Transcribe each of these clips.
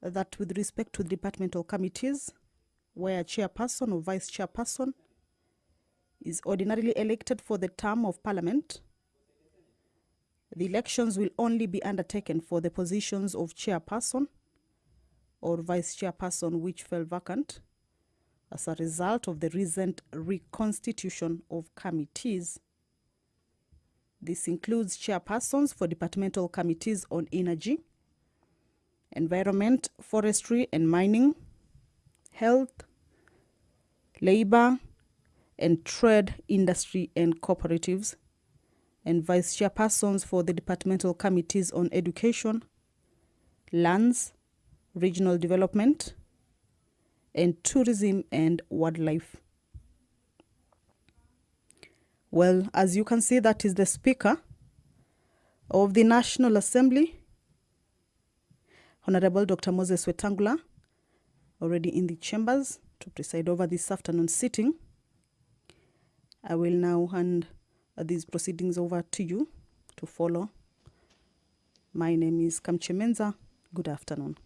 that with respect to departmental committees, where a chairperson or vice chairperson is ordinarily elected for the term of Parliament, the elections will only be undertaken for the positions of chairperson or vice chairperson which fell vacant as a result of the recent reconstitution of committees. This includes chairpersons for departmental committees on energy, environment, forestry and mining, health, labor, and trade, industry and cooperatives, and vice chairpersons for the departmental committees on education, lands, regional development, and tourism and wildlife. Well, as you can see, that is the Speaker of the National Assembly, Honorable Dr. Moses Wetangula, already in the chambers to preside over this afternoon sitting. I will now hand these proceedings over to you to follow. My name is Kamchemenza. Good afternoon.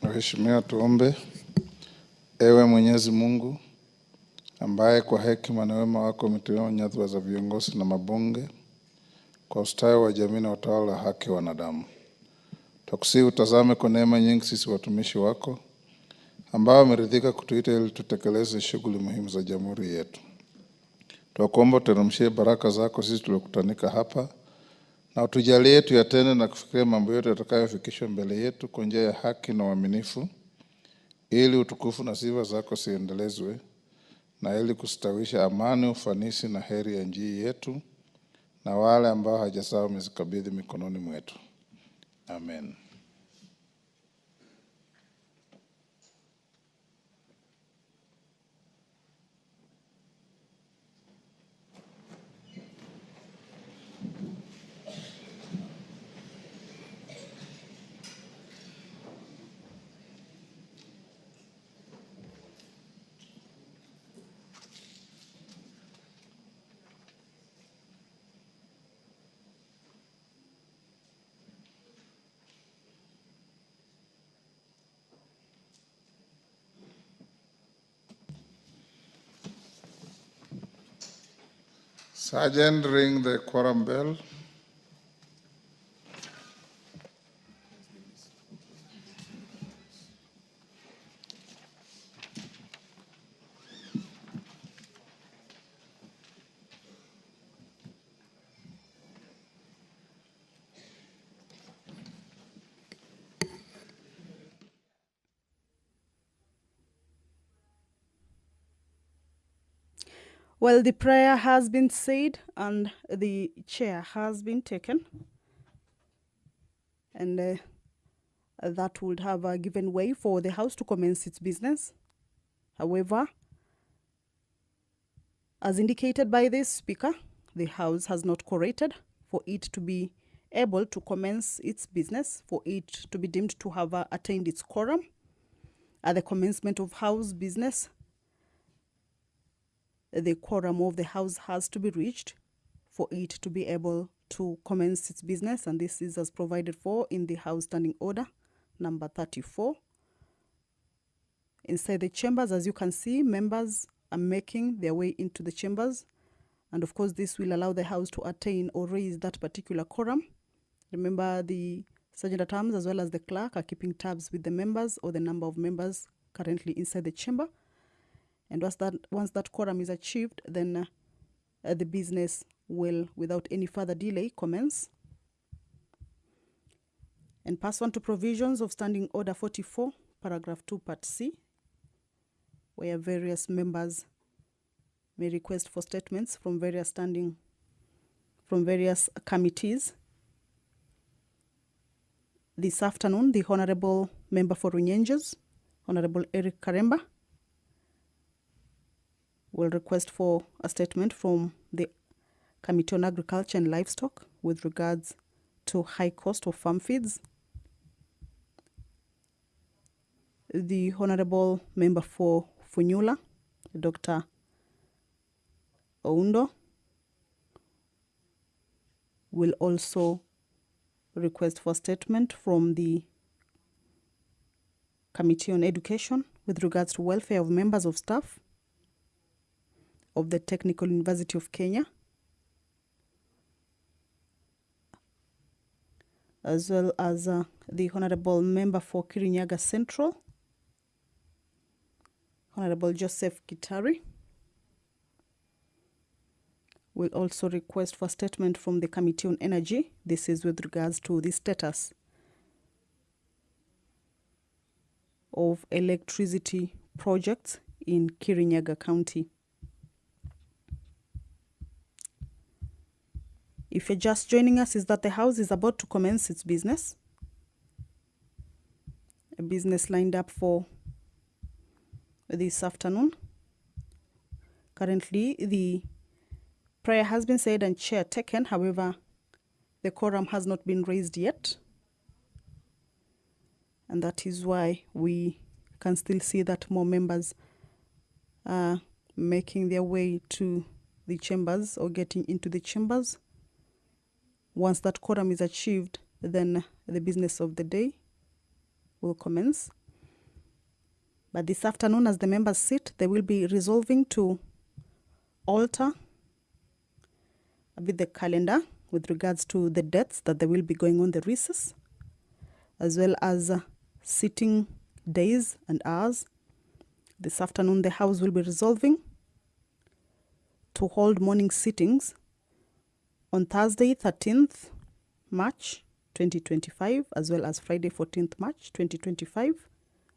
Waheshimiwa, tuombe. Ewe Mwenyezi Mungu, ambaye kwa hekima na wema wako umetuweka nyadhifa za viongozi na mabunge kwa ustawi wa jamii na utawala wa haki wa wanadamu. Tukusihi utazame kwa neema nyingi sisi watumishi wako ambao wameridhika kutuita ili tutekeleze shughuli muhimu za jamhuri yetu. Tunakuomba tuteremshie baraka zako sisi tuliokutanika hapa, na utujalie tuyatende na kufikiria mambo yote yatakayofikishwa mbele yetu kwa njia ya haki na uaminifu, ili utukufu na sifa zako ziendelezwe, na ili kustawisha amani, ufanisi na heri ya nchi yetu na wale ambao hajasahau umezikabidhi mikononi mwetu. Amen. Sergeant, ring the quorum bell. Well, the prayer has been said and the chair has been taken. And that would have given way for the House to commence its business. However, as indicated by the Speaker, the House has not quorated for it to be able to commence its business, for it to be deemed to have attained its quorum. At the commencement of House business, the quorum of the House has to be reached for it to be able to commence its business, and this is as provided for in the House Standing Order number 34. Inside the chambers, as you can see, members are making their way into the chambers, and of course this will allow the House to attain or raise that particular quorum. Remember, the Sergeant at Arms as well as the clerk are keeping tabs with the members or the number of members currently inside the chamber. And once that quorum is achieved, then the business will, without any further delay, commence. And pursuant to provisions of Standing Order 44, Paragraph 2, Part C, where various members may request for statements from various committees. This afternoon, the Honorable Member for Runyenjes, Honorable Eric Karemba, will request for a statement from the Committee on Agriculture and Livestock with regards to high cost of farm feeds. The Honorable Member for Funyula, Dr. Oundo, will also request for statement from the Committee on Education with regards to welfare of members of staff of the Technical University of Kenya, as well as the Honorable Member for Kirinyaga Central, Honorable Joseph Kitari. We'll also request for statement from the Committee on Energy. This is with regards to the status of electricity projects in Kirinyaga County. If you're just joining us, is that the House is about to commence its business. A business lined up for this afternoon. Currently, the prayer has been said and chair taken. However, the quorum has not been raised yet. And that is why we can still see that more members are making their way to the chambers or getting into the chambers. Once that quorum is achieved, then the business of the day will commence. But this afternoon, as the members sit, they will be resolving to alter a bit the calendar with regards to the dates that they will be going on the recess, as well as sitting days and hours. This afternoon, the House will be resolving to hold morning sittings on Thursday, 13th March 2025, as well as Friday, 14th March 2025,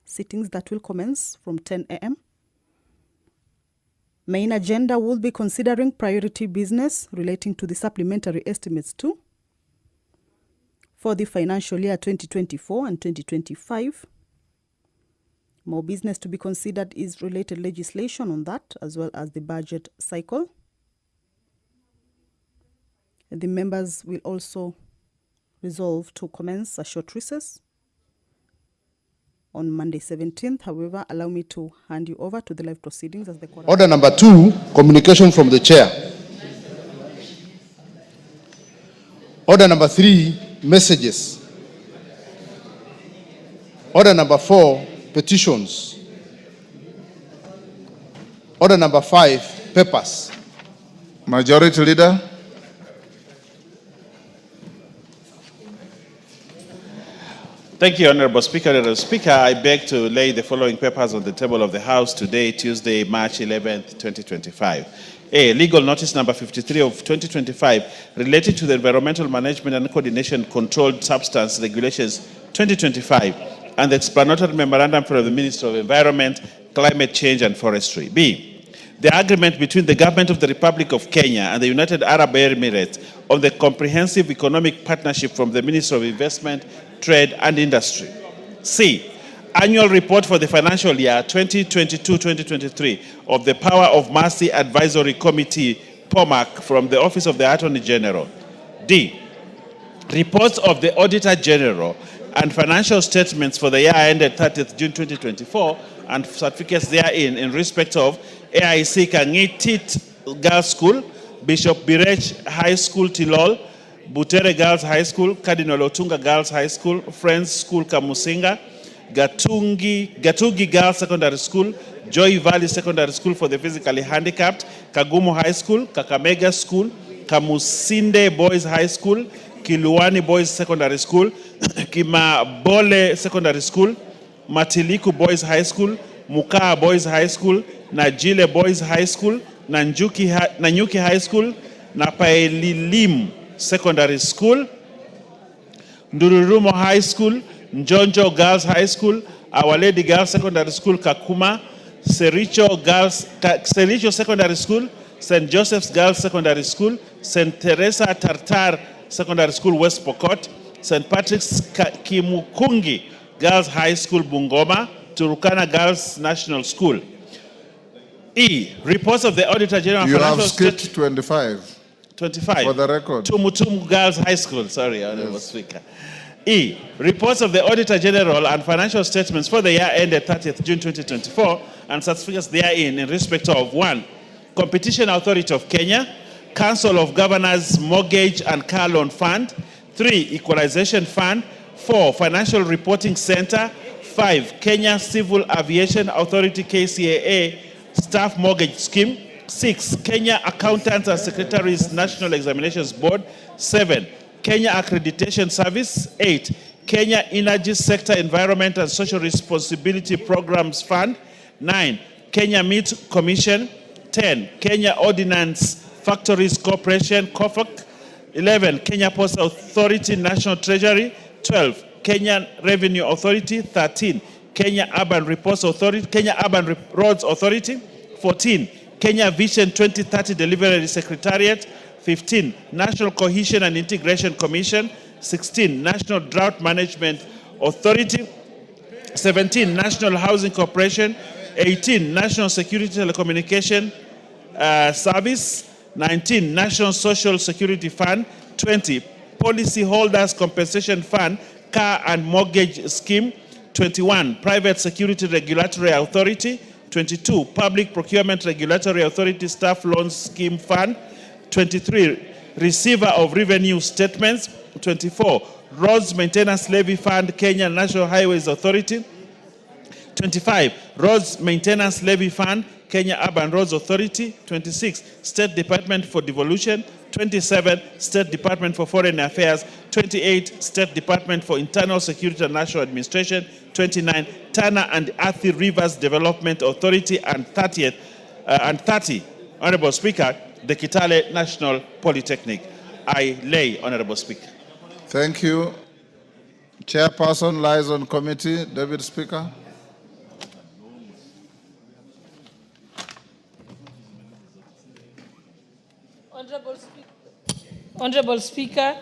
sittings that will commence from 10 a.m. Main agenda will be considering priority business relating to the supplementary estimates too for the financial year 2024 and 2025. More business to be considered is related legislation on that, as well as the budget cycle. The members will also resolve to commence a short recess on Monday 17th. However, allow me to hand you over to the live proceedings as the quorum. Order number 2, communication from the chair. Order number 3, messages. Order number 4, petitions. Order number 5, papers. Majority Leader. Thank you, Honorable Speaker. Honorable Speaker, I beg to lay the following papers on the table of the House today, Tuesday, March 11th, 2025. A, legal notice number 53 of 2025 related to the Environmental Management and Coordination Controlled Substance Regulations 2025 and the explanatory memorandum from the Ministry of Environment, Climate Change and Forestry. B, the agreement between the Government of the Republic of Kenya and the United Arab Emirates on the Comprehensive Economic Partnership from the Ministry of Investment, Trade and Industry. C, annual report for the financial year 2022-2023 of the Power of Mercy Advisory Committee, POMAC, from the Office of the Attorney General. D, reports of the Auditor General and financial statements for the year ended 30th June 2024 and certificates therein in respect of AIC Kangitit Girls School, Bishop Birech High School Tilol, Butere Girls High School, Cardinal Otunga Girls High School, Friends School Kamusinga, Gatugi Girls Secondary School, Joy Valley Secondary School for the physically handicapped, Kagumu High School, Kakamega School, Kamusinde Boys High School, Kiluani Boys Secondary School, Kimabole Secondary School, Matiliku Boys High School, Mukaa Boys High School, Najile Boys High School, Nanyuki High School, Napaelilim Secondary School, Ndururumo High School, Njonjo Girls High School, Our Lady Girls Secondary School, Kakuma, Sericho Secondary School, St. Joseph's Girls Secondary School, St. Teresa Tartar Secondary School, West Pokot, St. Patrick's Kimukungi Girls High School, Bungoma, Turukana Girls National School. E, reports of the Auditor General. You have skipped 25. 25. For the record. Tumutumu Girls High School. Sorry, Honorable Speaker. E, reports of the Auditor General and financial statements for the year ended 30th June 2024 and certificates therein in respect of 1. Competition Authority of Kenya, Council of Governors Mortgage and Car Loan Fund, 3. Equalization Fund, 4. Financial Reporting Center, 5, Kenya Civil Aviation Authority KCAA Staff Mortgage Scheme. 6, Kenya Accountants and Secretaries National Examinations Board. 7, Kenya Accreditation Service. 8, Kenya Energy Sector Environment and Social Responsibility Programs Fund. 9, Kenya Meat Commission. 10, Kenya Ordnance Factories Corporation, COFAC. 11, Kenya Post Authority, National Treasury. 12, Kenya Revenue Authority. 13, Kenya Urban Roads Authority. 14, Kenya Vision 2030 Delivery Secretariat. 15, National Cohesion and Integration Commission. 16, National Drought Management Authority. 17, National Housing Corporation. 18, National Security Telecommunication Service. 19, National Social Security Fund. 20, Policyholders Compensation Fund, Car and Mortgage Scheme. 21, Private Security Regulatory Authority. 22, Public Procurement Regulatory Authority Staff Loans Scheme Fund. 23, Receiver of Revenue Statements. 24, Roads Maintenance Levy Fund, Kenya National Highways Authority. 25, Roads Maintenance Levy Fund, Kenya Urban Roads Authority. 26, State Department for Devolution. 27, State Department for Foreign Affairs. 28, State Department for Internal Security and National Administration. 29, Tana and Athi Rivers Development Authority. And 30, Honorable Speaker, the Kitale National Polytechnic. I lay, Honorable Speaker. Thank you. Chairperson, Liaison Committee, Deputy Speaker. Honorable Speaker,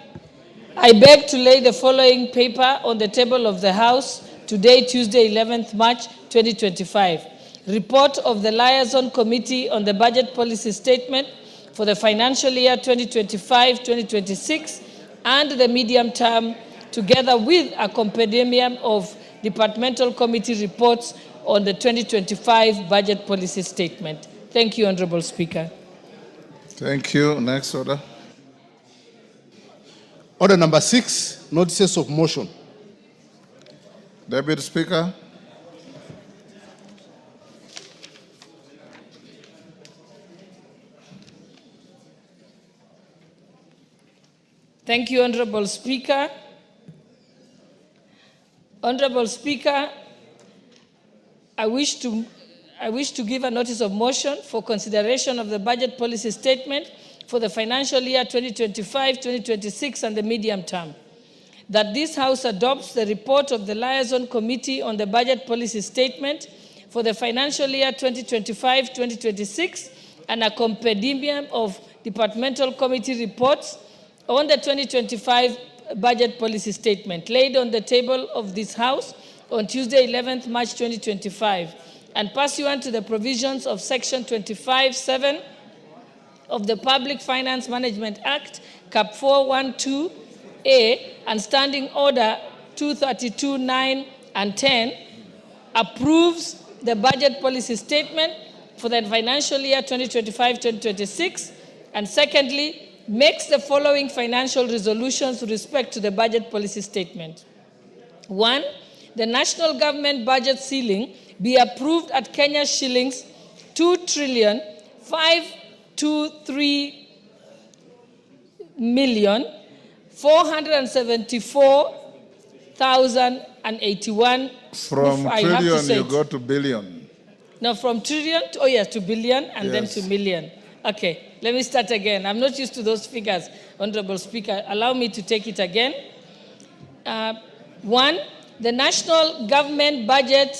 I beg to lay the following paper on the table of the House today, Tuesday, 11th March 2025. Report of the Liaison Committee on the Budget Policy Statement for the financial year 2025-2026 and the medium term, together with a compendium of departmental committee reports on the 2025 Budget Policy Statement. Thank you, Honorable Speaker. Thank you. Next order. Order number 6, notices of motion. Deputy Speaker. Thank you, Honorable Speaker. Honorable Speaker, I wish to give a notice of motion for consideration of the budget policy statement for the financial year 2025-2026 and the medium term. That this House adopts the report of the Liaison Committee on the Budget Policy Statement for the financial year 2025-2026 and a compendium of departmental committee reports on the 2025 Budget Policy Statement laid on the table of this House on Tuesday, 11th March 2025, and pursuant to the provisions of Section 25(7) of the Public Finance Management Act, Cap 412A, and Standing Order 232(9) and 10, approves the Budget Policy Statement for the financial year 2025-2026, and secondly, makes the following financial resolutions with respect to the Budget Policy Statement. 1, the national government budget ceiling be approved at Kenya shillings 2,323,474,081. From trillion, you go to billion. No, from trillion, to billion, and then to million. Okay, let me start again. I'm not used to those figures, Honorable Speaker. Allow me to take it again. 1, the national government budget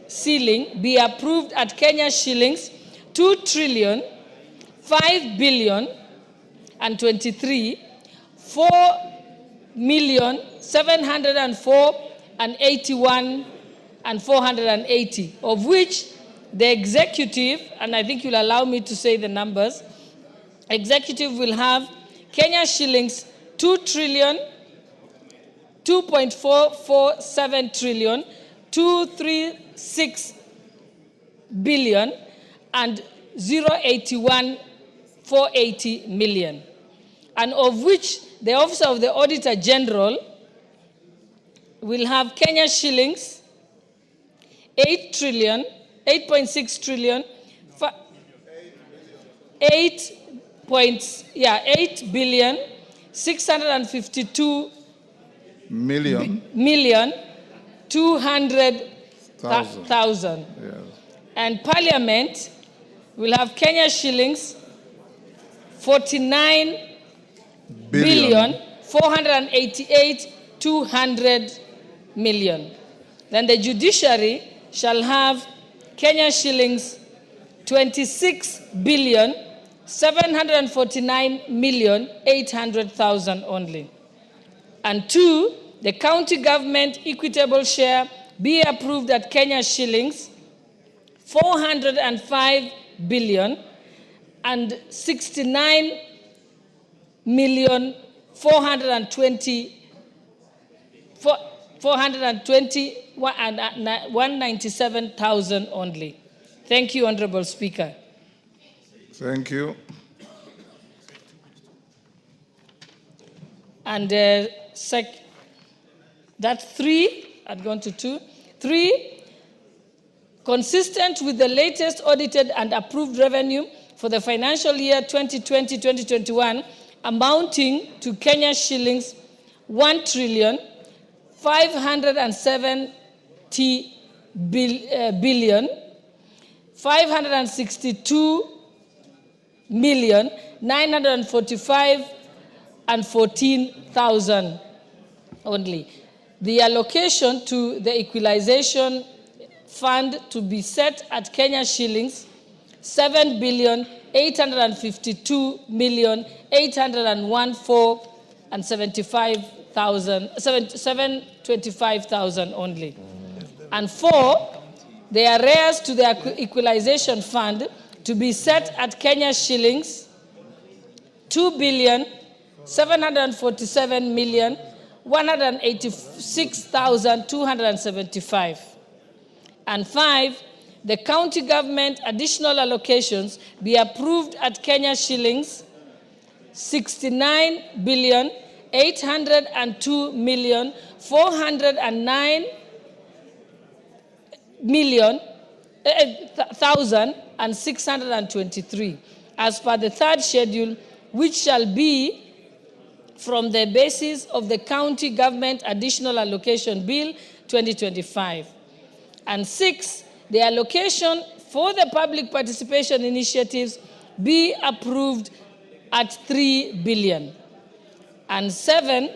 ceiling be approved at Kenya shillings 2,523,404,081,480, of which the executive, and I think you'll allow me to say the numbers, executive will have Kenya shillings 2.447 trillion, 236 billion, and 081,480 million, and of which the Office of the Auditor General will have Kenya shillings 8 trillion, 8.6 trillion, 8 billion 652 million 200,000. Yes. And Parliament will have Kenya shillings 49 billion 488 200 million. Then the judiciary shall have Kenya shillings 26 billion 749 million 800,000 only. And 2, the county government equitable share be approved at Kenya shillings 405 billion and 69 million 197,000 only. Thank you, Honorable Speaker. Thank you. And that's 3, I'd gone to 2. 3, consistent with the latest audited and approved revenue for the financial year 2020-2021, amounting to Kenya shillings 1 trillion 570 billion 562 million 945 and 14,000 only. The allocation to the equalization fund to be set at Kenya shillings 7 billion 852 million 814 and 725,000 only. And 4, the arrears to the equalization fund to be set at Kenya shillings 2 billion 747 million 186,275. And 5, the county government additional allocations be approved at Kenya shillings 69 billion 802 million 409 million 1,623 as per the 3rd schedule, which shall be from the basis of the County Government Additional Allocation Bill 2025. And 6, the allocation for the public participation initiatives be approved at 3 billion. And 7,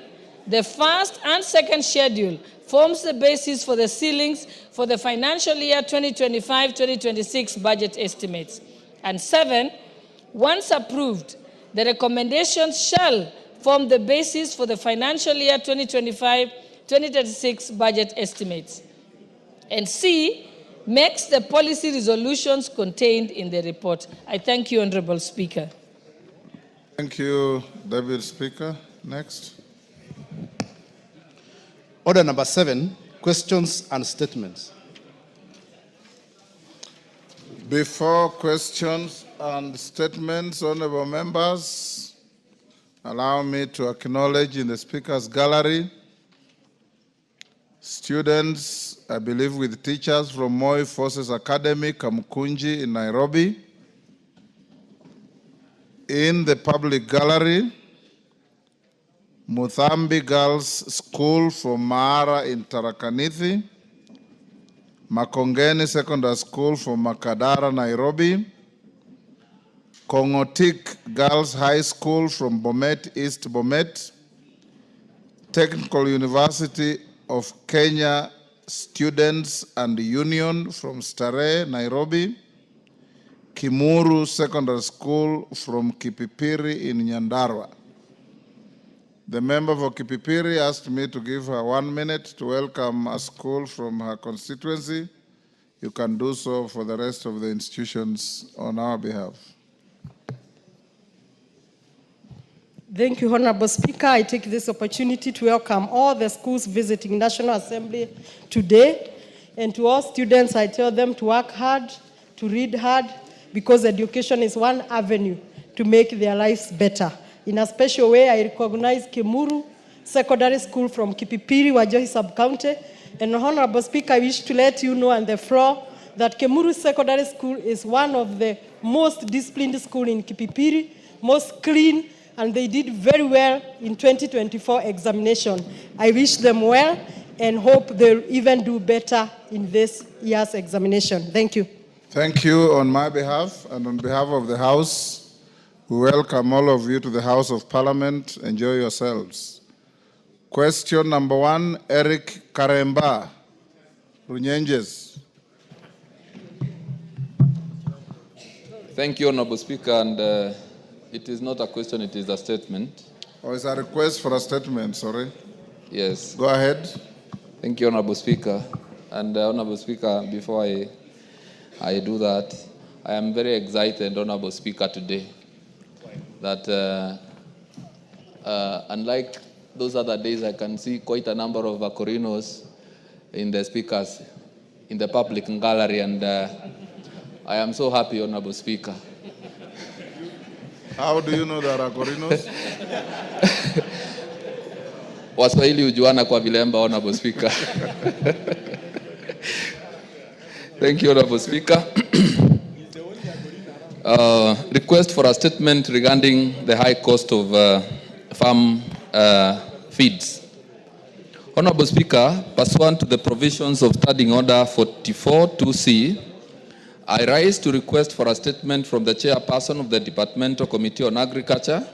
the 1st and 2nd schedule forms the basis for the ceilings for the financial year 2025-2026 budget estimates. And 7, once approved, the recommendations shall form the basis for the financial year 2025-2026 budget estimates. And C, makes the policy resolutions contained in the report. I thank you, Honorable Speaker. Thank you, Deputy Speaker. Next. Order number 7, questions and statements. Before questions and statements, honorable members, allow me to acknowledge in the Speaker's gallery students, I believe with teachers from Moi Forces Academy, Kamkunji in Nairobi. In the public gallery, Muthambi Girls School from Mara in Tharaka-Nithi, Makongeni Secondary School from Makadara, Nairobi, Kongotik Girls High School from Bomet, East Bomet, Technical University of Kenya Students and Union from Starehe, Nairobi, Kimuru Secondary School from Kipipiri in Nyandarua. The member for Kipipiri asked me to give her 1 minute to welcome a school from her constituency. You can do so for the rest of the institutions on our behalf. Thank you, Honorable Speaker. I take this opportunity to welcome all the schools visiting National Assembly today. And to all students, I tell them to work hard, to read hard, because education is one avenue to make their lives better. In a special way, I recognize Kimuru Secondary School from Kipipiri, Wajohi Sub-County, And Honorable Speaker, I wish to let you know on the floor that Kemuru Secondary School is one of the most disciplined schools in Kipipiri, most clean, and they did very well in 2024 examination. I wish them well and hope they'll even do better in this year's examination. Thank you. Thank you on my behalf and on behalf of the House. We welcome all of you to the House of Parliament. Enjoy yourselves. Question number 1, Eric Karemba, Runyenjes. Thank you, Honorable Speaker, and it is not a question, it is a statement. Or is a request for a statement, sorry? Yes. Go ahead. Thank you, Honorable Speaker. And Honorable Speaker, before I do that, I am very excited, Honorable Speaker, today that unlike those other days, I can see quite a number of Corinos in the speakers, in the public gallery, and I am so happy, Honorable Speaker. How do you know there are Corinos? Waswahili hujuana kwa vilemba, Honorable Speaker. Thank you, Honorable Speaker. Request for a statement regarding the high cost of farm feeds. Honorable Speaker, pursuant to the provisions of Standing Order 44-2C, I rise to request for a statement from the chairperson of the Departmental Committee on Agriculture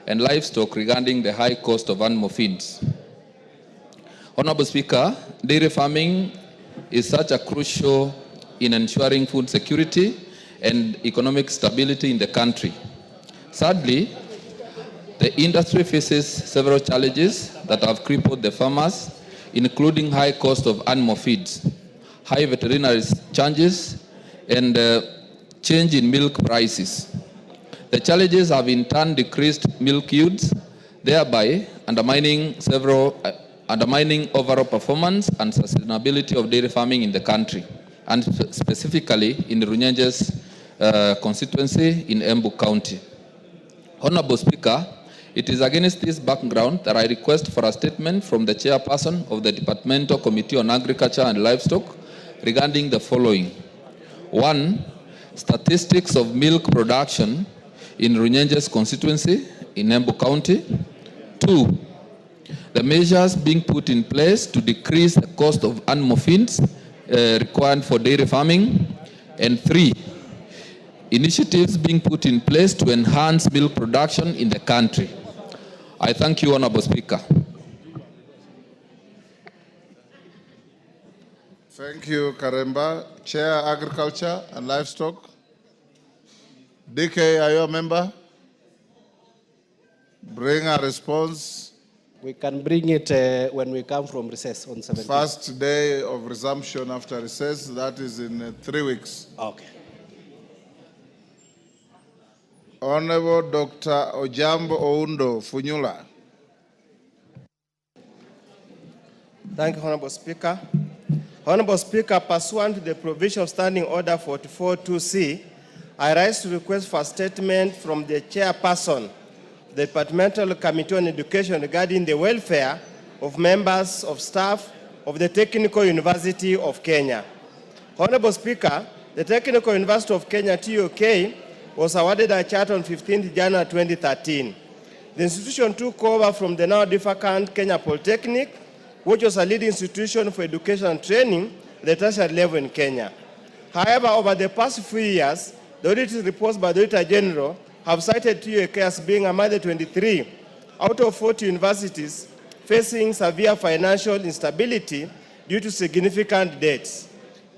and Livestock regarding the high cost of animal feeds. Honorable Speaker, dairy farming is such a crucial in ensuring food security and economic stability in the country. Sadly, the industry faces several challenges that have crippled the farmers, including high cost of animal feeds, high veterinary charges, and change in milk prices. The challenges have in turn decreased milk yields, thereby undermining overall performance and sustainability of dairy farming in the country, and specifically in the Runyenjes constituency in Embu County. Honorable Speaker, it is against this background that I request for a statement from the chairperson of the Departmental Committee on Agriculture and Livestock regarding the following. 1, statistics of milk production in Runyenjes constituency in Embu County. 2, the measures being put in place to decrease the cost of animal feeds required for dairy farming. And 3, initiatives being put in place to enhance milk production in the country. I thank you, Honorable Speaker. Thank you, Karemba. Chair, Agriculture and Livestock. DK, are you a member? Bring a response. We can bring it when we come from recess on 17th. First day of resumption after recess, that is in 3 weeks. Okay. Honorable Dr. Odm-Uda Funyula. Thank you, Honorable Speaker. Honorable Speaker, pursuant to the provision of Standing Order 44-2C, I rise to request for a statement from the chairperson, the Departmental Committee on Education regarding the welfare of members of staff of the Technical University of Kenya. Honorable Speaker, the Technical University of Kenya, TUK, was awarded a charter on 15th January 2013. The institution took over from the now defunct Kenya Polytechnic, which was a leading institution for education and training at the tertiary level in Kenya. However, over the past few years, the audit reports by the Auditor General have cited TUK as being among the 23 out of 40 universities facing severe financial instability due to significant debts.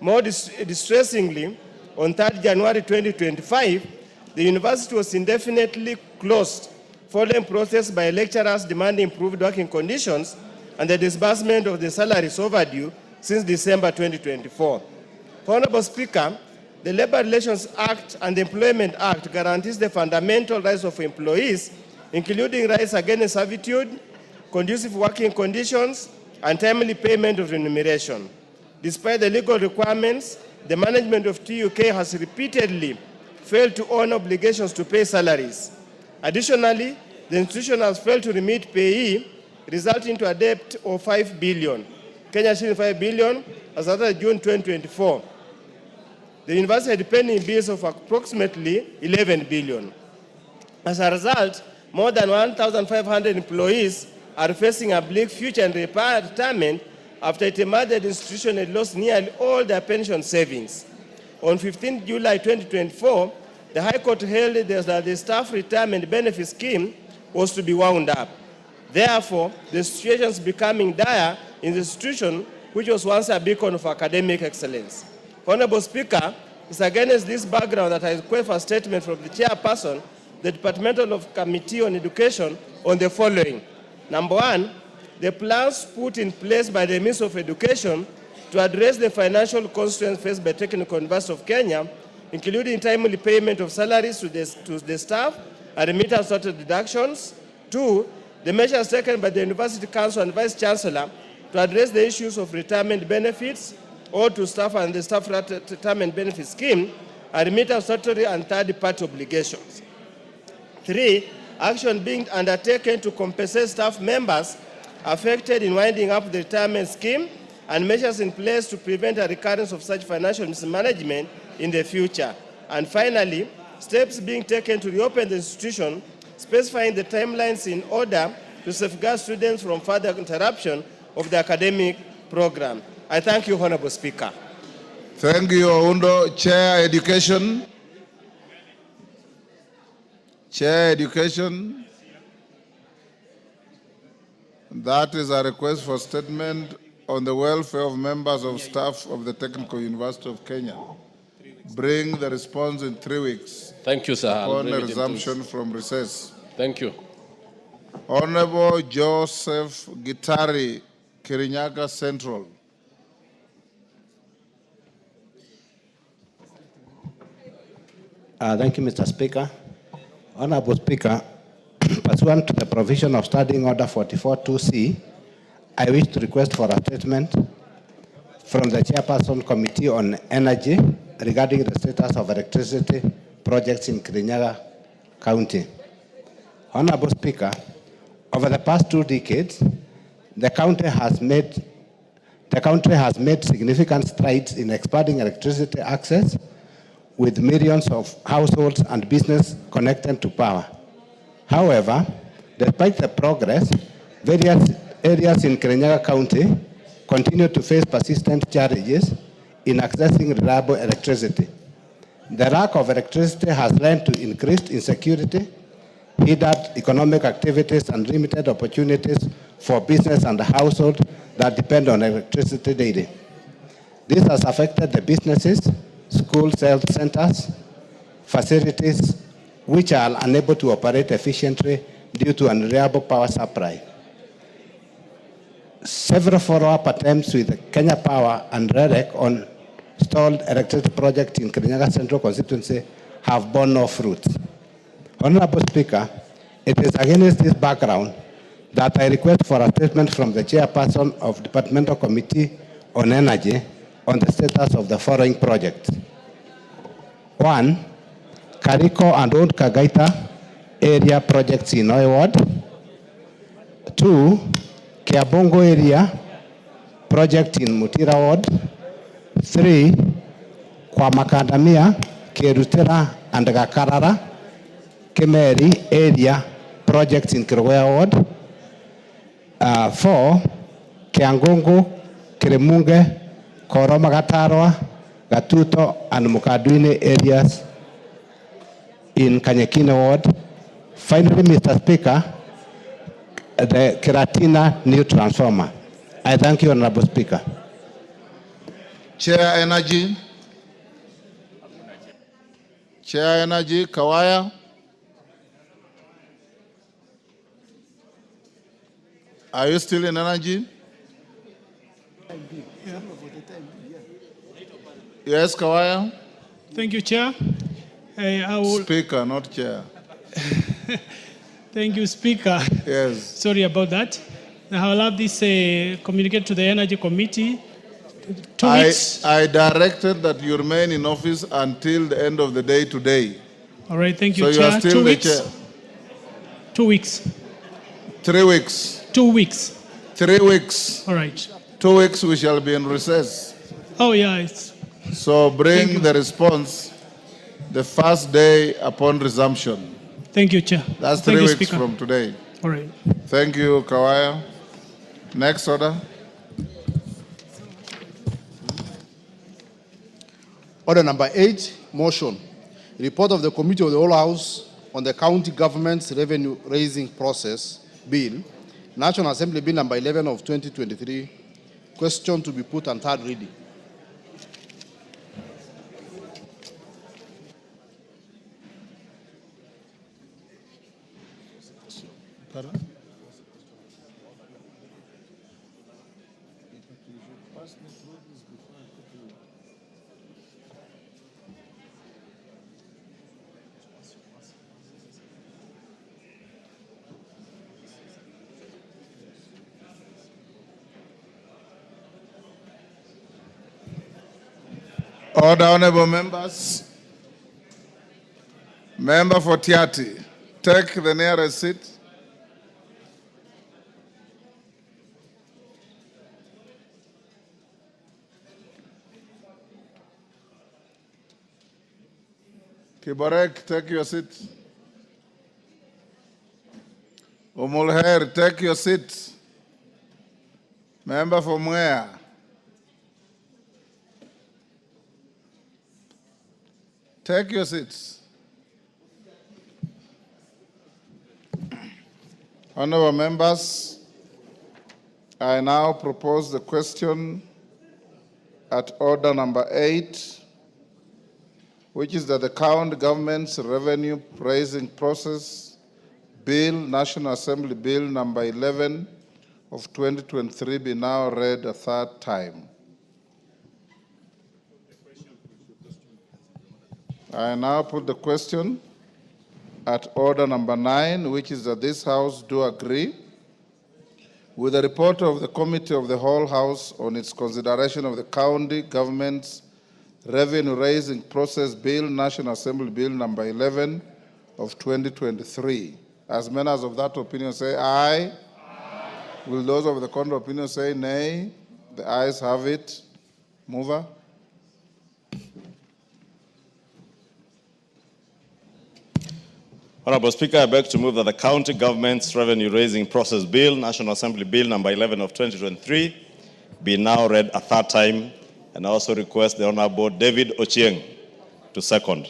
More distressingly, on 3rd January 2025, the university was indefinitely closed following protests by lecturers demanding improved working conditions and the disbursement of the salaries overdue since December 2024. Honorable Speaker, the Labor Relations Act and the Employment Act guarantees the fundamental rights of employees, including rights against servitude, conducive working conditions, and timely payment of remuneration. Despite the legal requirements, the management of TUK has repeatedly failed to honor obligations to pay salaries. Additionally, the institution has failed to remit payee, resulting to a debt of 5 billion. Kenya shilling 5 billion as of June 2024. The university had pending bills of approximately 11 billion. As a result, more than 1,500 employees are facing a bleak future in retirement after it emerged that the institution had lost nearly all their pension savings. On 15 July 2024, the High Court held that the staff retirement benefit scheme was to be wound up. Therefore, the situation is becoming dire in the institution, which was once a beacon of academic excellence. Honorable Speaker, it's against this background that I request for a statement from the chairperson, the Departmental Committee on Education, on the following. Number one, the plans put in place by the Ministry of Education to address the financial constraints faced by Technical University of Kenya, including timely payment of salaries to the staff and remittance of deductions. Two, the measures taken by the University Council and Vice Chancellor to address the issues of retirement benefits or to staff and the staff retirement benefit scheme and remittance of statutory and third-party obligations. Three, action being undertaken to compensate staff members affected in winding up the retirement scheme and measures in place to prevent a recurrence of such financial mismanagement in the future. And finally, steps being taken to reopen the institution, specifying the timelines in order to safeguard students from further interruption of the academic program. I thank you, Honorable Speaker. Thank you, Oundo. Chair Education. Chair Education. That is a request for statement on the welfare of members of staff of the Technical University of Kenya. Bring the response in 3 weeks. Thank you, sir. Upon a resumption from recess. Thank you. Honorable Joseph Gitari, Kirinyaga Central. Thank you, Mr. Speaker. Honorable Speaker, pursuant to the provision of Standing Order 44-2C, I wish to request for a statement from the Chairperson Committee on Energy regarding the status of electricity projects in Kirinyaga County. Honorable Speaker, over the past 2 decades, the country has made significant strides in expanding electricity access, with millions of households and business connected to power. However, despite the progress, various areas in Kirinyaga County continue to face persistent challenges in accessing reliable electricity. The lack of electricity has led to increased insecurity, hindered economic activities, and limited opportunities for business and households that depend on electricity daily. This has affected the businesses, schools, health centers, facilities which are unable to operate efficiently due to unreliable power supply. Several follow-up attempts with Kenya Power and REREC on stalled electricity projects in Kirinyaga Central constituency have borne no fruit. Honorable Speaker, it is against this background that I request for a statement from the Chairperson of Departmental Committee on Energy on the status of the following projects. 1, Kariko and Old Kagaita area projects in Oi Ward. 2, Kiabongo area project in Mutira Ward. 3, Kwa Makadamia, Kerutera and Gakarara, Kemeri area projects in Kirwea Ward. 4, Kiangongo, Kiremunge, Koromagatarwa, Gatuto, and Mukaduine areas in Kanyekine Ward. Finally, Mr. Speaker, the Kiratina new transformer. I thank you, Honorable Speaker. Chair Energy. Chair Energy, Kawaya. Are you still in Energy? Yeah. Yes, Kawaya. Thank you, Chair. I will... Speaker, not Chair. Thank you, Speaker. Yes. Sorry about that. I will have this communicated to the Energy Committee. 2 weeks. I directed that you remain in office until the end of the day today. All right, thank you, so Chair. You are still 2 the weeks. Chair. 2 weeks. 3 weeks. 2 weeks. 3 weeks. All right. 2 weeks we shall be in recess. Oh, yeah. It's, So bring the response the first day upon resumption. thank you, Chair. That's Thank 3 you, weeks Speaker. from today. All right. Thank you, Kawaya. Next order. Order number 8, motion. Report of the Committee of the Whole House on the County Government's Revenue Raising Process Bill, National Assembly Bill number 11 of 2023. Question to be put on third reading. Order, honorable members. Member for Tiati, take the nearest seat. Kiborek, take your seat. Umulher, take your seat. Member for Mwea. Take your seats. Honorable members, I now propose the question at order number 8, which is that the county government's revenue raising process bill, National Assembly Bill number 11 of 2023 be now read a third time. I now put the question at order number 9, which is that this House do agree with the report of the Committee of the Whole House on its consideration of the county government's revenue raising process bill, National Assembly Bill number 11 of 2023. As many as of that opinion say aye. Aye. Will those of the contrary opinion say nay? The ayes have it. Mover. Honorable Speaker, I beg to move that the County Government's Revenue Raising Process Bill, National Assembly Bill number 11 of 2023, be now read a third time, and I also request the Honorable David Ochieng to second.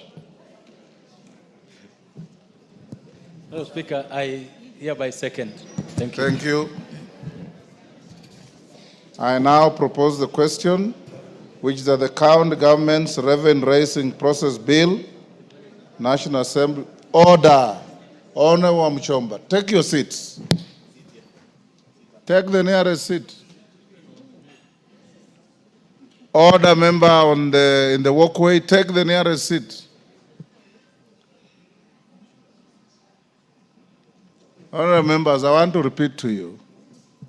Honorable Speaker, I hereby second. Thank you. Thank you. I now propose the question, which is that the County Government's Revenue Raising Process Bill, National Assembly. Order. Honorable Mchomba, take your seats. Take the nearest seat. Order, member in the walkway, take the nearest seat. Honorable members, I want to repeat to you,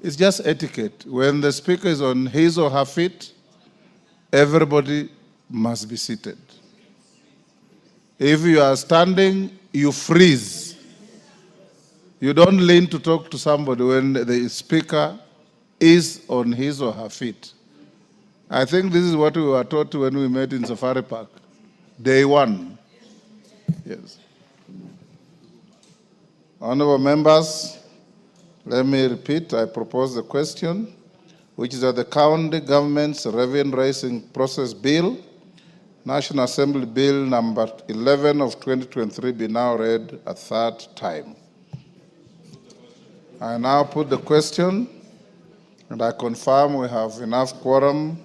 it's just etiquette. When the speaker is on his or her feet, everybody must be seated. If you are standing, you freeze. You don't lean to talk to somebody when the speaker is on his or her feet. I think this is what we were taught when we met in Safari Park. Day one. Yes. Honorable members, let me repeat, I propose the question, which is that the county government's revenue raising process bill, National Assembly Bill number 11 of 2023 be now read a third time. I now put the question, and I confirm we have enough quorum,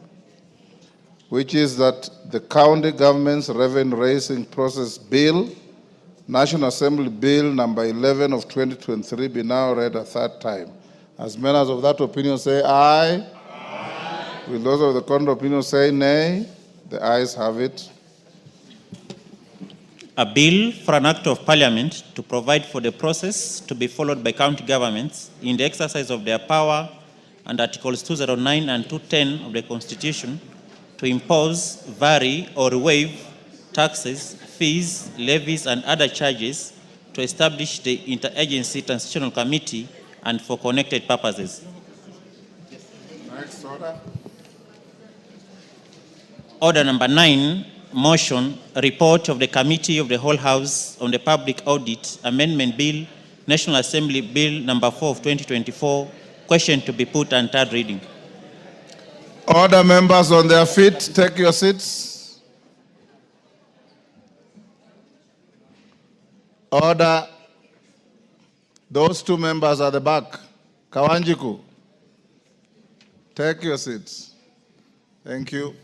which is that the county government's revenue raising process bill, National Assembly Bill number 11 of 2023 be now read a third time. As many as of that opinion say aye. Aye. Will those of the contrary opinion say nay? The ayes have it. A bill for an act of parliament to provide for the process to be followed by county governments in the exercise of their power and Articles 209 and 210 of the Constitution to impose, vary, or waive taxes, fees, levies, and other charges to establish the Interagency Transitional Committee and for connected purposes. Next order. Order number 9, motion, report of the Committee of the Whole House on the Public Audit Amendment Bill, National Assembly Bill number 4 of 2024, question to be put and third reading. Order, members on their feet, take your seats. Order. Those two members at the back. Kawanjiku, take your seats. Thank you.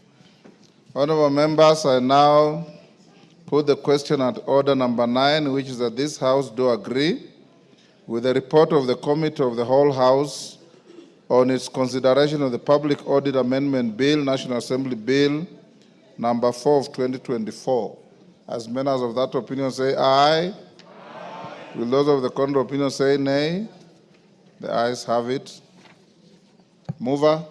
Honorable members, I now put the question at order number 9, which is that this House do agree with the report of the Committee of the Whole House on its consideration of the Public Audit Amendment Bill, National Assembly Bill number 4 of 2024. As members of that opinion say aye. Will those of the contrary opinion say nay? The ayes have it. Mover.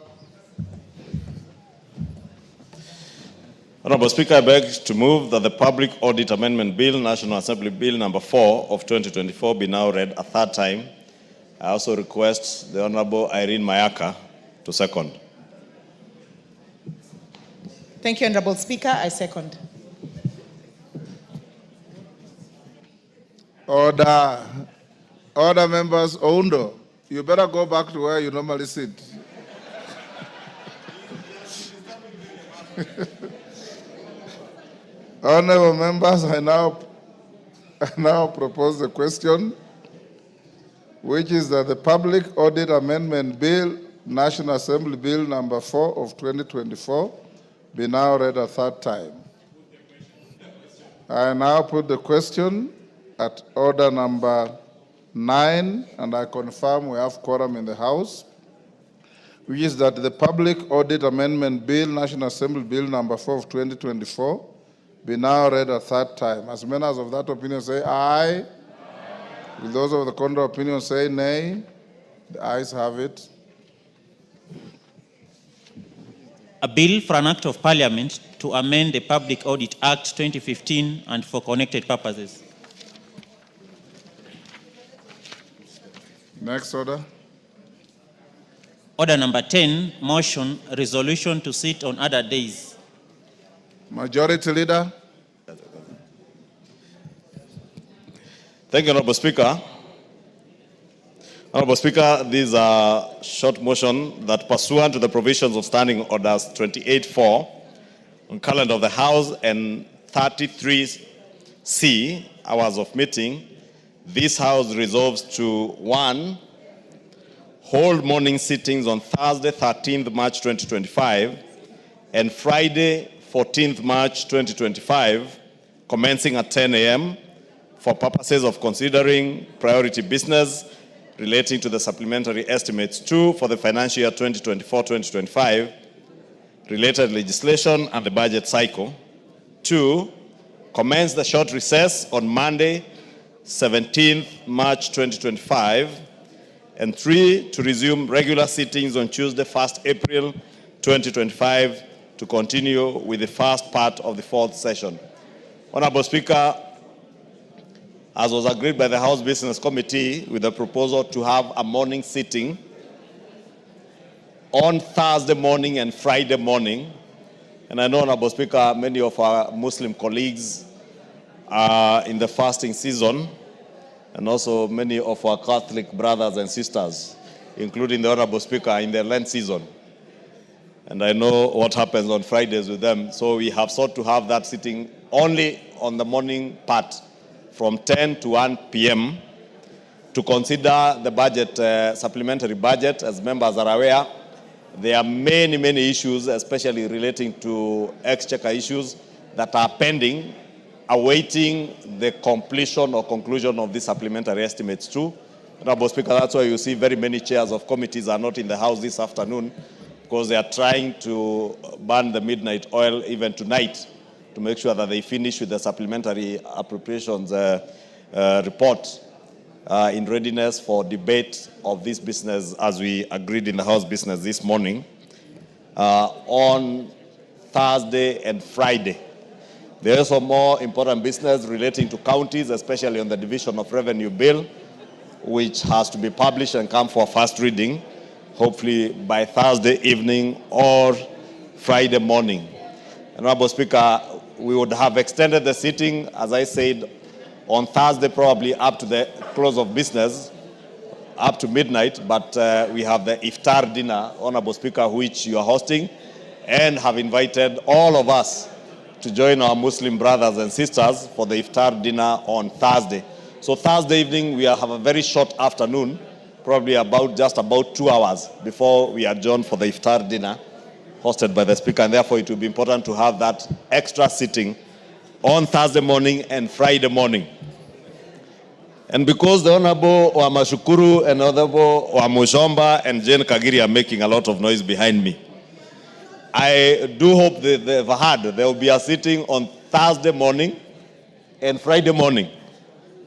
Honorable Speaker, I beg to move that the Public Audit Amendment Bill, National Assembly Bill number 4 of 2024 be now read a third time. I also request the Honorable Irene Mayaka to second. Thank you, Honorable Speaker. I second. Order. Order, members. Oundo, you better go back to where you normally sit. Honorable members, I now propose the question, which is that the Public Audit Amendment Bill, National Assembly Bill number 4 of 2024, be now read a third time. I now put the question at order number 9, and I confirm we have quorum in the House, which is that the Public Audit Amendment Bill, National Assembly Bill number 4 of 2024, be now read a third time. As members of that opinion say aye. Aye. Will those of the contrary opinion say nay? The ayes have it. A bill for an act of parliament to amend the Public Audit Act 2015 and for connected purposes. Next order. Order number 10, motion, resolution to sit on other days. Majority Leader. Thank you, Honorable Speaker. Honorable Speaker, this is a short motion that pursuant to the provisions of Standing Orders 28.4 on calendar of the House and 33C, hours of meeting, this House resolves to 1, hold morning sittings on Thursday, 13th March 2025 and Friday, 14th March 2025, commencing at 10 a.m. for purposes of considering priority business relating to the supplementary estimates 2 for the financial year 2024-2025, related legislation and the budget cycle. 2, commence the short recess on Monday, 17th March 2025. And 3, to resume regular sittings on Tuesday, 1st April 2025, to continue with the first part of the 4th session. Honorable Speaker, as was agreed by the House Business Committee with the proposal to have a morning sitting on Thursday morning and Friday morning, and I know, Honorable Speaker, many of our Muslim colleagues are in the fasting season, and also many of our Catholic brothers and sisters, including the Honorable Speaker, in the Lent season. And I know what happens on Fridays with them. So we have sought to have that sitting only on the morning part from 10 to 1 p.m. to consider the budget, supplementary budget. As members are aware, there are many, many issues, especially relating to exchequer issues that are pending, awaiting the completion or conclusion of the supplementary estimates too. Honorable Speaker, that's why you see very many chairs of committees are not in the House this afternoon, because they are trying to burn the midnight oil even tonight to make sure that they finish with the supplementary appropriations report in readiness for debate of this business as we agreed in the House business this morning on Thursday and Friday. There is some more important business relating to counties, especially on the Division of Revenue Bill, which has to be published and come for first reading. hopefully by Thursday evening or Friday morning. Honorable Speaker, we would have extended the sitting, as I said, on Thursday probably up to the close of business, up to midnight, but we have the iftar dinner, Honorable Speaker, which you are hosting, and have invited all of us to join our Muslim brothers and sisters for the iftar dinner on Thursday. So Thursday evening, we have a very short afternoon, probably just about 2 hours before we adjourn for the iftar dinner hosted by the Speaker, and therefore it will be important to have that extra sitting on Thursday morning and Friday morning. And because the Honorable Wamashukuru and Honorable Wamushomba and Jane Kagiri are making a lot of noise behind me, I do hope that they've heard there will be a sitting on Thursday morning and Friday morning.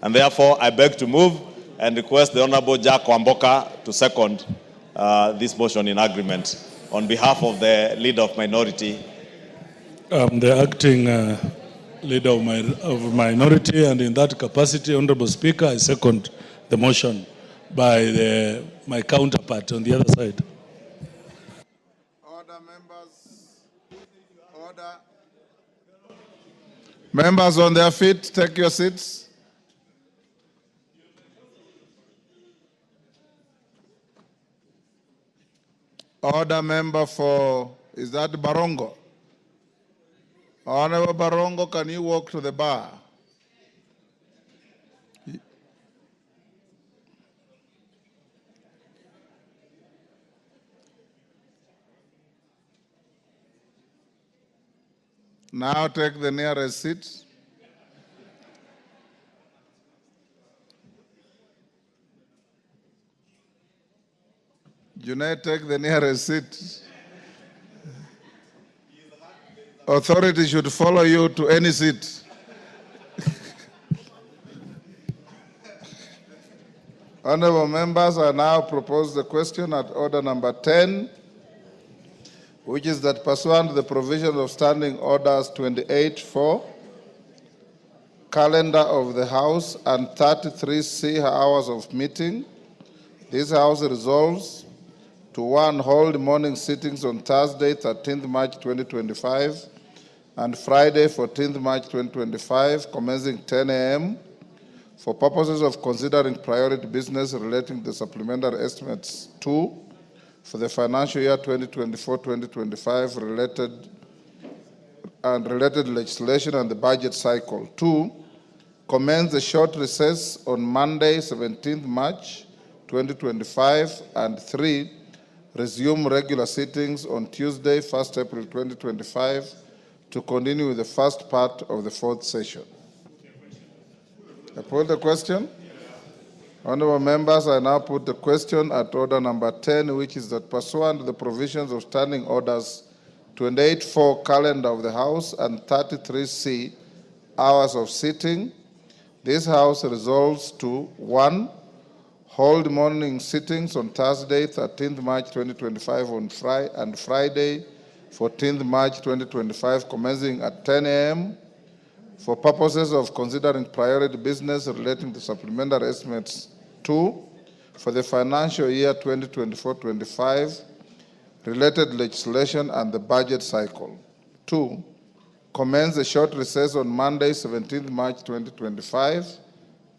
And therefore, I beg to move and request the Honorable Jack Wamboka to second this motion in agreement on behalf of the Leader of Minority. The acting Leader of Minority, and in that capacity, Honorable Speaker, I second the motion by my counterpart on the other side. Order, members. Order. Members on their feet, take your seats. Order member for, is that Barongo? Honorable Barongo, can you walk to the bar? Now take the nearest seat. Junaid, take the nearest seat. Authority should follow you to any seat. Honorable members, I now propose the question at order number 10, which is that pursuant to the provisions of Standing Orders 28(4), calendar of the House, and 33C hours of meeting, this House resolves to 1, hold morning sittings on Thursday, 13th March 2025, and Friday, 14th March 2025, commencing 10 a.m., for purposes of considering priority business relating to the supplementary estimates 2 for the financial year 2024-2025 related legislation and the budget cycle. 2, commence a short recess on Monday, 17th March 2025, and 3, resume regular sittings on Tuesday, 1st April 2025, to continue with the first part of the fourth session. I put the question. Honorable members, I now put the question at order number 10, which is that pursuant to the provisions of Standing Orders 28(4), calendar of the House, and 33C hours of sitting, this House resolves to 1, hold morning sittings on Thursday, 13th March 2025 and Friday, 14th March 2025, commencing at 10 a.m. for purposes of considering priority business relating to supplementary estimates 2 for the financial year 2024-25, related legislation and the budget cycle. 2, commence a short recess on Monday, 17th March 2025,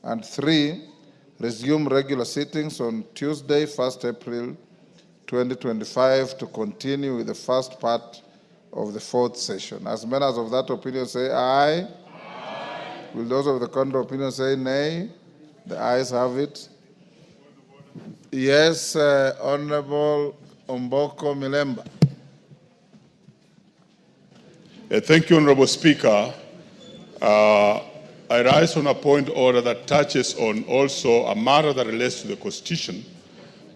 and 3, resume regular sittings on Tuesday, 1st April 2025, to continue with the first part of the fourth session. As members of that opinion say aye. Aye. Will those of the contrary opinion say nay? The ayes have it. Yes, Honorable Omboko Milemba. Thank you, Honorable Speaker. I rise on a point order that touches on also a matter that relates to the Constitution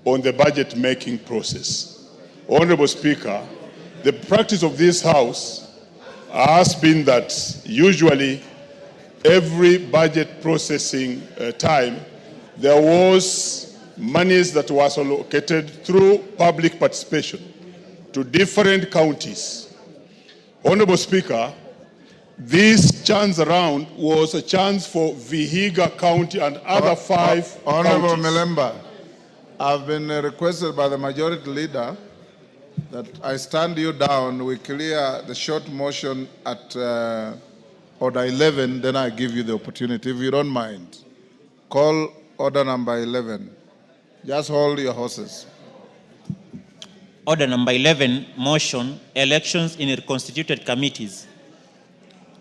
on the budget-making process. Honorable Speaker, the practice of this House has been that usually every budget processing time, there was monies that was allocated through public participation to different counties. Honorable Speaker, this chance around was a chance for Vihiga County and other 5 Honorable counties. Milemba, I've been requested by the majority leader that I stand you down. We clear the short motion at order 11, then I give you the opportunity, if you don't mind. Call order number 11. Just hold your horses. Order number 11, motion, elections in reconstituted committees.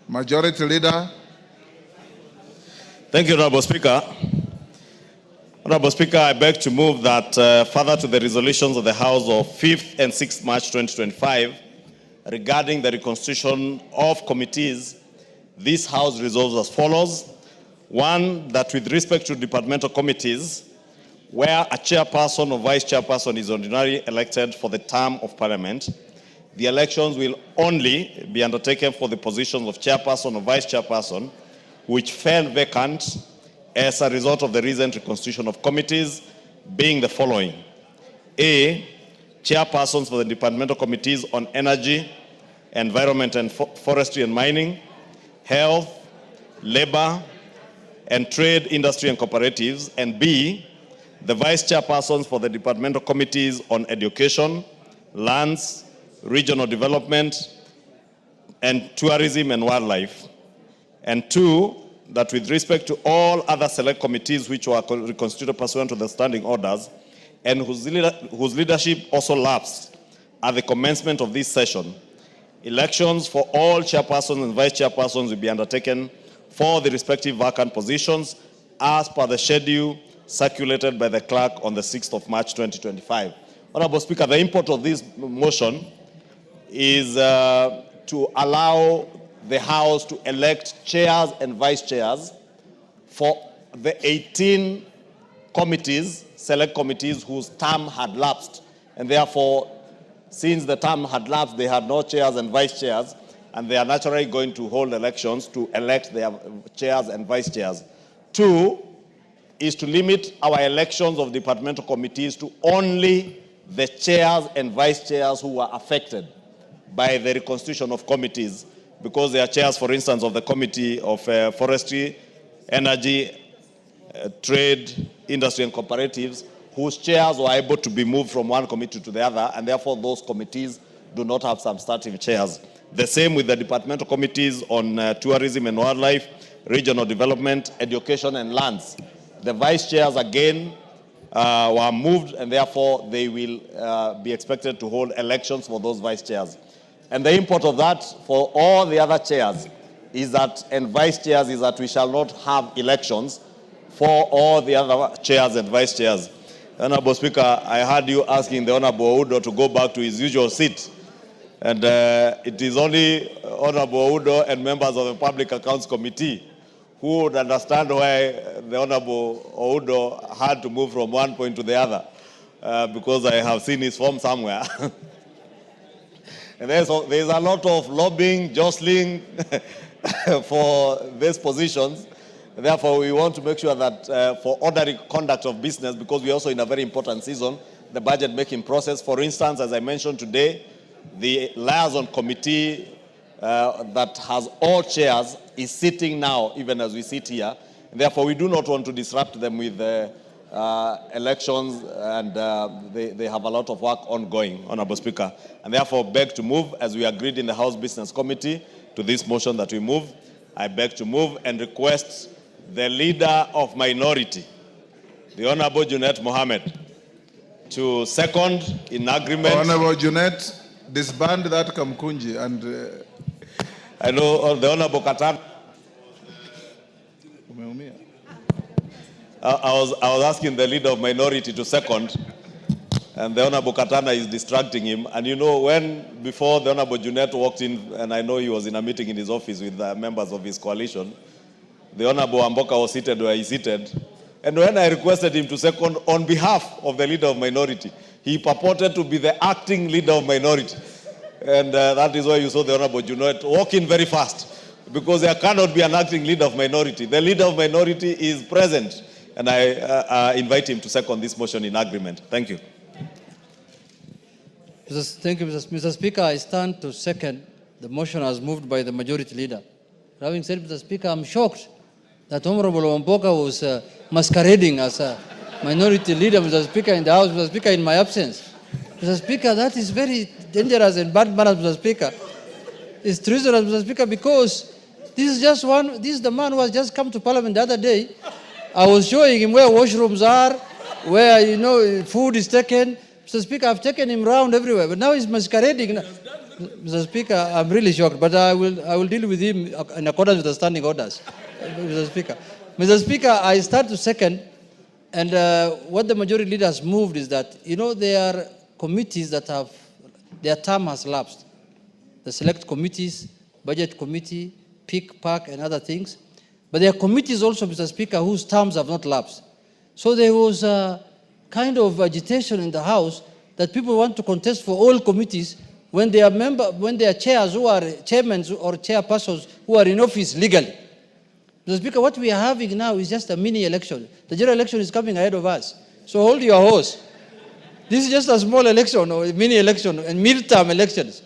Majority Leader. Thank you, Honorable Speaker. Honorable Speaker, I beg to move that further to the resolutions of the House of 5th and 6th March 2025 regarding the reconstitution of committees, this House resolves as follows. One, that with respect to departmental committees, where a chairperson or vice chairperson is ordinarily elected for the term of Parliament, the elections will only be undertaken for the positions of chairperson or vice chairperson, which fell vacant as a result of the recent reconstitution of committees, being the following. A, chairpersons for the departmental committees on energy, environment and forestry and mining, health, labor, and trade, industry and cooperatives, and B, the vice chairpersons for the departmental committees on education, lands, regional development, and tourism and wildlife. And two, that with respect to all other select committees which were reconstituted pursuant to the standing orders and whose leadership also lapsed at the commencement of this session, elections for all chairpersons and vice chairpersons will be undertaken for the respective vacant positions as per the schedule circulated by the clerk on the 6th of March 2025. Honorable Speaker, the import of this motion is to allow the House to elect chairs and vice chairs for the 18 committees, select committees whose term had lapsed. And therefore, since the term had lapsed, they had no chairs and vice chairs, and they are naturally going to hold elections to elect their chairs and vice chairs. Two is to limit our elections of departmental committees to only the chairs and vice chairs who were affected by the reconstitution of committees, because they are chairs, for instance, of the Committee of Forestry, Energy, Trade, Industry and Cooperatives, whose chairs were able to be moved from one committee to the other, and therefore those committees do not have substantive chairs. The same with the departmental committees on tourism and wildlife, regional development, education and lands. The vice chairs again were moved, and therefore they will be expected to hold elections for those vice chairs. And the import of that for all the other chairs is that, and vice chairs, is that we shall not have elections for all the other chairs and vice chairs. Honorable Speaker, I heard you asking the Honorable Odm-Uda to go back to his usual seat. And it is only Honorable Odm-Uda and members of the Public Accounts Committee who would understand why the Honorable Odm-Uda had to move from one point to the other, because I have seen his form somewhere. And there's a lot of lobbying, jostling for these positions. Therefore, we want to make sure that for orderly conduct of business, because we're also in a very important season, the budget making process. For instance, as I mentioned today, the liaison committee that has all chairs is sitting now, even as we sit here. And therefore, we do not want to disrupt them with elections, and they have a lot of work ongoing, Honorable Speaker. And therefore, beg to move, as we agreed in the House Business Committee, to this motion that we move. I beg to move and request the Leader of Minority, the Honorable Junet Mohammed, to second in agreement. Honorable Junet, disband that Kamkunji and... I know the Honorable Qatar. I was asking the Leader of Minority to second, and the Honorable Katana is distracting him. And you know, before the Honorable Junet walked in, and I know he was in a meeting in his office with members of his coalition, the Honorable Amboka was seated where he seated. And when I requested him to second on behalf of the Leader of Minority, he purported to be the acting Leader of Minority. And that is why you saw the Honorable Junet walk in very fast, because there cannot be an acting Leader of Minority. The Leader of Minority is present. And I invite him to second this motion in agreement. Thank you. Thank you, Mr. Speaker. I stand to second the motion as moved by the majority leader. Having said, Mr. Speaker, I'm shocked that Honorable Wamboka was masquerading as a minority leader, Mr. Speaker, in the House, Mr. Speaker, in my absence. Mr. Speaker, that is very dangerous and bad manners, Mr. Speaker. It's treasonous, Mr. Speaker, because this is the man who has just come to Parliament the other day. I was showing him where washrooms are, where, food is taken. Mr. Speaker, I've taken him around everywhere, but now he's masquerading. Mr. Speaker, I'm really shocked, but I will deal with him in accordance with the standing orders, Mr. Speaker. Mr. Speaker, I start to second, and what the majority leader has moved is that, there are committees that their term has lapsed. The select committees, budget committee, PIC, PAC, and other things. But there are committees also, Mr. Speaker, whose terms have not lapsed. So there was a kind of agitation in the House that people want to contest for all committees when they are chairs who are chairmen or chairpersons who are in office legally. Mr. Speaker, what we are having now is just a mini election. The general election is coming ahead of us. So hold your horse. This is just a small election or a mini election and midterm elections.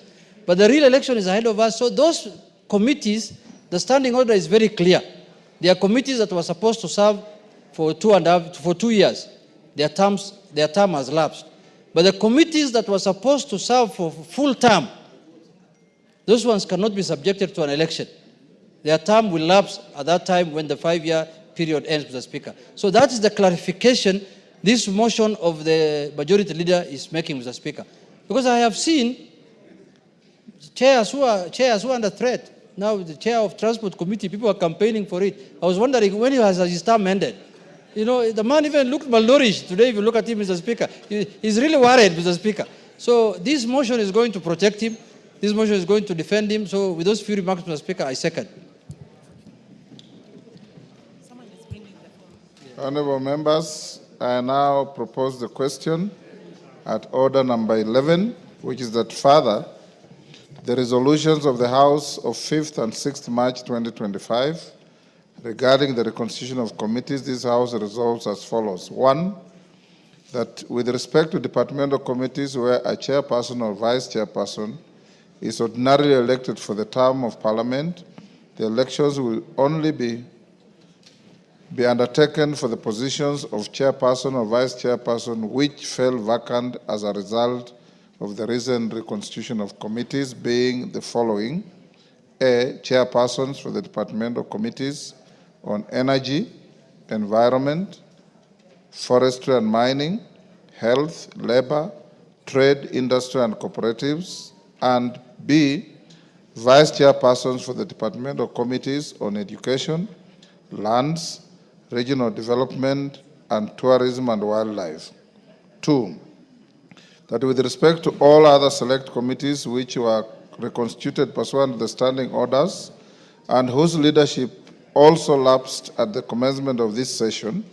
But the real election is ahead of us. So those committees, the standing order is very clear. There are committees that were supposed to serve for 2 years. Their term has lapsed. But the committees that were supposed to serve for full term, those ones cannot be subjected to an election. Their term will lapse at that time when the 5-year period ends, Mr. Speaker. So that is the clarification this motion of the majority leader is making, Mr. Speaker. Because I have seen chairs who are under threat. Now the chair of Transport Committee, people are campaigning for it. I was wondering when has his term ended? The man even looked malnourished today. If you look at him, Mr. Speaker, he's really worried, Mr. Speaker. So this motion is going to protect him. This motion is going to defend him. So with those few remarks, Mr. Speaker, I second. Honourable members, I now propose the question at order number 11, which is that further, the resolutions of the House of 5th and 6th March 2025 regarding the reconstitution of committees, this House resolves as follows. 1, that with respect to departmental committees where a chairperson or vice chairperson is ordinarily elected for the term of Parliament, the elections will only be undertaken for the positions of chairperson or vice chairperson which fell vacant as a result of the recent reconstitution of committees, being the following: A, chairpersons for the departmental committees on energy, environment, forestry and mining, health, labor, trade, industry and cooperatives, and B, vice chairpersons for the departmental committees on education, lands, regional development, and tourism and wildlife. 2, that with respect to all other select committees which were reconstituted pursuant to the standing orders and whose leadership also lapsed at the commencement of this session,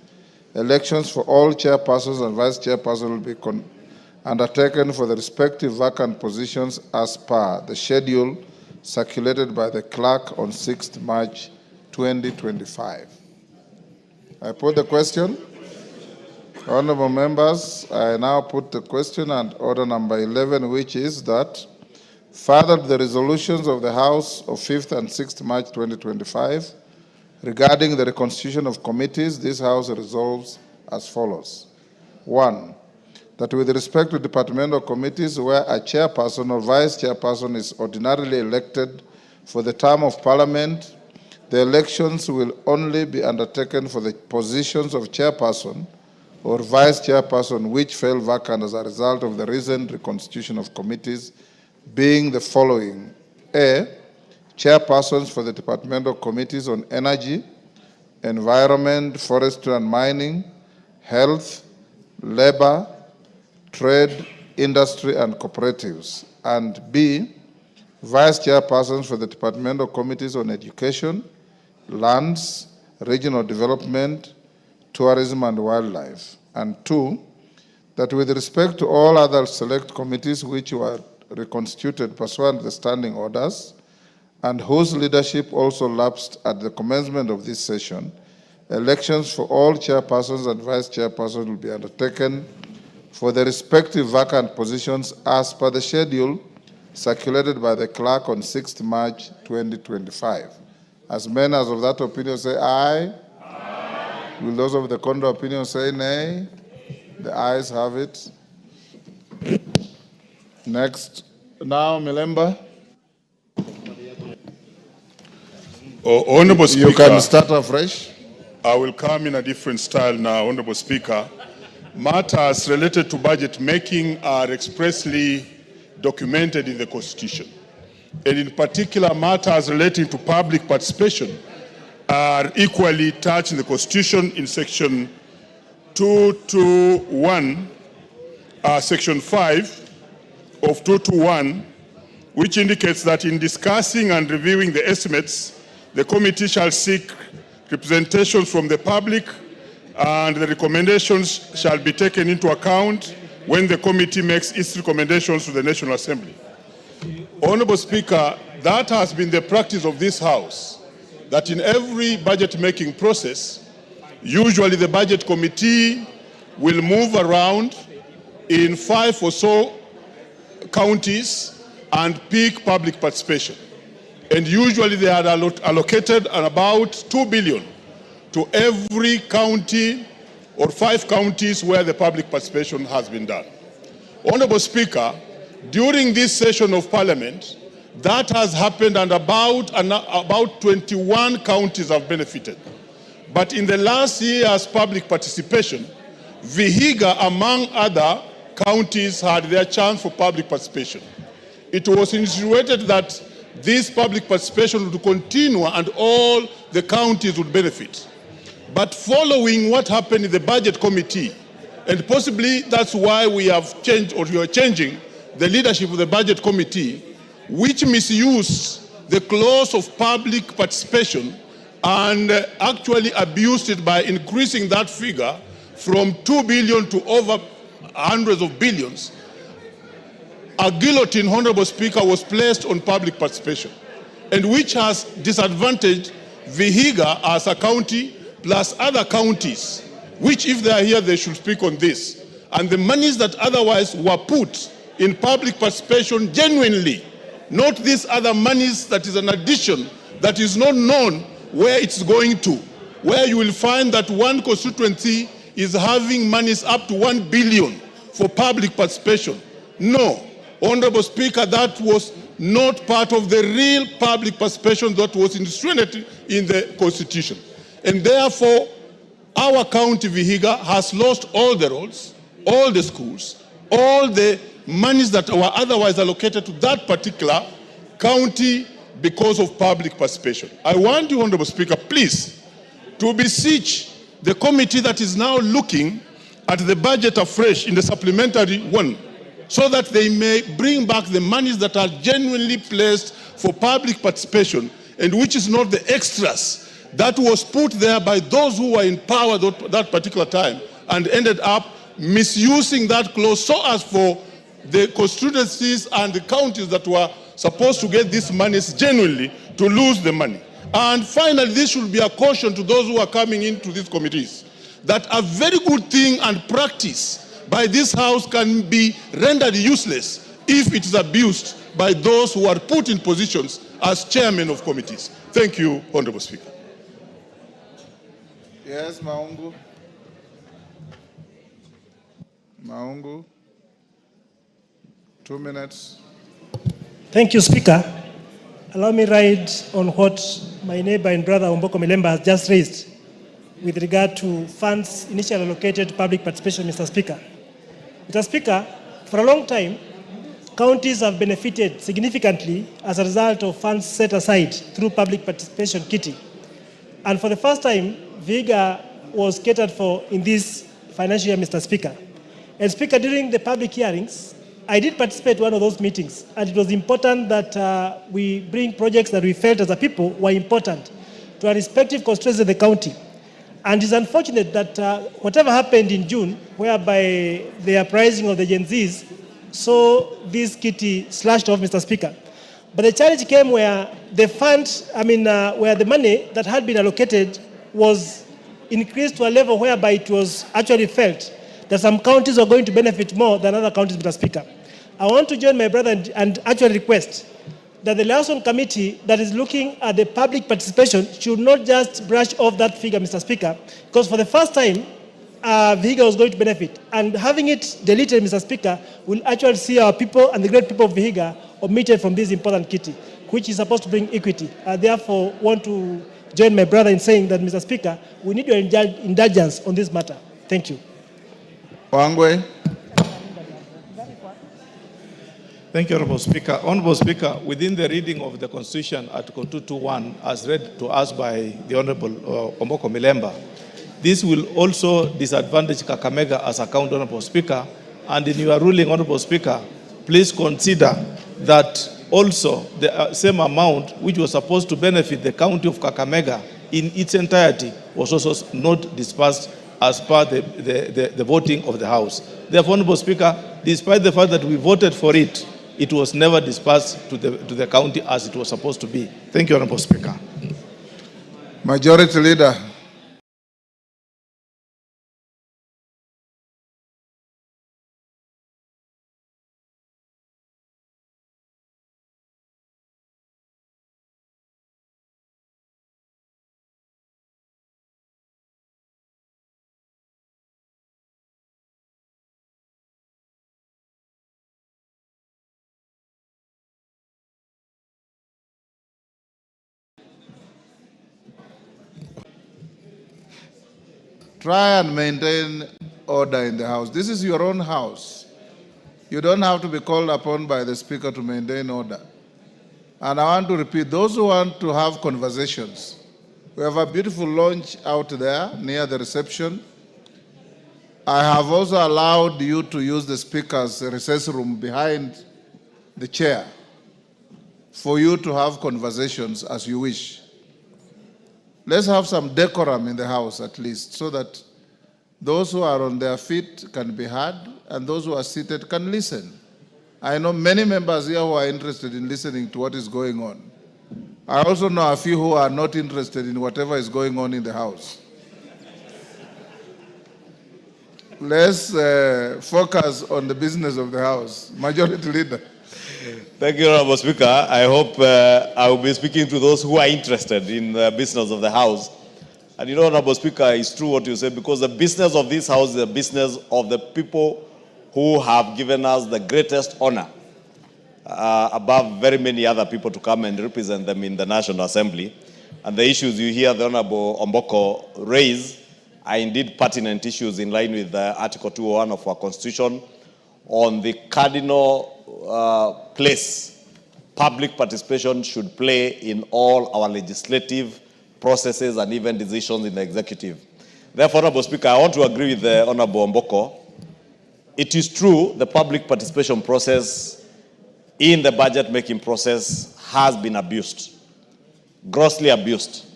elections for all chairpersons and vice chairpersons will be undertaken for the respective vacant positions as per the schedule circulated by the clerk on 6th March 2025. I put the question. Honourable members, I now put the question and order number 11, which is that further the resolutions of the House of 5th and 6th March 2025 regarding the reconstitution of committees, this House resolves as follows. 1, that with respect to departmental committees where a chairperson or vice chairperson is ordinarily elected for the term of Parliament, the elections will only be undertaken for the positions of chairperson or vice chairperson which fell vacant as a result of the recent reconstitution of committees, being the following: A, chairpersons for the departmental committees on energy, environment, forestry and mining, health, labor, trade, industry and cooperatives, and B, vice chairpersons for the departmental committees on education, lands, regional development, tourism and wildlife, and 2, that with respect to all other select committees which were reconstituted pursuant to the standing orders and whose leadership also lapsed at the commencement of this session, elections for all chairpersons and vice chairpersons will be undertaken for the respective vacant positions as per the schedule circulated by the clerk on 6th March 2025. As many as of that opinion say aye. Aye. Will those of the contrary opinion say nay? The ayes have it. Next. Now, Milemba. Honorable Speaker. You can start afresh. I will come in a different style now, Honorable Speaker. Matters related to budget making are expressly documented in the Constitution. And in particular, matters relating to public participation are equally touched in the Constitution in Section 221, Section 5 of 221, which indicates that in discussing and reviewing the estimates, the committee shall seek representations from the public, and the recommendations shall be taken into account when the committee makes its recommendations to the National Assembly. Honorable Speaker, that has been the practice of this House, that in every budget-making process, usually the budget committee will move around in 5 or so counties and pick public participation. And usually they are allocated about 2 billion to every county or 5 counties where the public participation has been done. Honorable Speaker, during this session of Parliament, that has happened, and about 21 counties have benefited. But in the last year's public participation, Vihiga, among other counties, had their chance for public participation. It was insinuated that this public participation would continue and all the counties would benefit. But following what happened in the budget committee, and possibly that's why we have changed, or we are changing the leadership of the budget committee, which misused the clause of public participation and actually abused it by increasing that figure from 2 billion to over hundreds of billions. A guillotine, Honorable Speaker, was placed on public participation, and which has disadvantaged Vihiga as a county plus other counties, which if they are here, they should speak on this. And the monies that otherwise were put in public participation genuinely, not these other monies that is an addition that is not known where it's going to, where you will find that one constituency is having monies up to 1 billion for public participation. No, Honorable Speaker, that was not part of the real public participation that was instrumented in the Constitution. And therefore, our county, Vihiga, has lost all the roads, all the schools, all the monies that were otherwise allocated to that particular county because of public participation. I want you, Honorable Speaker, please, to beseech the committee that is now looking at the budget afresh in the supplementary one, so that they may bring back the monies that are genuinely placed for public participation, and which is not the extras that was put there by those who were in power that particular time and ended up misusing that clause so as for the constituencies and the counties that were supposed to get these monies genuinely to lose the money. And finally, this should be a caution to those who are coming into these committees, that a very good thing and practice by this House can be rendered useless if it is abused by those who are put in positions as chairmen of committees. Thank you, Honorable Speaker. Yes, Maungu. Maungu. 2 minutes. Thank you, Speaker. Allow me to ride on what my neighbor and brother Omboko Milemba has just raised with regard to funds initially allocated to public participation, Mr. Speaker. Mr. Speaker, for a long time, counties have benefited significantly as a result of funds set aside through public participation kitty. And for the first time, Vihiga was catered for in this financial year, Mr. Speaker. And Speaker, during the public hearings, I did participate in one of those meetings, and it was important that we bring projects that we felt as a people were important to our respective constituencies of the county. And it's unfortunate that whatever happened in June, whereby the uprising of the Gen Zs saw this kitty slashed off, Mr. Speaker. But the challenge came where the fund, where the money that had been allocated was increased to a level whereby it was actually felt that some counties are going to benefit more than other counties, Mr. Speaker. I want to join my brother and actually request that the liaison committee that is looking at the public participation should not just brush off that figure, Mr. Speaker, because for the first time, Vihiga was going to benefit. And having it deleted, Mr. Speaker, will actually see our people and the great people of Vihiga omitted from this important kitty, which is supposed to bring equity. I therefore want to join my brother in saying that, Mr. Speaker, we need your indulgence on this matter. Thank you. Wangwe. Thank you, Honorable Speaker. Honorable Speaker, within the reading of the Constitution, Article 221, as read to us by the Honorable Omboko Milemba, this will also disadvantage Kakamega as a county, Honorable Speaker. And in your ruling, Honorable Speaker, please consider that also the same amount which was supposed to benefit the county of Kakamega in its entirety was also not dispersed as per the voting of the House. Therefore, Honorable Speaker, despite the fact that we voted for it, it was never dispersed to the county as it was supposed to be. Thank you, Honorable Speaker. Majority Leader. Try and maintain order in the House. This is your own house. You don't have to be called upon by the Speaker to maintain order. And I want to repeat, those who want to have conversations, we have a beautiful lounge out there near the reception. I have also allowed you to use the Speaker's recess room behind the chair for you to have conversations as you wish. Let's have some decorum in the House at least, so that those who are on their feet can be heard and those who are seated can listen. I know many members here who are interested in listening to what is going on. I also know a few who are not interested in whatever is going on in the House. Let's focus on the business of the House. Majority Leader. Thank you, Honorable Speaker. I hope I will be speaking to those who are interested in the business of the House. And you know, Honorable Speaker, it's true what you said, because the business of this House is the business of the people who have given us the greatest honor above very many other people to come and represent them in the National Assembly. And the issues you hear the Honorable Omboko raise are indeed pertinent issues in line with Article 201 of our Constitution on the cardinal place public participation should play in all our legislative processes and even decisions in the executive. Therefore, Honorable Speaker, I want to agree with the Honorable Omboko. It is true the public participation process in the budget-making process has been abused, grossly abused.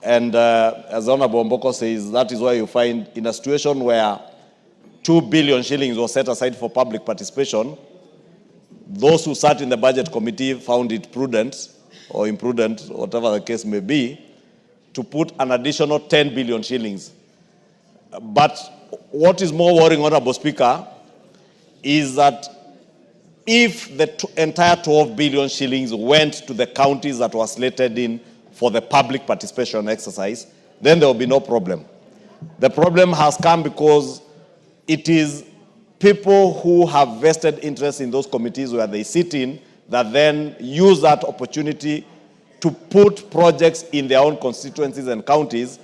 And as Honorable Omboko says, that is why you find in a situation where 2 billion shillings was set aside for public participation, those who sat in the budget committee found it prudent or imprudent, whatever the case may be, to put an additional 10 billion shillings. But what is more worrying, Honorable Speaker, is that if the entire 12 billion shillings went to the counties that were slated in for the public participation exercise, then there will be no problem. The problem has come because it is people who have vested interest in those committees where they sit in that then use that opportunity to put projects in their own constituencies and counties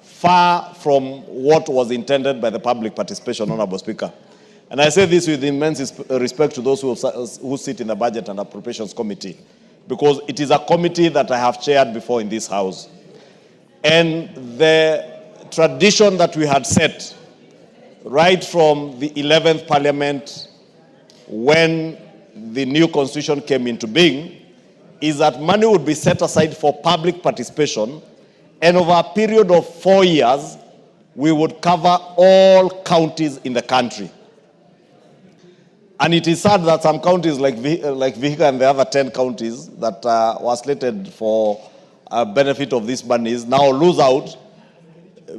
far from what was intended by the public participation, Honorable Speaker. And I say this with immense respect to those who sit in the Budget and Appropriations Committee, because it is a committee that I have chaired before in this House. And the tradition that we had set right from the 11th Parliament, when the new Constitution came into being, is that money would be set aside for public participation, and over a period of 4 years, we would cover all counties in the country. And it is sad that some counties like Vihiga and the other 10 counties that were slated for benefit of these monies now lose out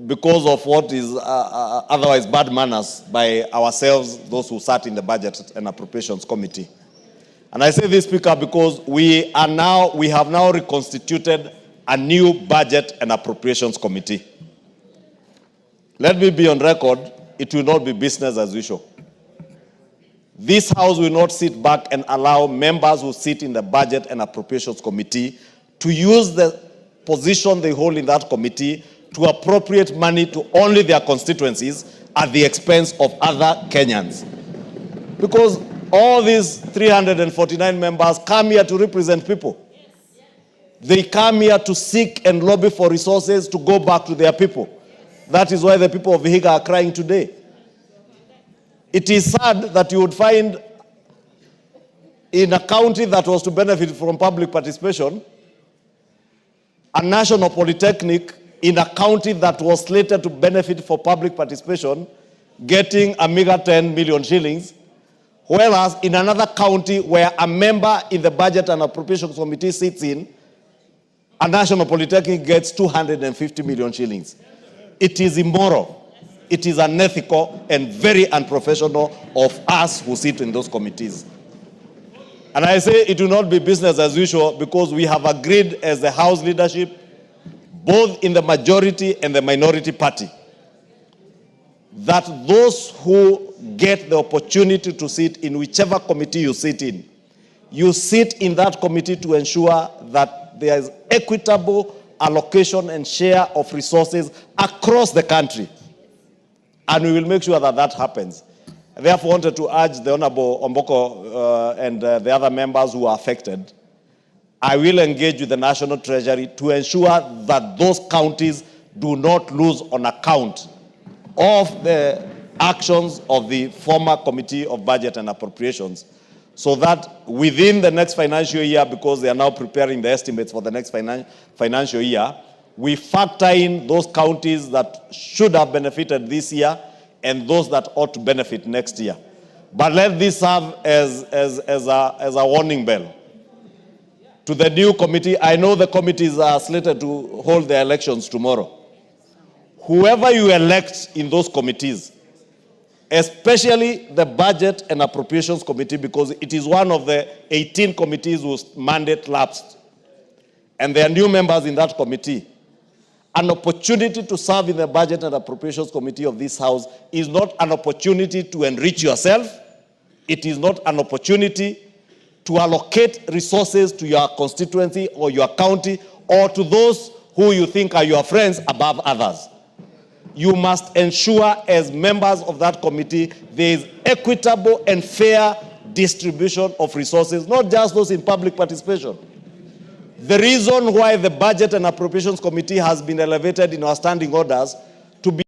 because of what is otherwise bad manners by ourselves, those who sat in the Budget and Appropriations Committee. And I say this, Speaker, because we have now reconstituted a new Budget and Appropriations Committee. Let me be on record, it will not be business as usual. This House will not sit back and allow members who sit in the Budget and Appropriations Committee to use the position they hold in that committee to appropriate money to only their constituencies at the expense of other Kenyans. Because all these 349 members come here to represent people. They come here to seek and lobby for resources to go back to their people. That is why the people of Vihiga are crying today. It is sad that you would find in a county that was to benefit from public participation, a national polytechnic in a county that was slated to benefit for public participation, getting a meager 10 million shillings, whereas in another county where a member in the Budget and Appropriations Committee sits in, a national polytechnic gets 250 million shillings. It is immoral, it is unethical, and very unprofessional of us who sit in those committees. And I say it will not be business as usual because we have agreed as the House leadership, both in the majority and the minority party, that those who get the opportunity to sit in whichever committee you sit in that committee to ensure that there is equitable allocation and share of resources across the country. And we will make sure that that happens. I therefore wanted to urge the Honorable Omboko and the other members who are affected. I will engage with the National Treasury to ensure that those counties do not lose on account of the actions of the former Committee of Budget and Appropriations, so that within the next financial year, because they are now preparing the estimates for the next financial year, we factor in those counties that should have benefited this year and those that ought to benefit next year. But let this serve as a warning bell to the new committee. I know the committees are slated to hold their elections tomorrow. Whoever you elect in those committees, especially the Budget and Appropriations Committee, because it is one of the 18 committees whose mandate lapsed, and there are new members in that committee. An opportunity to serve in the Budget and Appropriations Committee of this House is not an opportunity to enrich yourself. It is not an opportunity to allocate resources to your constituency or your county or to those who you think are your friends above others. You must ensure, as members of that committee, there is equitable and fair distribution of resources, not just those in public participation. The reason why the Budget and Appropriations Committee has been elevated in our standing orders to be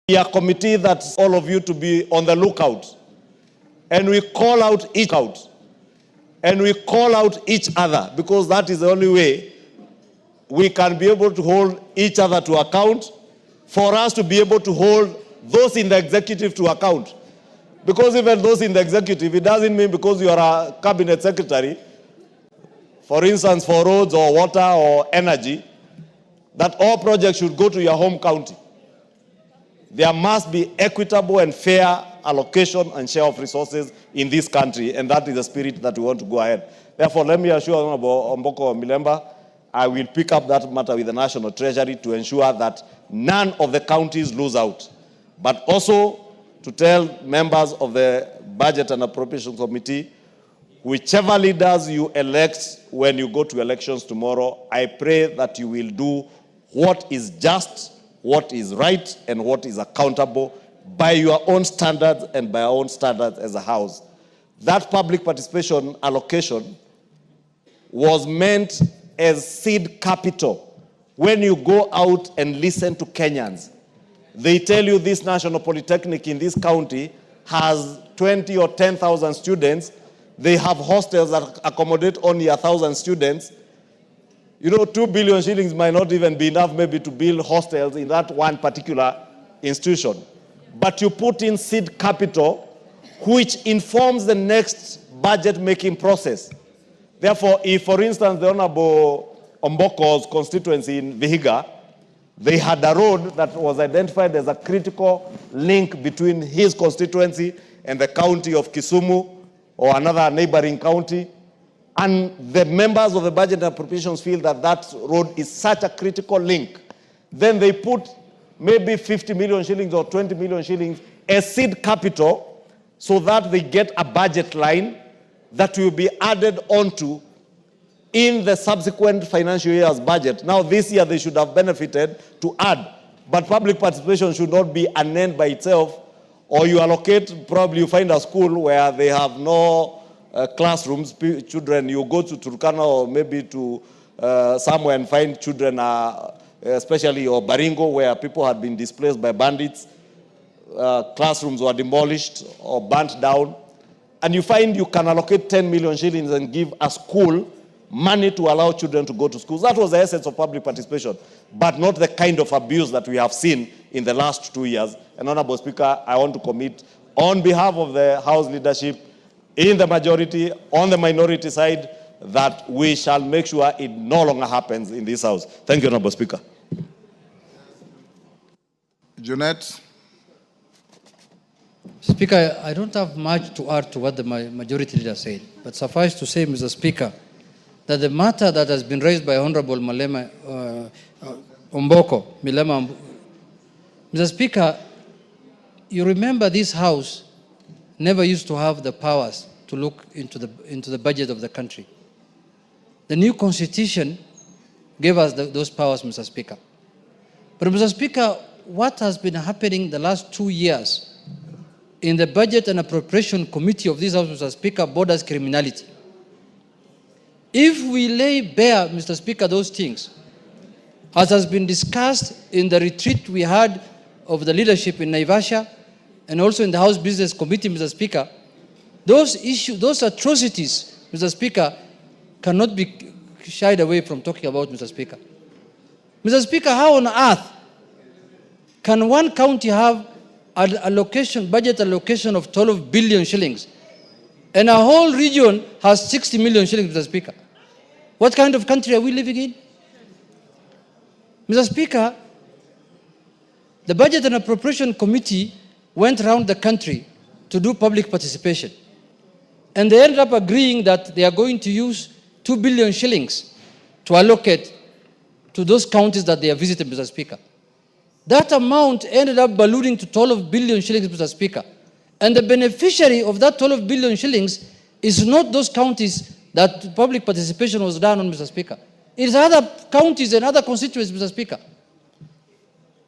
a committee that's all of you to be on the lookout. And we call out each other, because that is the only way we can be able to hold each other to account, for us to be able to hold those in the executive to account. Because even those in the executive, it doesn't mean because you are a cabinet secretary, for instance, for roads or water or energy, that all projects should go to your home county. There must be equitable and fair allocation and share of resources in this country, and that is the spirit that we want to go ahead. Therefore, let me assure Honorable Omboko Milemba, I will pick up that matter with the National Treasury to ensure that none of the counties lose out. But also to tell members of the Budget and Appropriations Committee, whichever leaders you elect when you go to elections tomorrow, I pray that you will do what is just, what is right, and what is accountable by your own standards and by our own standards as a house. That public participation allocation was meant as seed capital. When you go out and listen to Kenyans, they tell you this national polytechnic in this county has 20 or 10,000 students. They have hostels that accommodate only 1,000 students. You know, 2 billion shillings might not even be enough maybe to build hostels in that one particular institution. But you put in seed capital, which informs the next budget-making process. Therefore, if, for instance, the Honorable Omboko's constituency in Vihiga, they had a road that was identified as a critical link between his constituency and the county of Kisumu or another neighboring county, and the members of the Budget and Appropriations feel that that road is such a critical link, then they put maybe 50 million shillings or 20 million shillings as seed capital so that they get a budget line that will be added onto in the subsequent financial year's budget. Now, this year they should have benefited to add, but public participation should not be an end by itself, or you allocate, probably you find a school where they have no classrooms, children, you go to Turkana or maybe to somewhere and find children, especially or Baringo, where people had been displaced by bandits, classrooms were demolished or burnt down, and you find you can allocate 10 million shillings and give a school money to allow children to go to schools. That was the essence of public participation, but not the kind of abuse that we have seen in the last 2 years. And Honorable Speaker, I want to commit on behalf of the House leadership, in the majority, on the minority side, that we shall make sure it no longer happens in this House. Thank you, Honorable Speaker. Junet. Speaker, I don't have much to add to what the majority leader said, but suffice to say, Mr. Speaker, that the matter that has been raised by Honorable Milema Milema, Mr. Speaker, you remember this House never used to have the powers to look into the budget of the country. The new constitution gave us those powers, Mr. Speaker. But Mr. Speaker, what has been happening the last 2 years in the Budget and Appropriation Committee of this House, Mr. Speaker, borders criminality. If we lay bare, Mr. Speaker, those things, as has been discussed in the retreat we had of the leadership in Naivasha and also in the House Business Committee, Mr. Speaker, those issues, those atrocities, Mr. Speaker, cannot be shied away from talking about, Mr. Speaker. Mr. Speaker, how on earth can one county have an allocation, budget allocation of 12 billion shillings and a whole region has 60 million shillings, Mr. Speaker? What kind of country are we living in? Mr. Speaker, the Budget and Appropriation Committee went around the country to do public participation. And they ended up agreeing that they are going to use 2 billion shillings to allocate to those counties that they have visited, Mr. Speaker. That amount ended up ballooning to 12 billion shillings, Mr. Speaker. And the beneficiary of that 12 billion shillings is not those counties that public participation was done on, Mr. Speaker. It is other counties and other constituencies, Mr. Speaker.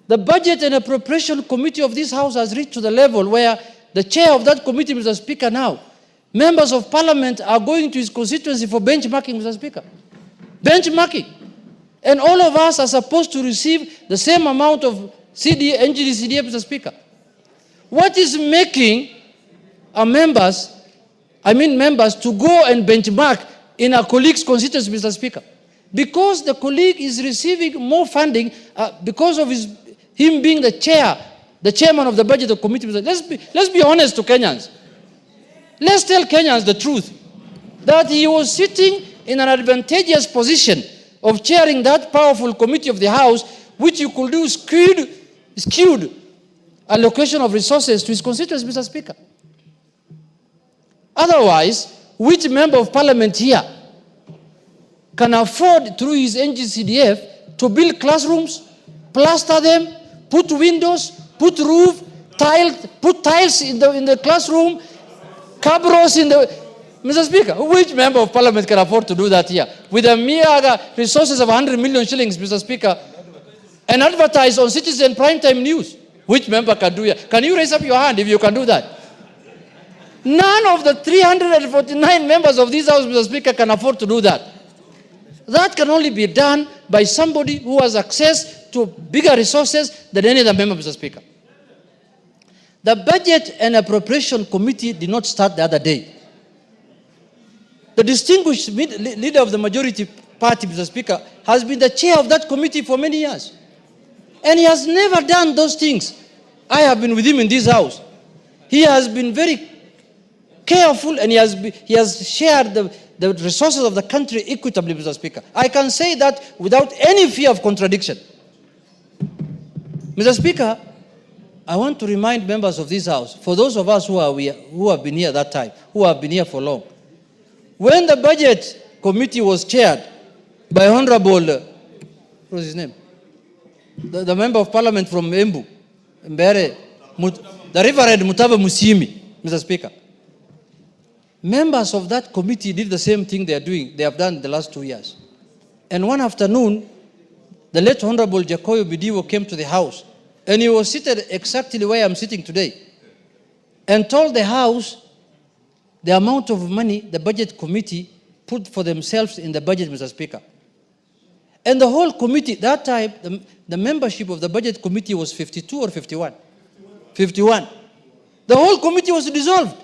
The Budget and Appropriation Committee of this House has reached to the level where the chair of that committee, Mr. Speaker, now, members of parliament are going to his constituency for benchmarking, Mr. Speaker. Benchmarking. And all of us are supposed to receive the same amount of NGD CDA, Mr. Speaker. What is making our members to go and benchmark in a colleague's constituency, Mr. Speaker? Because the colleague is receiving more funding because of him being the chairman of the budget committee. Let's be honest to Kenyans. Let's tell Kenyans the truth, that he was sitting in an advantageous position of chairing that powerful committee of the House, which you could do skewed allocation of resources to his constituents, Mr. Speaker. Otherwise, which member of parliament here can afford through his NGCDF to build classrooms, plaster them, put windows, put roof, put tiles in the classroom, cabros in the... Mr. Speaker, which member of parliament can afford to do that here? With a mere resources of 100 million shillings, Mr. Speaker, and advertise on Citizen Primetime News. Which member can do it? Can you raise up your hand if you can do that? None of the 349 members of this House, Mr. Speaker, can afford to do that. That can only be done by somebody who has access to bigger resources than any other member, Mr. Speaker. The Budget and Appropriation Committee did not start the other day. The distinguished leader of the majority party, Mr. Speaker, has been the chair of that committee for many years. And he has never done those things. I have been with him in this house. He has been very careful, and he has shared the resources of the country equitably, Mr. Speaker. I can say that without any fear of contradiction. Mr. Speaker, I want to remind members of this house, for those of us who have been here that time, who have been here for long, when the Budget Committee was chaired by Honorable, what was his name? The Member of Parliament from Embu, Mbere, the Reverend Mutava Musimi, Mr. Speaker. Members of that committee did the same thing they have done the last 2 years. And one afternoon, the late Honorable Jacoyo Bidiwo came to the House, and he was seated exactly where I'm sitting today, and told the House the amount of money the Budget Committee put for themselves in the budget, Mr. Speaker. And the whole committee, that time, the membership of the Budget Committee was 52 or 51? 51. The whole committee was dissolved.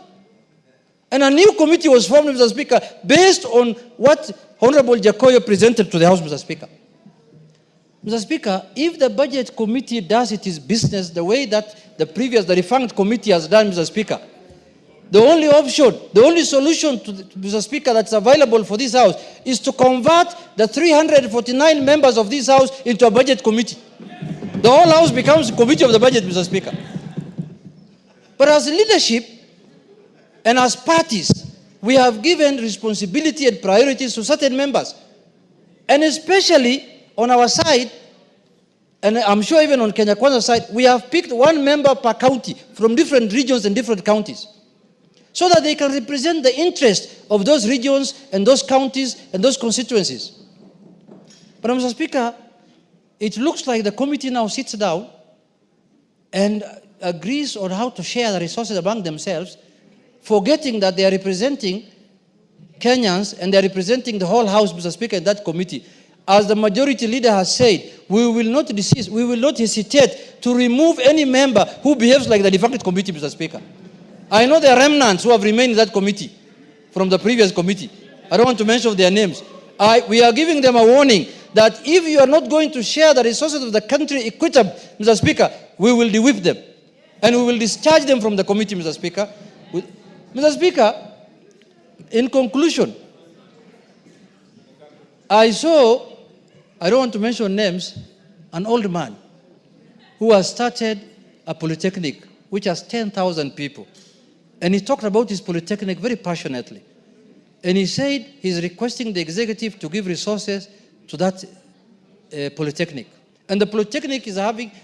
And a new committee was formed, Mr. Speaker, based on what Honorable Jacoyo presented to the House, Mr. Speaker. Mr. Speaker, if the Budget Committee does its business the way that the defunct committee has done, Mr. Speaker, the only option, the only solution, Mr. Speaker, that's available for this House is to convert the 349 members of this House into a Budget Committee. The whole House becomes a committee of the budget, Mr. Speaker. But as leadership and as parties, we have given responsibility and priorities to certain members. And especially on our side, and I'm sure even on Kenya Kwanza's side, we have picked one member per county from different regions and different counties, so that they can represent the interest of those regions and those counties and those constituencies. But Mr. Speaker, it looks like the committee now sits down and agrees on how to share the resources among themselves, forgetting that they are representing Kenyans and they are representing the whole House, Mr. Speaker, in that committee. As the majority leader has said, we will not desist, we will not hesitate to remove any member who behaves like the defunct committee, Mr. Speaker. I know there are remnants who have remained in that committee from the previous committee. I don't want to mention their names. We are giving them a warning that if you are not going to share the resources of the country equitably, Mr. Speaker, we will de-whip them. And we will discharge them from the committee, Mr. Speaker. Mr. Speaker, in conclusion, I saw, I don't want to mention names, an old man who has started a polytechnic which has 10,000 people. And he talked about his polytechnic very passionately. And he said he's requesting the executive to give resources to that polytechnic. And the polytechnic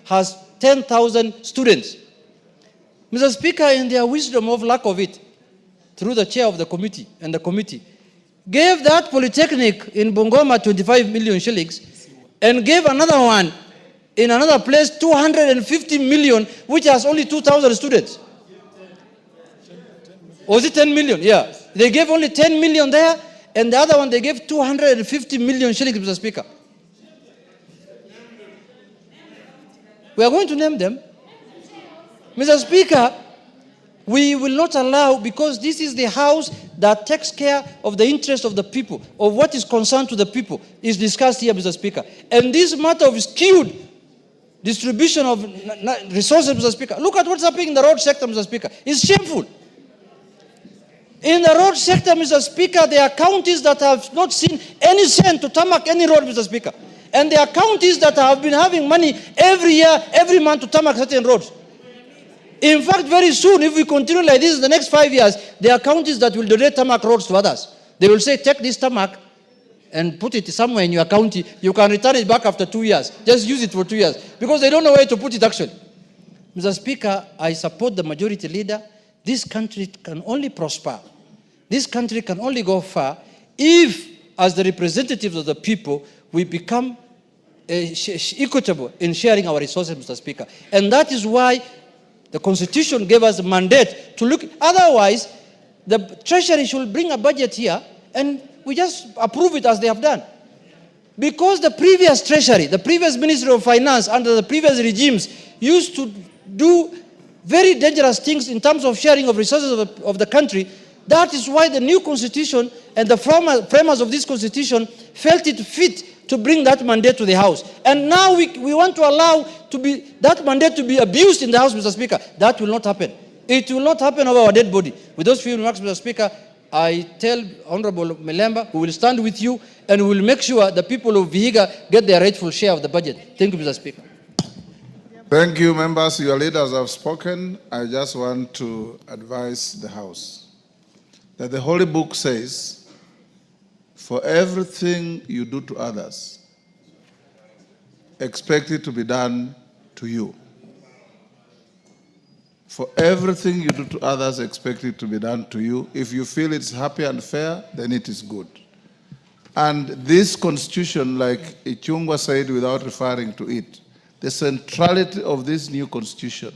has 10,000 students. Mr. Speaker, in their wisdom of lack of it, through the chair of the committee and the committee, gave that polytechnic in Bungoma 25 million shillings and gave another one in another place 250 million, which has only 2,000 students. Was it 10 million? Yeah. They gave only 10 million there, and the other one they gave 250 million shillings, Mr. Speaker. We are going to name them. Mr. Speaker, we will not allow, because this is the House that takes care of the interest of the people, of what is concerned to the people, is discussed here, Mr. Speaker. And this matter of skewed distribution of resources, Mr. Speaker, look at what's happening in the road sector, Mr. Speaker. It's shameful. In the road sector, Mr. Speaker, there are counties that have not seen any cent to tarmac any road, Mr. Speaker. And there are counties that have been having money every year, every month to tarmac certain roads. In fact, very soon, if we continue like this in the next 5 years, there are counties that will donate tarmac roads to others. They will say, take this tarmac and put it somewhere in your county, you can return it back after 2 years. Just use it for 2 years because they don't know where to put it actually. Mr. Speaker, I support the majority leader. This country can only prosper. This country can only go far if, as the representatives of the people, we become equitable in sharing our resources, Mr. Speaker. And that is why the Constitution gave us a mandate to look. Otherwise, the Treasury should bring a budget here and we just approve it as they have done. Because the previous Treasury, the previous Ministry of Finance under the previous regimes used to do very dangerous things in terms of sharing of resources of the country. That is why the new Constitution and the framers of this Constitution felt it fit to bring that mandate to the House. And now we want to allow that mandate to be abused in the House, Mr. Speaker. That will not happen. It will not happen over our dead body. With those few remarks, Mr. Speaker, I tell Honorable Milemba, we will stand with you and we will make sure the people of Vihiga get their rightful share of the budget. Thank you, Mr. Speaker. Thank you, members. Your leaders have spoken. I just want to advise the House that the Holy Book says, for everything you do to others, expect it to be done to you. For everything you do to others, expect it to be done to you. If you feel it's happy and fair, then it is good. And this constitution, like Ichungwa said without referring to it, the centrality of this new constitution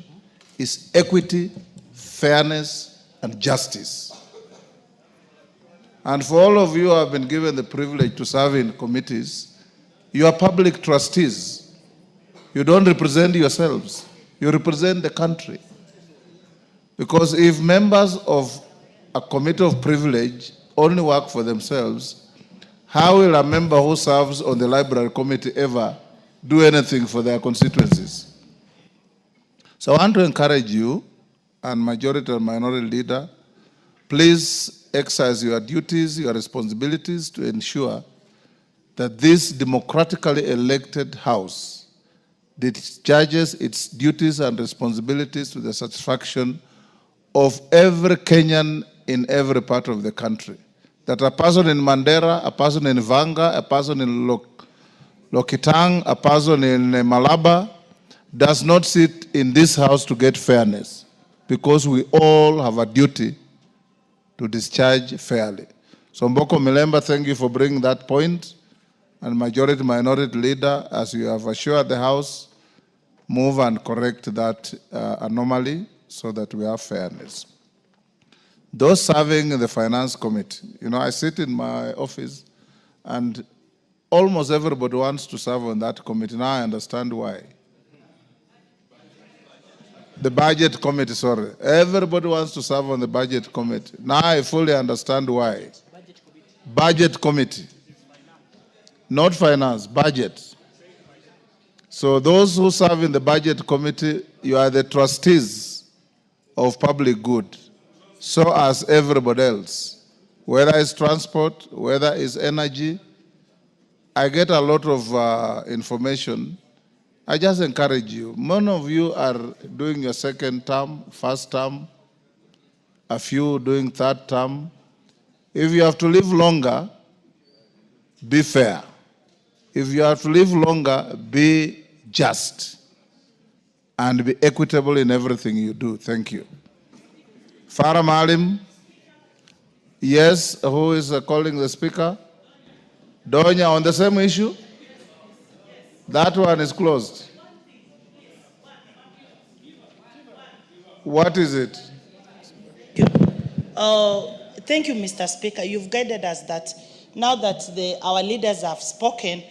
is equity, fairness, and justice. And for all of you who have been given the privilege to serve in committees, you are public trustees. You don't represent yourselves. You represent the country. Because if members of a committee of privilege only work for themselves, how will a member who serves on the library committee ever do anything for their constituencies? So I want to encourage you, and majority and minority leader, please exercise your duties, your responsibilities to ensure that this democratically elected House discharges its duties and responsibilities to the satisfaction of every Kenyan in every part of the country. That a person in Mandera, a person in Vanga, a person in Lokitang, a person in Malaba does not sit in this House to get fairness, because we all have a duty to discharge fairly. So Mboko Milemba, thank you for bringing that point. And majority minority leader, as you have assured the House, move and correct that anomaly so that we have fairness. Those serving in the Finance Committee, I sit in my office and almost everybody wants to serve on that committee. Now I understand why. The Budget Committee, sorry. Everybody wants to serve on the Budget Committee. Now I fully understand why. Budget Committee. Not Finance, Budget. So those who serve in the Budget Committee, you are the trustees of public good. So as everybody else. Whether it's transport, whether it's energy. I get a lot of information. I just encourage you. Many of you are doing your second term, first term, a few doing third term. If you have to live longer, be fair. If you have to live longer, be just and be equitable in everything you do. Thank you. Farah Malim, yes, who is calling the speaker? Donya, on the same issue? That one is closed. What is it? Thank you, Mr. Speaker. You've guided us that now that our leaders have spoken,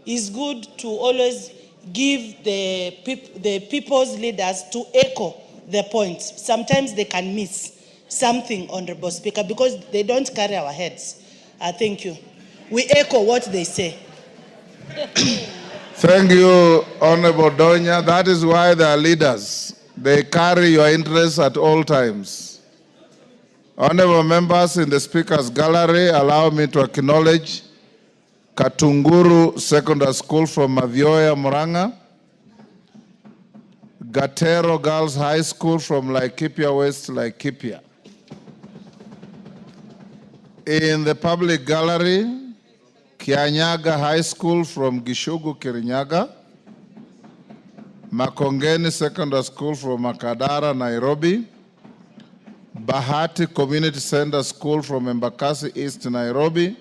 it's good to always give the people's leaders to echo their points. Sometimes they can miss something, Honorable Speaker, because they don't carry our heads. Thank you. We echo what they say. Thank you, Honorable Donya. That is why they are leaders. They carry your interests at all times. Honorable members in the Speaker's gallery, allow me to acknowledge Katunguru Secondary School from Mavioya, Muranga, Gatero Girls High School from Laikipia West, Laikipia. In the public gallery, Kianyaga High School from Gishugu, Kirinyaga, Makongeni Secondary School from Makadara, Nairobi, Bahati Community Center School from Embakasi East, Nairobi,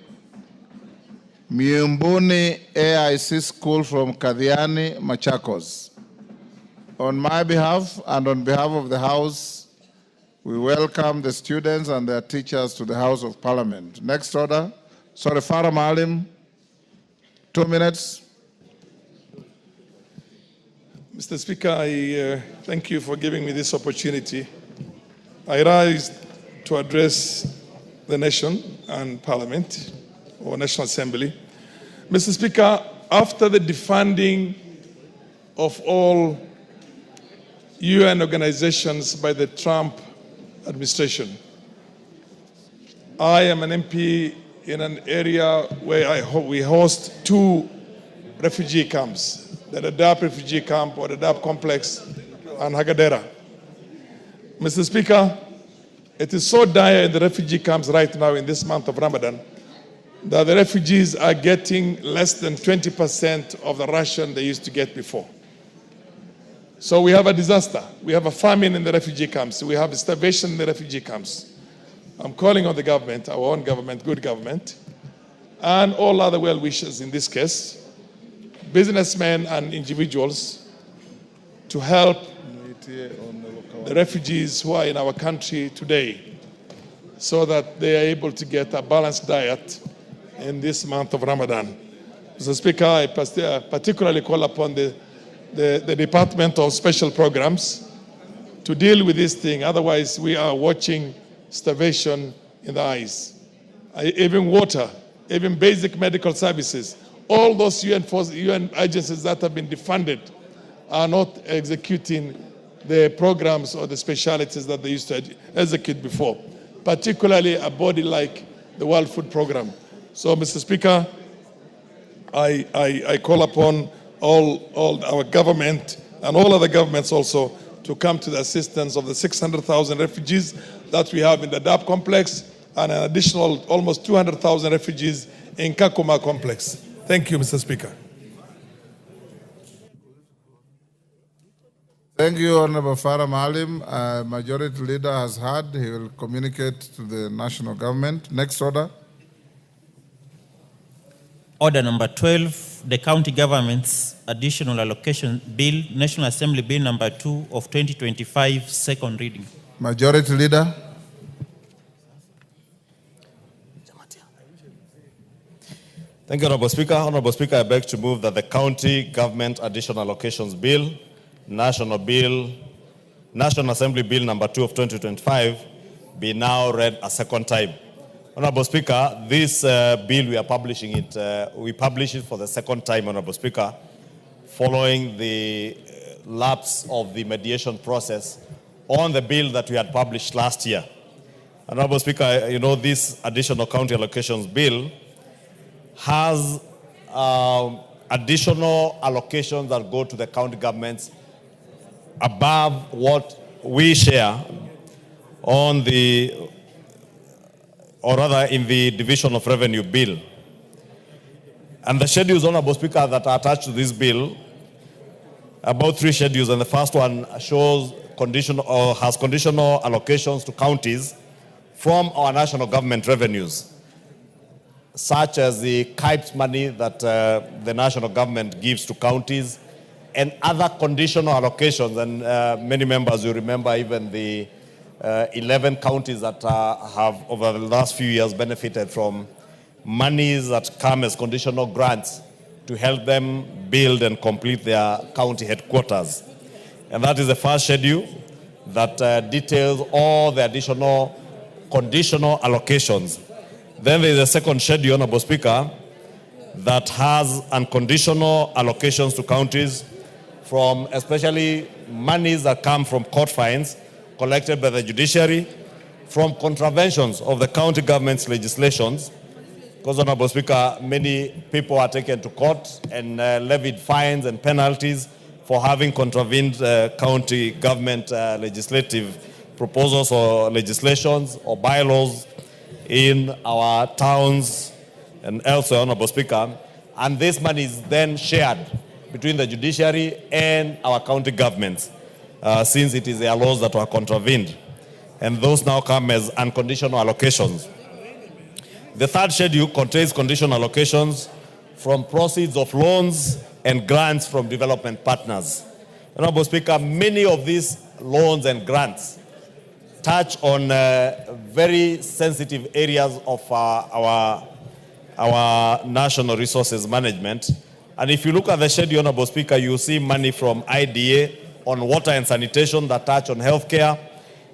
Miumbuni AIC School from Kadhiani, Machakos. On my behalf and on behalf of the House, we welcome the students and their teachers to the House of Parliament. Next order. Sorry, Farah Maalim, 2 minutes. Mr. Speaker, I thank you for giving me this opportunity. I rise to address the nation and Parliament, or National Assembly. Mr. Speaker, after the defunding of all UN organizations by the Trump administration, I am an MP in an area where we host 2 refugee camps, the Dadaab refugee camp or the Dadaab complex and Hagadera. Mr. Speaker, it is so dire in the refugee camps right now in this month of Ramadan that the refugees are getting less than 20% of the ration they used to get before. So we have a disaster. We have a famine in the refugee camps. We have starvation in the refugee camps. I'm calling on the government, our own government, good government, and all other well-wishers in this case, businessmen and individuals, to help the refugees who are in our country today so that they are able to get a balanced diet in this month of Ramadan. Mr. Speaker, I particularly call upon the Department of Special Programs to deal with this thing. Otherwise, we are watching starvation in the eyes. Even water, even basic medical services, all those UN agencies that have been defunded are not executing the programs or the specialities that they used to execute before, particularly a body like the World Food Program. So, Mr. Speaker, I call upon all our government and all other governments also to come to the assistance of the 600,000 refugees that we have in the Dadaab complex and an additional almost 200,000 refugees in Kakuma complex. Thank you, Mr. Speaker. Thank you, Honorable Farah Maalim. Majority Leader has heard. He will communicate to the national government. Next order. Order number 12, the County Government's Additional Allocation Bill, National Assembly Bill number 2 of 2025, second reading. Majority Leader. Thank you, Honorable Speaker. Honorable Speaker, I beg to move that the County Government Additional Allocations Bill, National Assembly Bill number 2 of 2025, be now read a second time. Honorable Speaker, this bill we are publishing it, we publish it for the second time, Honorable Speaker, following the lapse of the mediation process on the bill that we had published last year. Honorable Speaker, you know this additional county allocations bill has additional allocations that go to the county governments above what we share on the, or rather in the Division of Revenue bill. And the schedules, Honorable Speaker, that are attached to this bill, about 3 schedules, and the first one shows conditional or has conditional allocations to counties from our national government revenues, such as the KIPES money that the national government gives to counties, and other conditional allocations. And many members will remember even the 11 counties that have over the last few years benefited from monies that come as conditional grants to help them build and complete their county headquarters. And that is the first schedule that details all the additional conditional allocations. Then there is a second schedule, Honorable Speaker, that has unconditional allocations to counties from especially monies that come from court fines collected by the judiciary, from contraventions of the county government's legislations, because, Honorable Speaker, many people are taken to court and levied fines and penalties for having contravened county government legislative proposals or legislations or bylaws in our towns and elsewhere, Honorable Speaker, and this money is then shared between the judiciary and our county governments, since it is their laws that were contravened. And those now come as unconditional allocations. The third schedule contains conditional allocations from proceeds of loans and grants from development partners. Honorable Speaker, many of these loans and grants touch on very sensitive areas of our national resources management. And if you look at the schedule, Honorable Speaker, you see money from IDA on water and sanitation that touch on healthcare.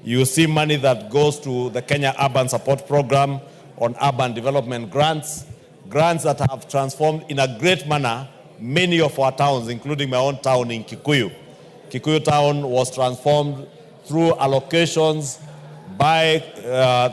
You see money that goes to the Kenya Urban Support Program on urban development grants, grants that have transformed in a great manner many of our towns, including my own town in Kikuyu. Kikuyu town was transformed through allocations by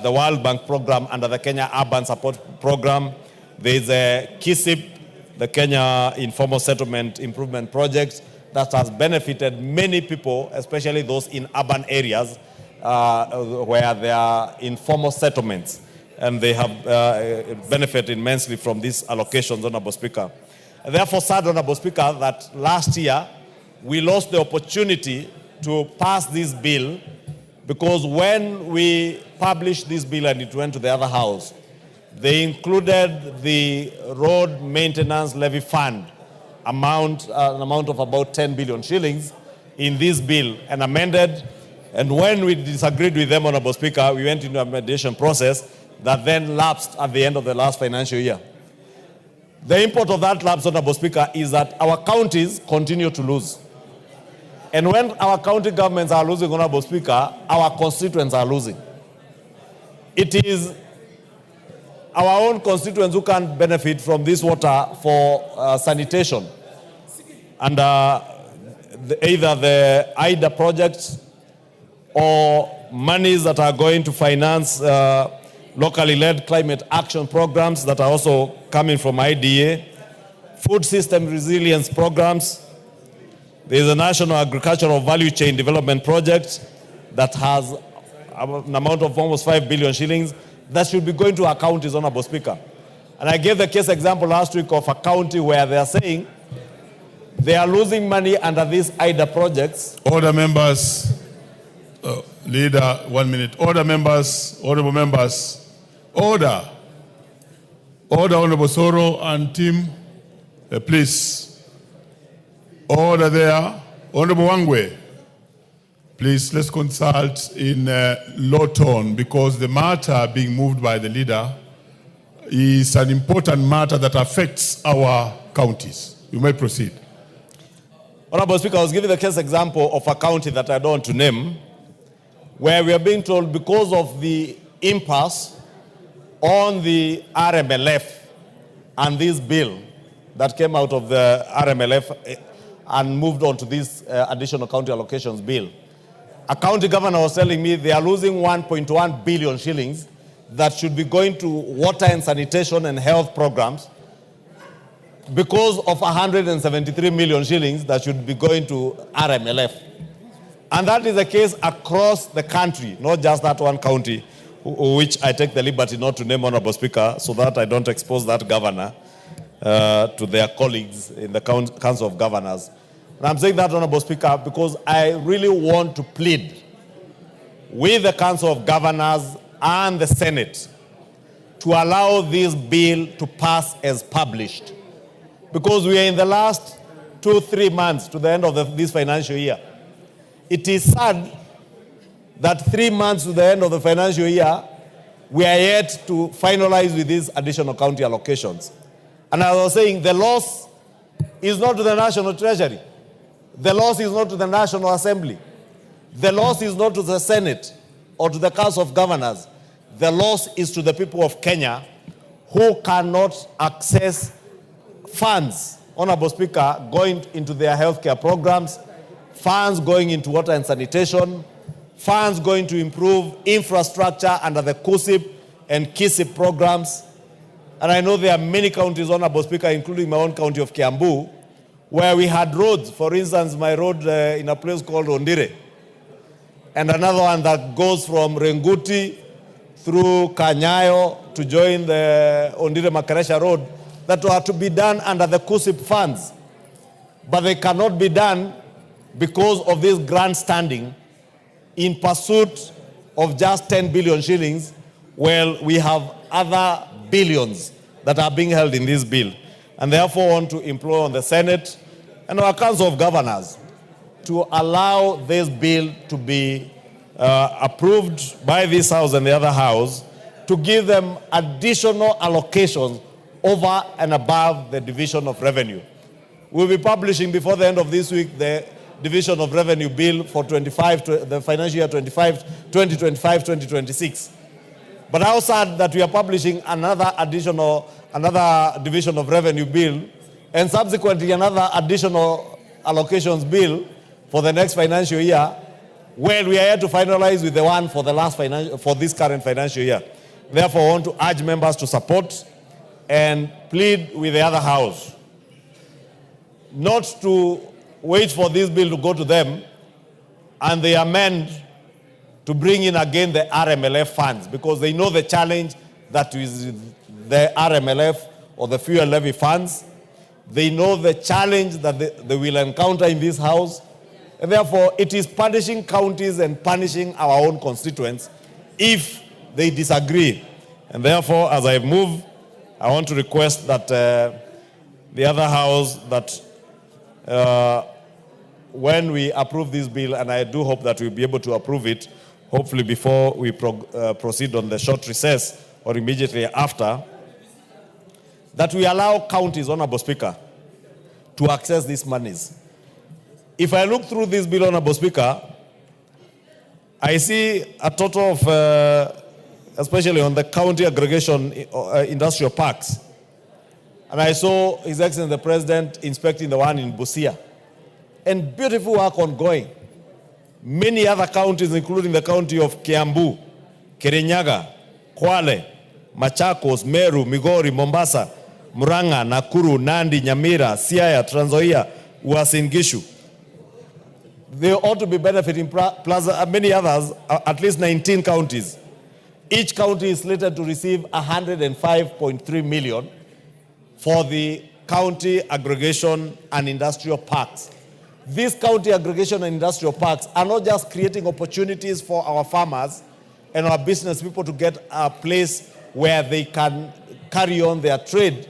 the World Bank program under the Kenya Urban Support Program. There is a KISIP, the Kenya Informal Settlement Improvement Project, that has benefited many people, especially those in urban areas where there are informal settlements. And they have benefited immensely from these allocations, Honorable Speaker. And therefore, sad, Honorable Speaker, that last year we lost the opportunity to pass this bill, because when we published this bill and it went to the other house, they included the road maintenance levy fund an amount of about 10 billion shillings in this bill and amended. And when we disagreed with them, Honorable Speaker, we went into a mediation process that then lapsed at the end of the last financial year. The import of that lapse, Honorable Speaker, is that our counties continue to lose. And when our county governments are losing, Honorable Speaker, our constituents are losing. It is our own constituents who can benefit from this water for sanitation. And either the IDA projects or monies that are going to finance locally led climate action programs that are also coming from IDA, food system resilience programs. There is a National Agricultural Value Chain Development Project that has an amount of almost 5 billion shillings that should be going to our counties, Honorable Speaker. And I gave the case example last week of a county where they are saying they are losing money under these IDA projects. Order, members. Leader, 1 minute. Order, members. Honorable members. Order. Order, Honorable Soro and team. Please. Order there. Honorable Wangwe. Please, let's consult in low tone, because the matter being moved by the leader is an important matter that affects our counties. You may proceed. Honorable Speaker, I was giving the case example of a county that I don't want to name, where we are being told because of the impasse on the RMLF and this bill that came out of the RMLF and moved on to this additional county allocations bill. A county governor was telling me they are losing 1.1 billion shillings that should be going to water and sanitation and health programs because of 173 million shillings that should be going to RMLF. And that is the case across the country, not just that one county, which I take the liberty not to name, Honorable Speaker, so that I don't expose that governor to their colleagues in the Council of Governors. And I'm saying that, Honorable Speaker, because I really want to plead with the Council of Governors and the Senate to allow this bill to pass as published. Because we are in the last 2-3 months to the end of this financial year. It is sad that 3 months to the end of the financial year, we are yet to finalize with these additional county allocations. And as I was saying, the loss is not to the National Treasury. The loss is not to the National Assembly. The loss is not to the Senate or to the Council of Governors. The loss is to the people of Kenya who cannot access funds, Honorable Speaker, going into their healthcare programs, funds going into water and sanitation, funds going to improve infrastructure under the KUSIP and KISIP programs. And I know there are many counties, Honorable Speaker, including my own county of Kiambu, where we had roads, for instance, my road in a place called Ondire, and another one that goes from Renguti through Kanyayo to join the Ondire Makaresha Road that were to be done under the KUSIP funds. But they cannot be done because of this grandstanding in pursuit of just 10 billion shillings, while we have other billions that are being held in this bill. And therefore want to implore on the Senate and our Council of Governors to allow this bill to be approved by this House and the other House to give them additional allocations over and above the division of revenue. We'll be publishing before the end of this week the division of revenue bill for the financial year 2025-2026. But how sad that we are publishing another division of revenue bill and subsequently another additional allocations bill for the next financial year, where we are here to finalize with the one for this current financial year. Therefore, I want to urge members to support and plead with the other House not to wait for this bill to go to them and they amend to bring in again the RMLF funds, because they know the challenge that is the RMLF or the fuel levy funds. They know the challenge that they will encounter in this House. And therefore, it is punishing counties and punishing our own constituents if they disagree. And therefore, as I move, I want to request that the other House, that when we approve this bill, and I do hope that we'll be able to approve it, hopefully before we proceed on the short recess or immediately after, that we allow counties, Honorable Speaker, to access these monies. If I look through this bill, Honorable Speaker, I see a total of, especially on the county aggregation industrial parks, and I saw His Excellency the President inspecting the one in Busia, and beautiful work ongoing. Many other counties, including the county of Kiambu, Kirinyaga, Kwale, Machakos, Meru, Migori, Mombasa, Murang'a, Nakuru, Nandi, Nyamira, Siaya, Trans Nzoia, Uasin Gishu. They ought to be benefiting, plus many others, at least 19 counties. Each county is slated to receive 105.3 million for the county aggregation and industrial parks. These county aggregation and industrial parks are not just creating opportunities for our farmers and our business people to get a place where they can carry on their trade,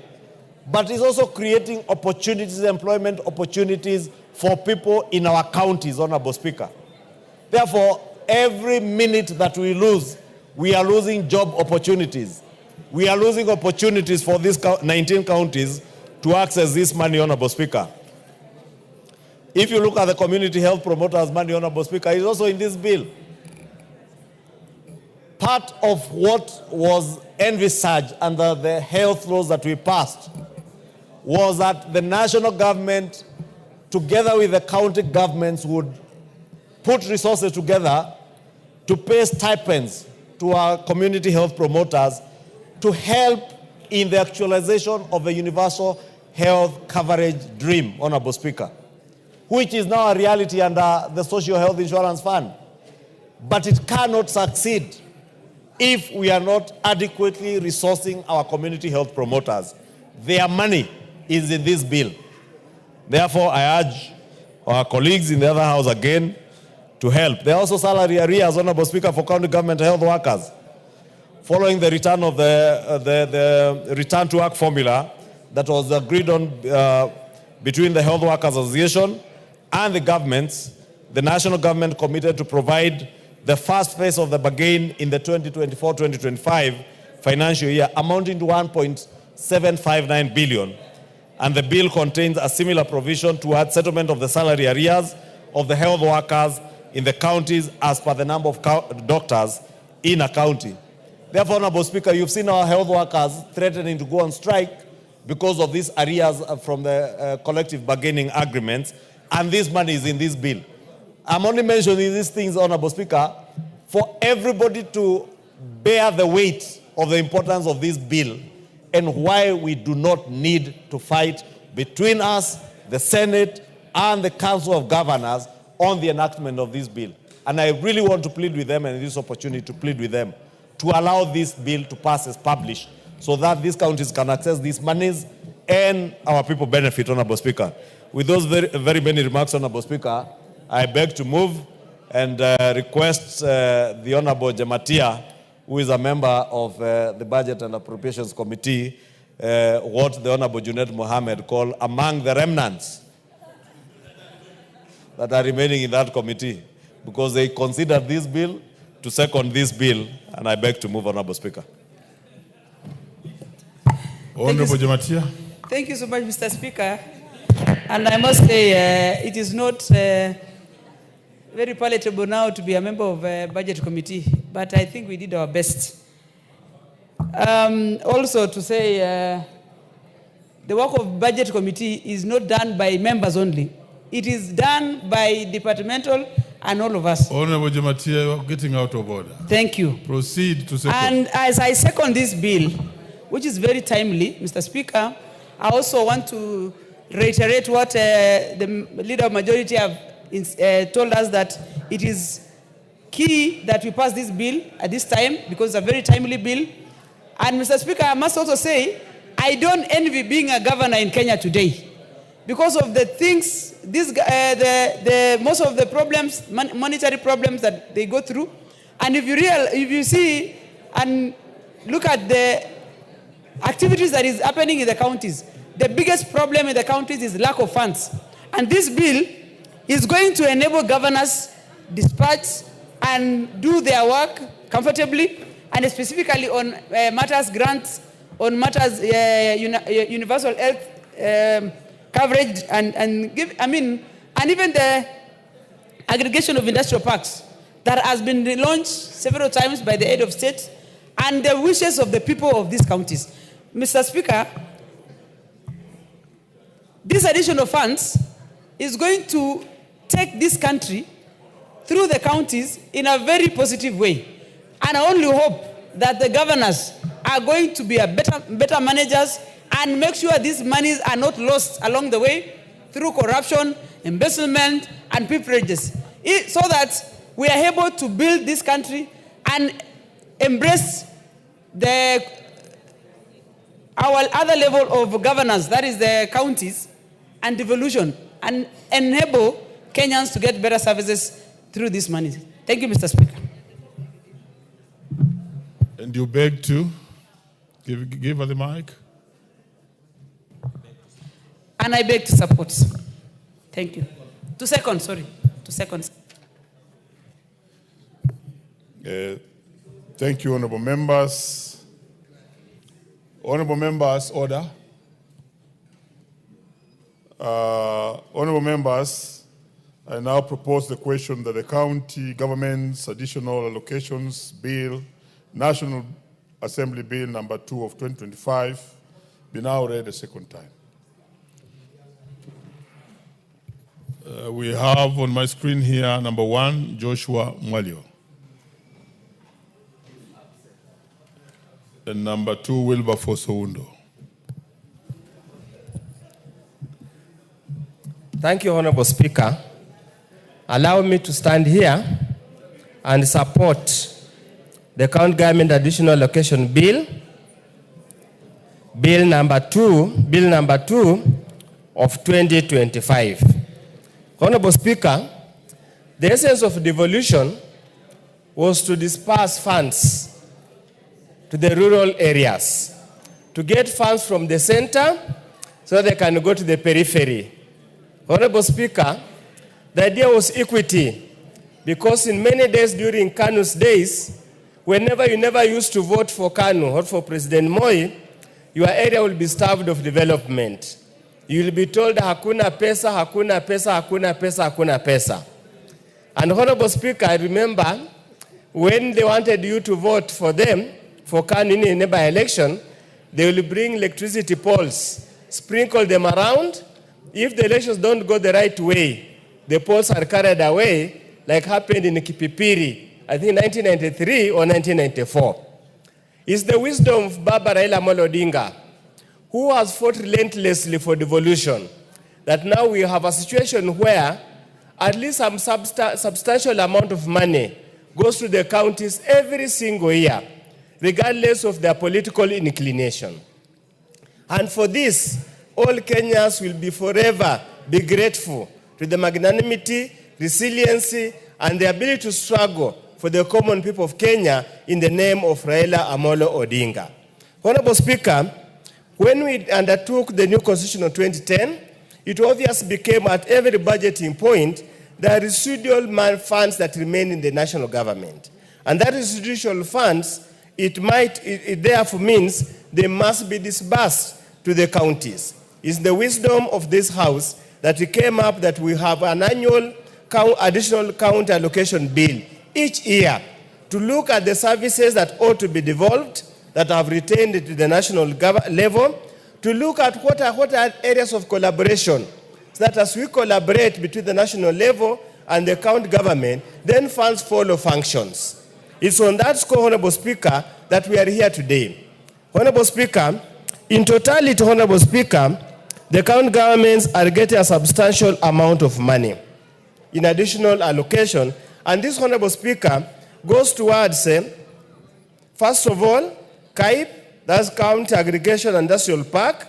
but it's also creating opportunities, employment opportunities for people in our counties, Honorable Speaker. Therefore, every minute that we lose, we are losing job opportunities. We are losing opportunities for these 19 counties to access this money, Honorable Speaker. If you look at the community health promoters money, Honorable Speaker, it's also in this bill. Part of what was envisaged under the health laws that we passed was that the national government, together with the county governments, would put resources together to pay stipends to our community health promoters to help in the actualization of the universal health coverage dream, Honorable Speaker, which is now a reality under the Social Health Insurance Fund. But it cannot succeed if we are not adequately resourcing our community health promoters. Their money is in this bill. Therefore, I urge our colleagues in the other House again to help. There are also salary arrears, Honorable Speaker, for county government health workers. Following the return of the return to work formula that was agreed on between the Health Workers Association and the governments, the national government committed to provide the first phase of the bargain in the 2024-2025 financial year, amounting to 1.759 billion. And the bill contains a similar provision towards settlement of the salary arrears of the health workers in the counties as per the number of doctors in a county. Therefore, Honorable Speaker, you've seen our health workers threatening to go on strike because of these arrears from the collective bargaining agreements, and this money is in this bill. I'm only mentioning these things, Honorable Speaker, for everybody to bear the weight of the importance of this bill and why we do not need to fight between us, the Senate, and the Council of Governors on the enactment of this bill. And I really want to plead with them, and this opportunity to plead with them, to to allow this bill to pass as published so that these counties can access these monies and our people benefit, Honorable Speaker. With those very many remarks, Honorable Speaker, I beg to move and request the Honorable Jematia, who is a member of the Budget and Appropriations Committee, what the Honorable Junaid Mohammed called among the remnants that are remaining in that committee, because they considered this bill to second this bill, and I beg to move, Honorable Speaker. Honorable Jematia. Thank you so much, Mr. Speaker. And I must say, it is not very palatable now to be a member of a budget committee, but I think we did our best. Also to say, the work of budget committee is not done by members only. It is done by departmental and all of us. Honorable Jematia, you are getting out of order. Thank you. Proceed to second. And as I second this bill, which is very timely, Mr. Speaker, I also want to reiterate what the leader of majority have told us, that it is key that we pass this bill at this time because it's a very timely bill. And Mr. Speaker, I must also say, I don't envy being a governor in Kenya today because of the things, most of the problems, monetary problems that they go through. And if you see and look at the activities that is happening in the counties, the biggest problem in the counties is lack of funds. And this bill is going to enable governors dispatch and do their work comfortably, and specifically on matters grants, on matters universal health coverage, and even the aggregation of industrial parks that has been launched several times by the head of state and the wishes of the people of these counties. Mr. Speaker, this addition of funds is going to take this country through the counties in a very positive way. And I only hope that the governors are going to be better managers and make sure these monies are not lost along the way through corruption, embezzlement, and privileges, so that we are able to build this country and embrace our other level of governance, that is the counties, and devolution, and enable Kenyans to get better services through this money. Thank you, Mr. Speaker. And you beg to give her the mic. And I beg to support. Thank you. 2 seconds, sorry. 2 seconds. Thank you, honorable members. Honorable members, order. Honorable members, I now propose the question that the county government's additional allocations bill, National Assembly Bill number 2 of 2025, be now read a second time. We have on my screen here number 1, Joshua Mwalio. And number 2, Wilberforce Oundo. Thank you, Honorable Speaker. Allow me to stand here and support the County Government Additional Allocation Bill, Bill number 2 of 2025. Honorable Speaker, the essence of devolution was to disperse funds to the rural areas, to get funds from the center so they can go to the periphery. Honorable Speaker, the idea was equity, because in many days during KANU's days, whenever you never used to vote for KANU or for President Moi, your area will be starved of development. You will be told, hakuna pesa, hakuna pesa, hakuna pesa, hakuna pesa. And Honorable Speaker, I remember when they wanted you to vote for them, for KANU in a by-election, they will bring electricity poles, sprinkle them around. If the elections don't go the right way, the poles are carried away, like happened in Kipipiri, I think 1993 or 1994. It's the wisdom of Baba Raila Amolo Odinga, who has fought relentlessly for devolution, that now we have a situation where at least some substantial amount of money goes to the counties every single year. regardless of their political inclination. And for this, all Kenyans will be forever be grateful to the magnanimity, resiliency, and the ability to struggle for the common people of Kenya in the name of Raila Amolo Odinga. Honorable Speaker, when we undertook the new constitution of 2010, it obviously became at every budgeting point there are residual funds that remain in the national government. And that residual funds, it therefore means they must be disbursed to the counties. It's the wisdom of this House that we came up that we have an annual additional county allocation bill each year to look at the services that ought to be devolved, that have retained to the national level, to look at what are areas of collaboration, so that as we collaborate between the national level and the county government, then funds follow functions. It's on that score, Honorable Speaker, that we are here today. Honorable Speaker, in totality, Honorable Speaker, the county governments are getting a substantial amount of money in additional allocation, and this, Honorable Speaker, goes towards, first of all, CAIP, that's County Aggregation Industrial Park.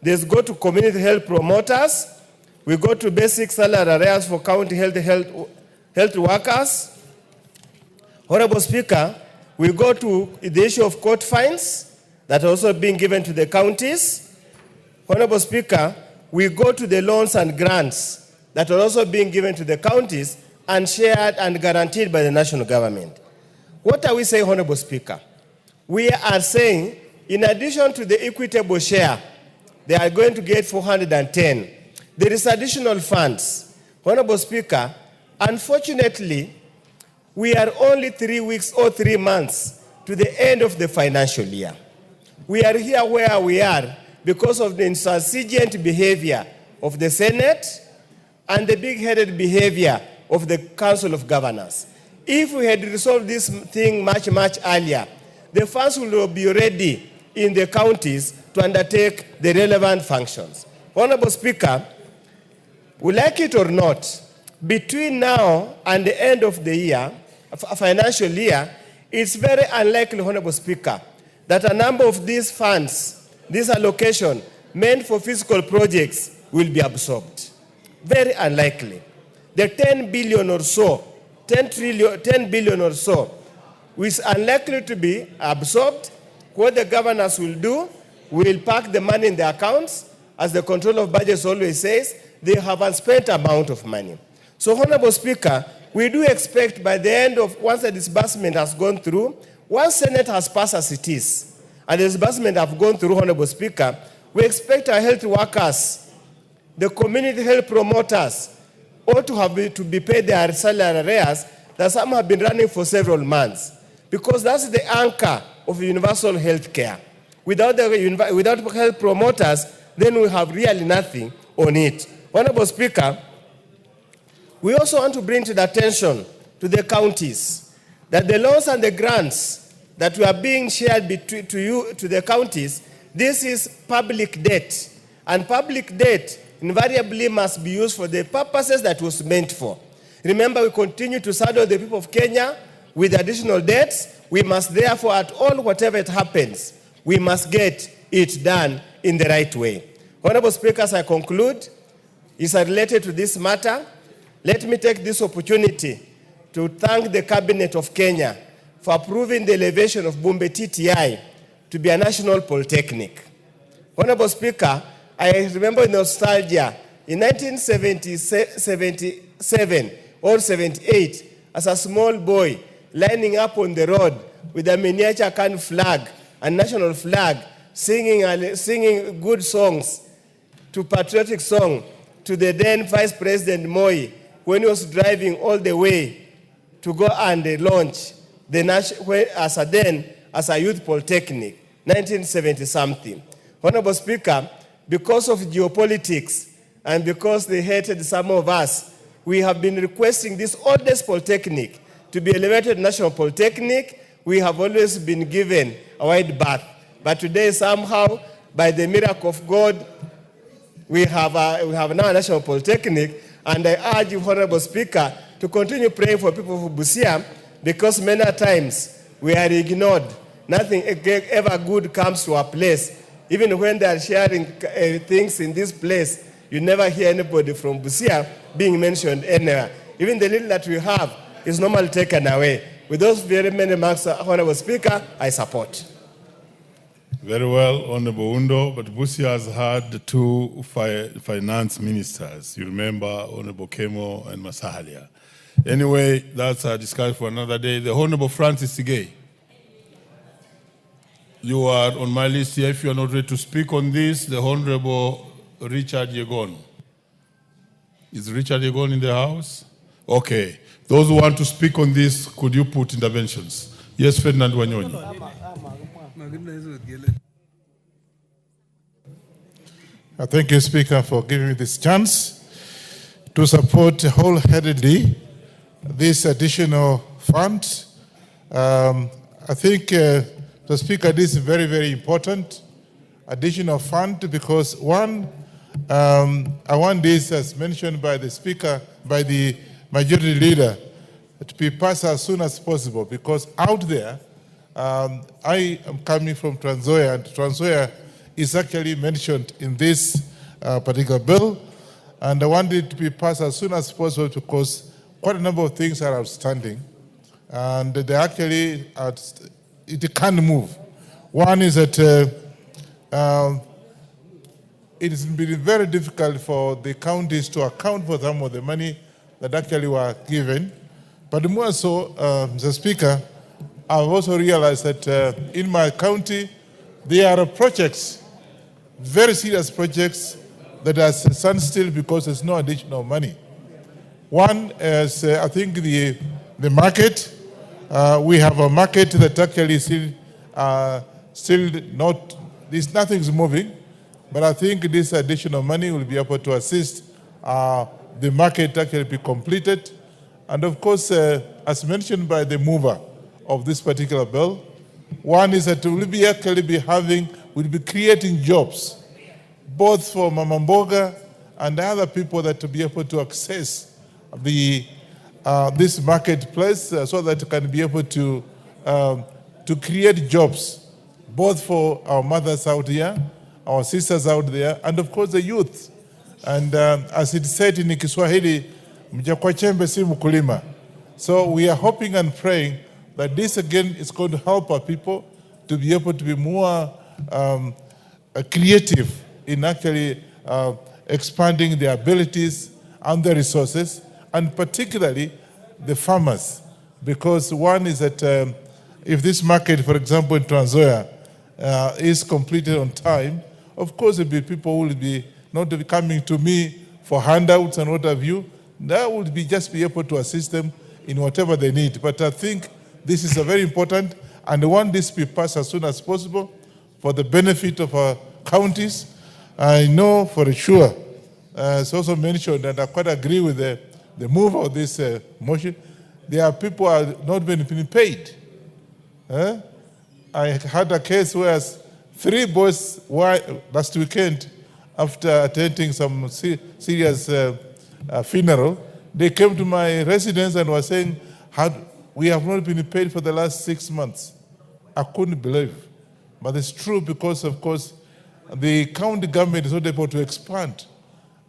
There's go to community health promoters. We go to basic salary arrears for county health workers. Honorable Speaker, we go to the issue of court fines that are also being given to the counties. Honorable Speaker, we go to the loans and grants that are also being given to the counties and shared and guaranteed by the national government. What are we saying, Honorable Speaker? We are saying, in addition to the equitable share, they are going to get 410. There is additional funds. Honorable Speaker, unfortunately, we are only 3 weeks or 3 months to the end of the financial year. We are here where we are because of the intransigent behavior of the Senate and the big-headed behavior of the Council of Governors. If we had resolved this thing much earlier, the funds will be ready in the counties to undertake the relevant functions. Honorable Speaker, we like it or not, between now and the end of the year, financial year, it's very unlikely, Honorable Speaker, that a number of these funds, this allocation meant for physical projects will be absorbed. Very unlikely. The 10 billion or so, 10 billion or so, is unlikely to be absorbed. What the governors will do, will park the money in their accounts. As the control of budgets always says, they have a spent amount of money. So, Honorable Speaker, we do expect by the end of, once the disbursement has gone through, once Senate has passed as it is, and the disbursement have gone through, Honorable Speaker, we expect our health workers, the community health promoters, ought to be paid their salary arrears that some have been running for several months, because that's the anchor of universal health care. Without health promoters, then we have really nothing on it. Honorable Speaker, we also want to bring to the attention to the counties that the loans and the grants that we are being shared to the counties, this is public debt. And public debt invariably must be used for the purposes that was meant for. Remember, we continue to saddle the people of Kenya with additional debts. We must therefore, at all, whatever it happens, we must get it done in the right way. Honorable Speaker, as I conclude, is related to this matter. Let me take this opportunity to thank the Cabinet of Kenya for approving the elevation of Bumbe TTI to be a national polytechnic. Honorable Speaker, I remember nostalgia. In 1977 or 78, as a small boy, lining up on the road with a miniature can flag and national flag, singing good songs, to patriotic song, to the then Vice President Moi, when he was driving all the way to go and launch as a youth polytechnic, 1970-something. Honorable Speaker, because of geopolitics and because they hated some of us, we have been requesting this oldest polytechnic to be elevated national polytechnic. We have always been given a wide berth. But today, somehow, by the miracle of God, we have now a national polytechnic. And I urge you, Honorable Speaker, to continue praying for people of Busia, because many times we are ignored nothing ever good comes to a place. Even when they are sharing things in this place, you never hear anybody from Busia being mentioned anywhere. Even the little that we have is normally taken away. With those very many remarks, Honorable Speaker, I support. Very well, Honorable Undo, but Busia has had two finance ministers. You remember Honorable Kemo and Masahalia. Anyway, that's a discussion for another day. The Honorable Francis Sigay. You are on my list here. If you are not ready to speak on this, the Honorable Richard Yegon. Is Richard Yegon in the house? Okay. Those who want to speak on this, could you put interventions? Yes, Ferdinand Wanyonyi. Thank you, Speaker, for giving me this chance to support wholeheartedly this additional fund. I think, the Speaker, this is very, very important additional fund because one, I want this, as mentioned by the Speaker, by the Majority Leader, to be passed as soon as possible because out there, I am coming from Trans Nzoia, and Trans Nzoia is actually mentioned in this particular bill, and I want it to be passed as soon as possible because quite a number of things are outstanding, and they actually, it can't move. One is that it has been very difficult for the counties to account for some of the money that actually were given, but more so, Mr. Speaker, I've also realized that in my county, there are projects, very serious projects, that are standstill because there's no additional money. One is, I think, the market. We have a market that actually still not, nothing's moving, but I think this additional money will be able to assist the market to actually be completed. And of course, as mentioned by the mover of this particular bill, one is that we'll be creating jobs, both for Mama Mboga and other people that to be able to access this marketplace so that it can be able to create jobs, both for our mothers out here, our sisters out there, and of course the youth. And as it said in Kiswahili, mjakwa chembe si mkulima. So we are hoping and praying that this again is going to help our people to be able to be more creative in actually expanding their abilities and their resources, and particularly the farmers. Because one is that if this market, for example, in Trans Nzoia, is completed on time, of course there will be people who will be not be coming to me for handouts and what have you. That would be just be able to assist them in whatever they need. But I think this is a very important, and I want this to be passed as soon as possible for the benefit of our counties. I know for sure, it's also mentioned, and I quite agree with the move of this motion, there are people who are not being paid. I had a case where 3 boys last weekend, after attending some serious funeral, they came to my residence and were saying, we have not been paid for the last 6 months. I couldn't believe. But it's true because, of course, the county government is not able to expand.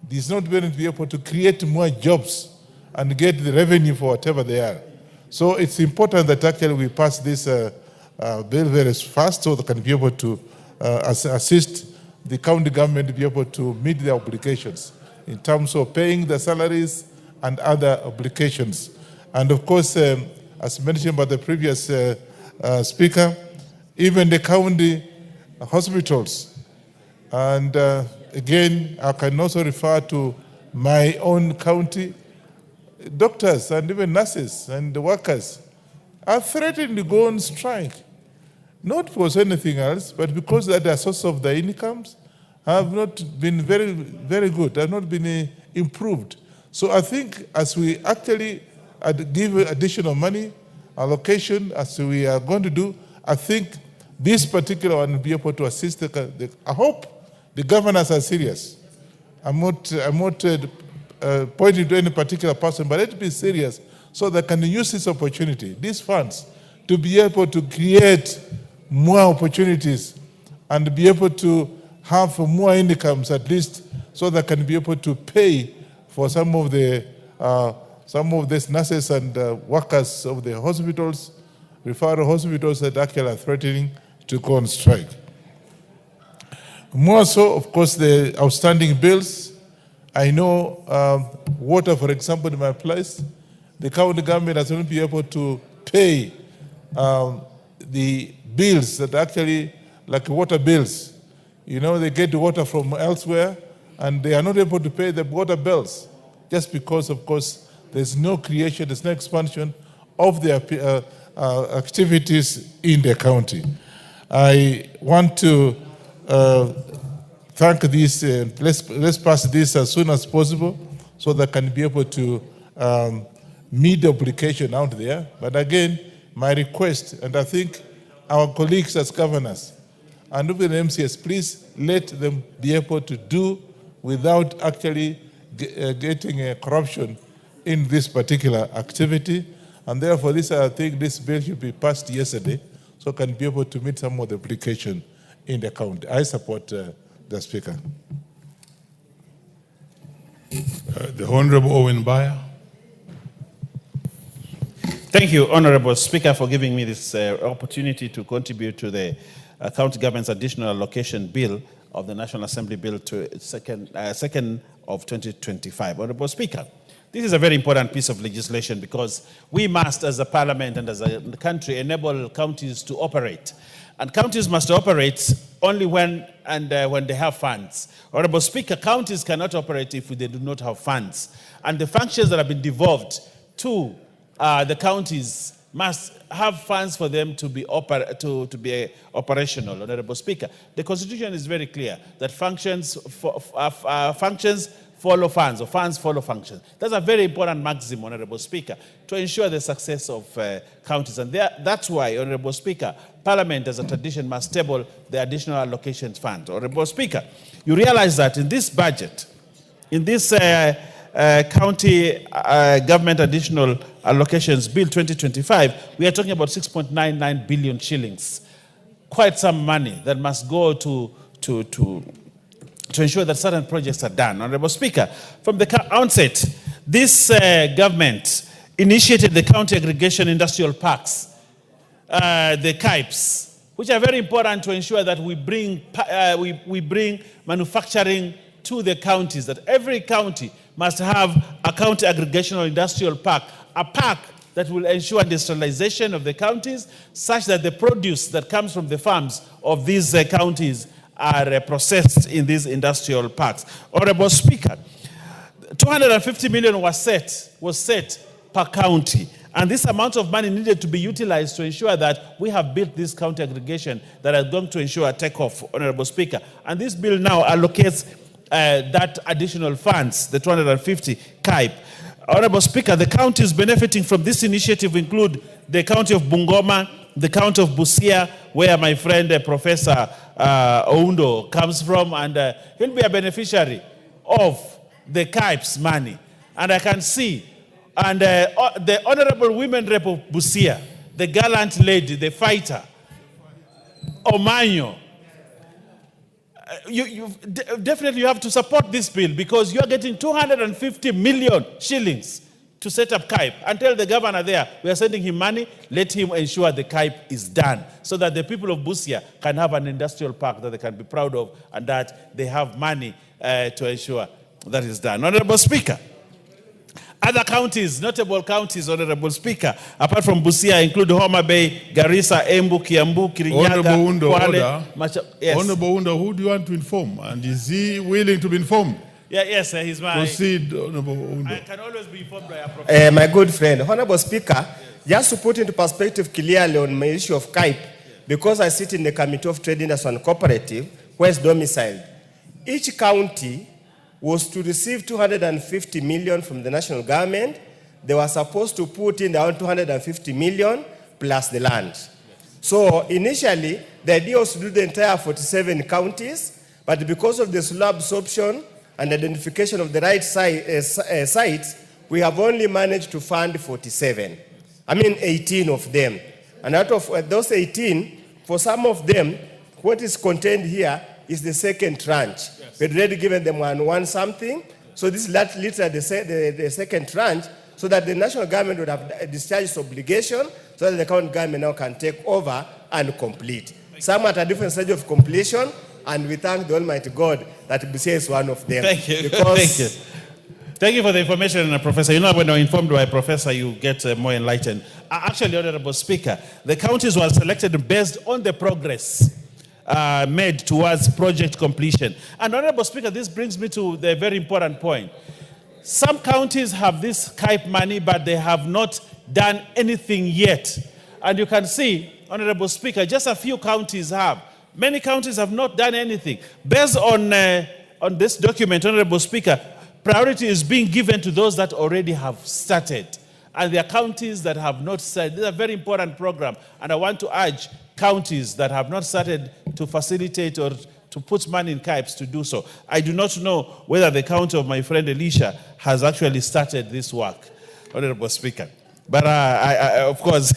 It's not going to be able to create more jobs and get the revenue for whatever they are. So it's important that actually we pass this bill very fast so they can be able to assist the county government to be able to meet their obligations in terms of paying the salaries and other obligations. And of course, as mentioned by the previous speaker, even the county hospitals. And again, I can also refer to my own county. Doctors and even nurses and the workers are threatening to go on strike. Not because anything else, but because that the source of their incomes have not been very, very good, have not been improved. So I think as we actually give additional money, allocation, as we are going to do, I think this particular one will be able to assist I hope the governors are serious. I'm not pointing to any particular person, but let's be serious so they can use this opportunity, these funds, to be able to create more opportunities and be able to have more incomes at least, so that can be able to pay for some of these nurses and workers of the hospitals, referral hospitals that actually are threatening to go on strike. More so, of course, the outstanding bills. I know water, for example, in my place, the county government has not been able to pay the bills that actually, like water bills. You know, they get the water from elsewhere and they are not able to pay the water bills just because, of course, there's no creation, there's no expansion of their activities in the county. I want to thank this, let's pass this as soon as possible so that can be able to meet the obligation out there. But again, my request, and I think our colleagues as governors and even the MCS, please let them be able to do without actually getting a corruption in this particular activity. And therefore, this, I think this bill should be passed yesterday so can be able to meet some of the application in the county. I support the Speaker. The Honorable Owen Bayer. Thank you, Honorable Speaker, for giving me this opportunity to contribute to the County Government's Additional Allocation Bill of the National Assembly Bill to 2nd of 2025. Honorable Speaker, this is a very important piece of legislation because we must, as a parliament and as a country, enable counties to operate. And counties must operate only when they have funds. Honorable Speaker, counties cannot operate if they do not have funds. And the functions that have been devolved to the counties must have funds for them to be operational. Honorable Speaker, the Constitution is very clear that functions follow funds, or funds follow functions. That's a very important maxim, Honorable Speaker, to ensure the success of counties. And that's why, Honorable Speaker, Parliament as a tradition must table the additional allocations fund. Honorable Speaker, you realize that in this budget, in this County Government Additional Allocations Bill 2025, we are talking about 6.99 billion shillings. Quite some money that must go to ensure that certain projects are done. Honorable Speaker, from the outset, this government initiated the county aggregation industrial parks, the CAIPs, which are very important to ensure that we bring manufacturing to the counties, that every county must have a county aggregational industrial park, a park that will ensure industrialization of the counties such that the produce that comes from the farms of these counties are processed in these industrial parks. Honorable Speaker, 250 million was set per county. And this amount of money needed to be utilized to ensure that we have built this county aggregation that is going to ensure a takeoff, Honorable Speaker. And this bill now allocates that additional funds, the 250 CAIP. Honorable Speaker, the counties benefiting from this initiative include the county of Bungoma, the county of Busia, where my friend Professor Oundo comes from, and he'll be a beneficiary of the CAIP's money. And I can see, and the Honorable Women Rep of Busia, the gallant lady, the fighter, Omanyo, definitely you have to support this bill because you are getting 250 million shillings to set up CAIP. And tell the governor there, we are sending him money, let him ensure the CAIP is done so that the people of Busia can have an industrial park that they can be proud of and that they have money to ensure that is done. Honorable Speaker, other counties, notable counties, Honorable Speaker, apart from Busia, include Homa Bay, Garissa, Embu, Kiambu, Kirinyaga, Kwale. Yes. Honorable Undo, who do you want to inform? And is he willing to be informed? Yes, he's my... Proceed, Honorable Undo. I can always be informed by a professor. My good friend, Honorable Speaker, just to put into perspective clearly on my issue of CAIP, because I sit in the Committee of Trade Industry and Cooperative, where it's domiciled, each county was to receive 250 million from the national government. They were supposed to put in around 250 million plus the land. So initially, the idea was to do the entire 47 counties, but because of the slow absorption and identification of the right sites, we have only managed to fund 18 of them. And out of those 18, For some of them, what is contained here is the second tranche. Yes. We'd already given them one something. So this is literally the second tranche, so that the national government would have discharged its obligation, so that the county government now can take over and complete. Some at a different stage of completion, and we thank the Almighty God that BCA is one of them. Thank you. Because Thank you. Thank you for the information, Professor. You know, when you're informed by a professor, you get more enlightened. Actually, Honorable Speaker, the counties were selected based on the progress made towards project completion. And Honorable Speaker, this brings me to the very important point. Some counties have this KIPE money, but they have not done anything yet. And you can see, Honorable Speaker, just a few counties have. Many counties have not done anything. Based on this document, Honorable Speaker, priority is being given to those that already have started. And there are counties that have not started. This is a very important program. And I want to urge counties that have not started to facilitate or to put money in KIPES to do so. I do not know whether the county of my friend Elisha has actually started this work, Honorable Speaker. But of course,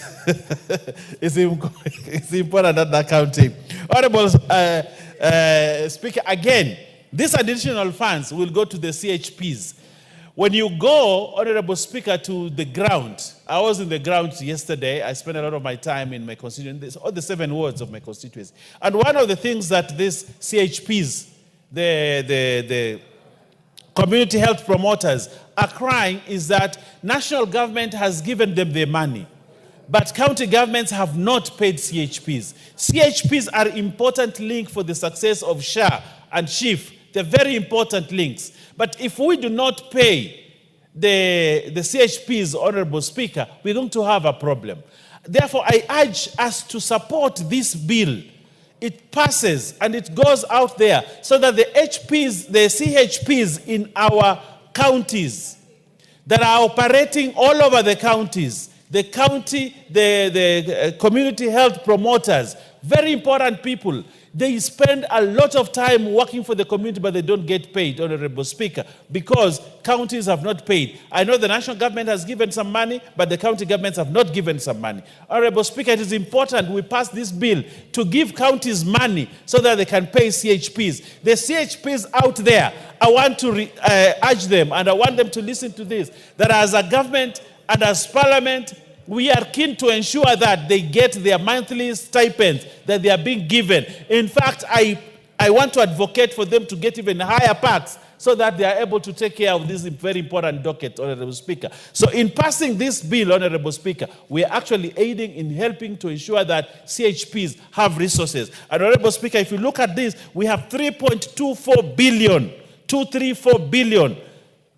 it's important that the county. Honorable Speaker, again, these additional funds will go to the CHPs. When you go, Honorable Speaker, to the ground, I was in the ground yesterday. I spent a lot of my time in my constituency, all the 7 wards of my constituency. And one of the things that these CHPs, the community health promoters, are crying is that national government has given them their money, but county governments have not paid CHPs. CHPs are important link for the success of SHA and SHIF. They're very important links. But if we do not pay the CHPs, Honorable Speaker, we're going to have a problem. Therefore, I urge us to support this bill. It passes and it goes out there so that the CHPs in our counties that are operating all over the counties, the community health promoters, very important people. They spend a lot of time working for the community, but they don't get paid, Honorable Speaker, because counties have not paid. I know the national government has given some money, but the county governments have not given some money. Honorable Speaker, it is important we pass this bill to give counties money so that they can pay CHPs. The CHPs out there, I want to urge them, and I want them to listen to this, that as a government and as parliament, we are keen to ensure that they get their monthly stipends that they are being given. In fact, I want to advocate for them to get even higher packs so that they are able to take care of this very important docket, Honorable Speaker. So in passing this bill, Honorable Speaker, we are actually aiding in helping to ensure that CHPs have resources. And Honorable Speaker, if you look at this, we have 3.24 billion, 234 billion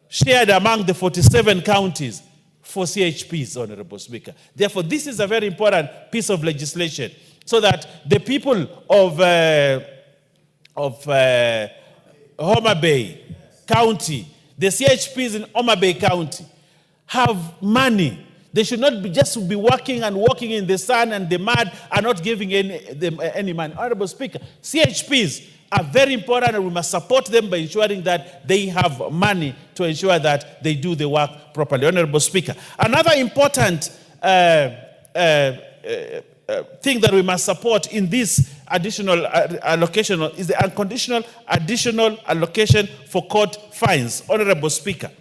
shared among the 47 counties for CHPs, Honorable Speaker. Therefore, this is a very important piece of legislation so that the people of Homa Bay County, the CHPs in Homa Bay County, have money. They should not just be working and walking in the sun and the mud and not giving them any money. Honorable Speaker, CHPs are very important, and we must support them by ensuring that they have money to ensure that they do the work properly. Honorable Speaker, another important thing that we must support in this additional allocation is the unconditional additional allocation for court fines. Honorable Speaker.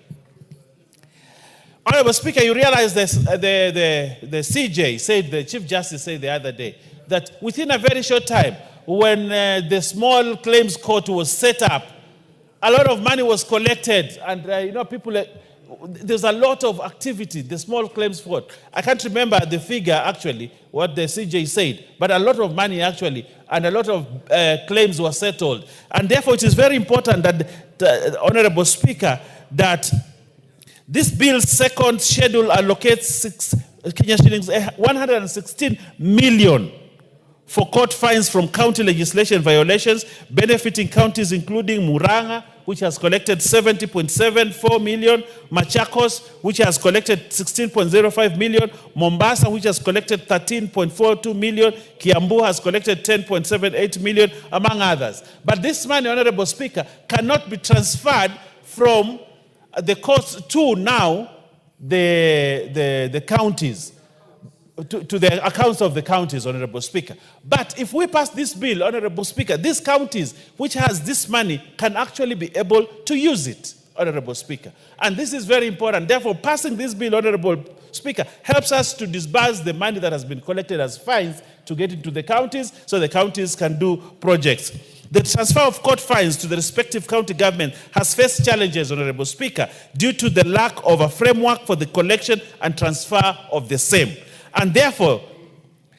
Honorable Speaker, you realize this, the CJ said, the Chief Justice said the other day, that within a very short time, when the small claims court was set up, a lot of money was collected, and people, there's a lot of activity, the small claims court. I can't remember the figure actually, what the CJ said, but a lot of money actually, and a lot of claims were settled. And therefore it is very important that, Honorable Speaker, that this bill's second schedule allocates Kenya shillings 116 million for court fines from county legislation violations, benefiting counties including Murang'a, which has collected 70.74 million, Machakos, which has collected 16.05 million, Mombasa, which has collected 13.42 million, Kiambu has collected 10.78 million, among others. But this money, Honorable Speaker, cannot be transferred from the courts to now the counties. to the accounts of the counties, Honorable Speaker. But if we pass this bill, Honorable Speaker, these counties which has this money can actually be able to use it, Honorable Speaker. And this is very important. Therefore, passing this bill, Honorable Speaker, helps us to disburse the money that has been collected as fines to get into the counties so the counties can do projects. The transfer of court fines to the respective county government has faced challenges, Honorable Speaker, due to the lack of a framework for the collection and transfer of the same. And therefore,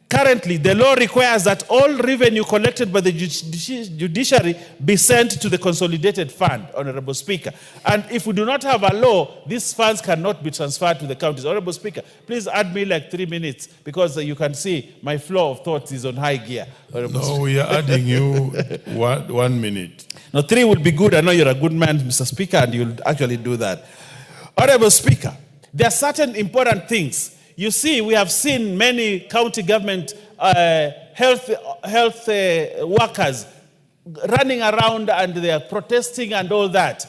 currently, the law requires that all revenue collected by the judiciary be sent to the consolidated fund, Honorable Speaker. And if we do not have a law, these funds cannot be transferred to the counties. Honorable Speaker, please add me like 3 minutes because you can see my flow of thoughts is on high gear. No, we are adding you 1 minute. No, 3 would be good. I know you're a good man, Mr. Speaker, and you'll actually do that. Honorable Speaker, there are certain important things. You see, we have seen many county government health workers running around and they are protesting and all that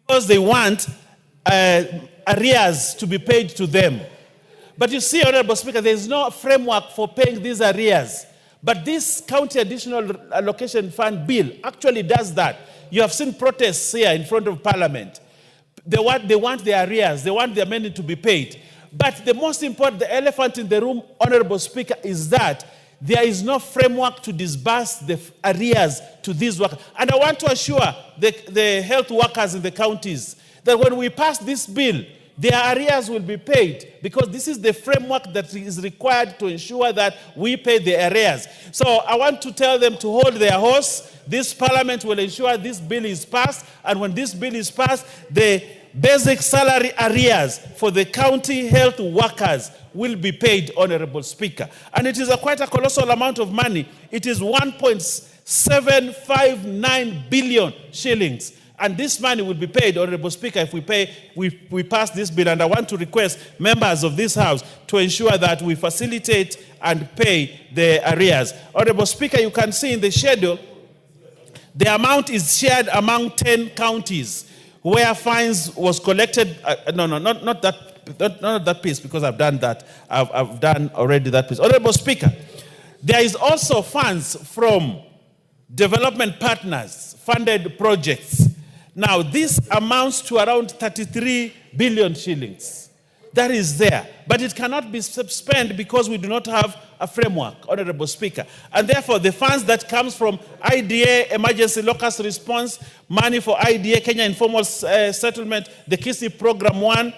because they want arrears to be paid to them. But you see, Honorable Speaker, there is no framework for paying these arrears. But this county additional allocation fund bill actually does that. You have seen protests here in front of Parliament. They want their arrears. They want their money to be paid. But the most important, the elephant in the room, Honorable Speaker, is that there is no framework to disburse the arrears to these workers. And I want to assure the health workers in the counties that when we pass this bill, their arrears will be paid because this is the framework that is required to ensure that we pay the arrears. So I want to tell them to hold their horse. This Parliament will ensure this bill is passed. And when this bill is passed, the basic salary arrears for the county health workers will be paid, Honorable Speaker. And it is quite a colossal amount of money. It is 1.759 billion shillings. And this money will be paid, Honorable Speaker, if we pass this bill. And I want to request members of this House to ensure that we facilitate and pay the arrears. Honorable Speaker, you can see in the schedule, the amount is shared among 10 counties where fines was collected. Not that piece, because I've done that. I've done already that piece. Honorable Speaker, there is also funds from development partners, funded projects. Now, this amounts to around 33 billion shillings. That is there. But it cannot be spent because we do not have a framework, Honorable Speaker. And therefore, the funds that comes from IDA, Emergency Locust Response, money for IDA, Kenya Informal Settlement, the KISI Program 1,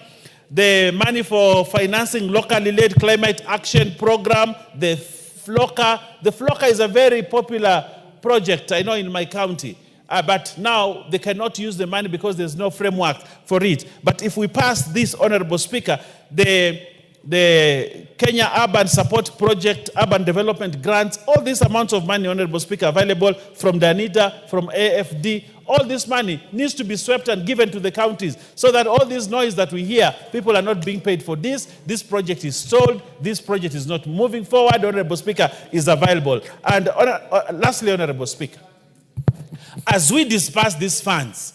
the money for financing locally led climate action program, the FLOCA. The FLOCA is a very popular project, I know, in my county. But now they cannot use the money because there's no framework for it. But if we pass this, Honorable Speaker, the Kenya Urban Support Project, Urban Development Grants, all these amounts of money, Honorable Speaker, available from DANITA, from AFD, all this money needs to be swept and given to the counties so that all this noise that we hear, people are not being paid for this project is stalled, this project is not moving forward, Honorable Speaker, is available. And lastly, Honorable Speaker, as we disperse these funds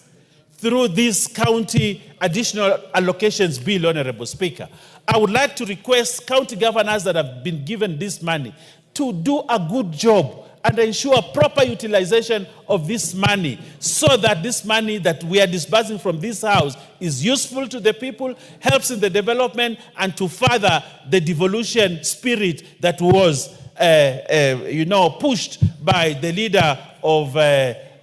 through this county additional allocations bill, Honorable Speaker, I would like to request county governors that have been given this money to do a good job and ensure proper utilization of this money so that this money that we are disbursing from this House is useful to the people, helps in the development, and to further the devolution spirit that was pushed by the leader of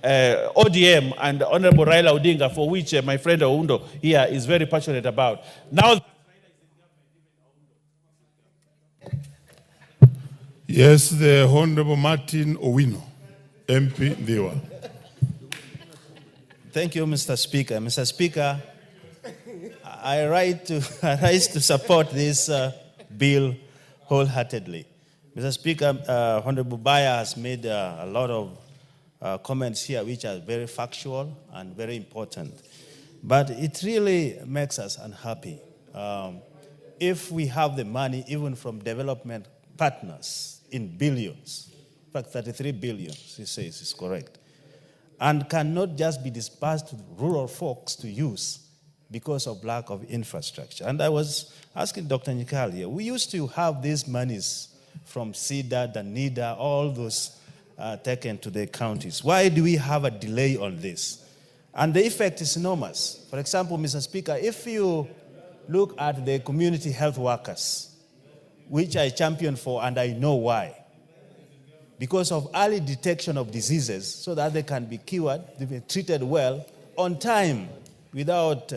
ODM and Honorable Raila Odinga, for which my friend Oundo here is very passionate about. Now, yes, the Honorable Martin Owino, MP Ndiwa. Thank you, Mr. Speaker. Mr. Speaker, I rise to support this bill wholeheartedly. Mr. Speaker, Honorable Baya has made a lot of comments here which are very factual and very important. But it really makes us unhappy if we have the money even from development partners in billions, in fact 33 billion, he says is correct, and cannot just be dispersed to rural folks to use because of lack of infrastructure. And I was asking Dr. Nyikal here, we used to have these monies from SIDA, NIDA, all those taken to the counties. Why do we have a delay on this? And the effect is enormous. For example, Mr. Speaker, if you look at the community health workers, which I champion for, and I know why. Because of early detection of diseases so that they can be cured, they be treated well, on time, without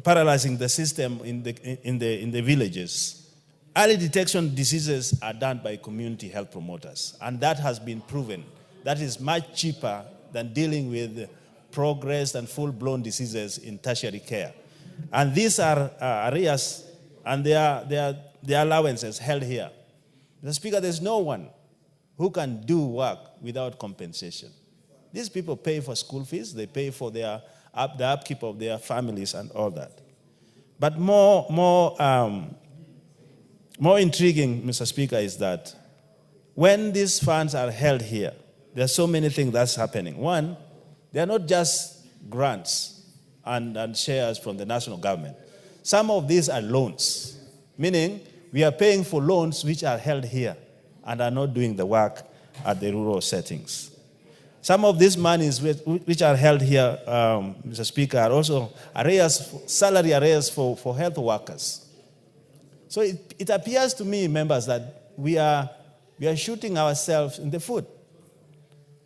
paralyzing the system in the villages. Early detection diseases are done by community health promoters, and that has been proven. That is much cheaper than dealing with progressed and full-blown diseases in tertiary care. And these are arrears, and their allowances held here. Mr. Speaker, there's no one who can do work without compensation. These people pay for school fees, they pay for the upkeep of their families and all that. But more intriguing, Mr. Speaker, is that when these funds are held here, there are so many things that's happening. One, they are not just grants and shares from the national government. Some of these are loans, meaning we are paying for loans which are held here and are not doing the work at the rural settings. Some of these monies which are held here, Mr. Speaker, are also arrears, salary arrears for health workers. So it appears to me, members, that we are shooting ourselves in the foot.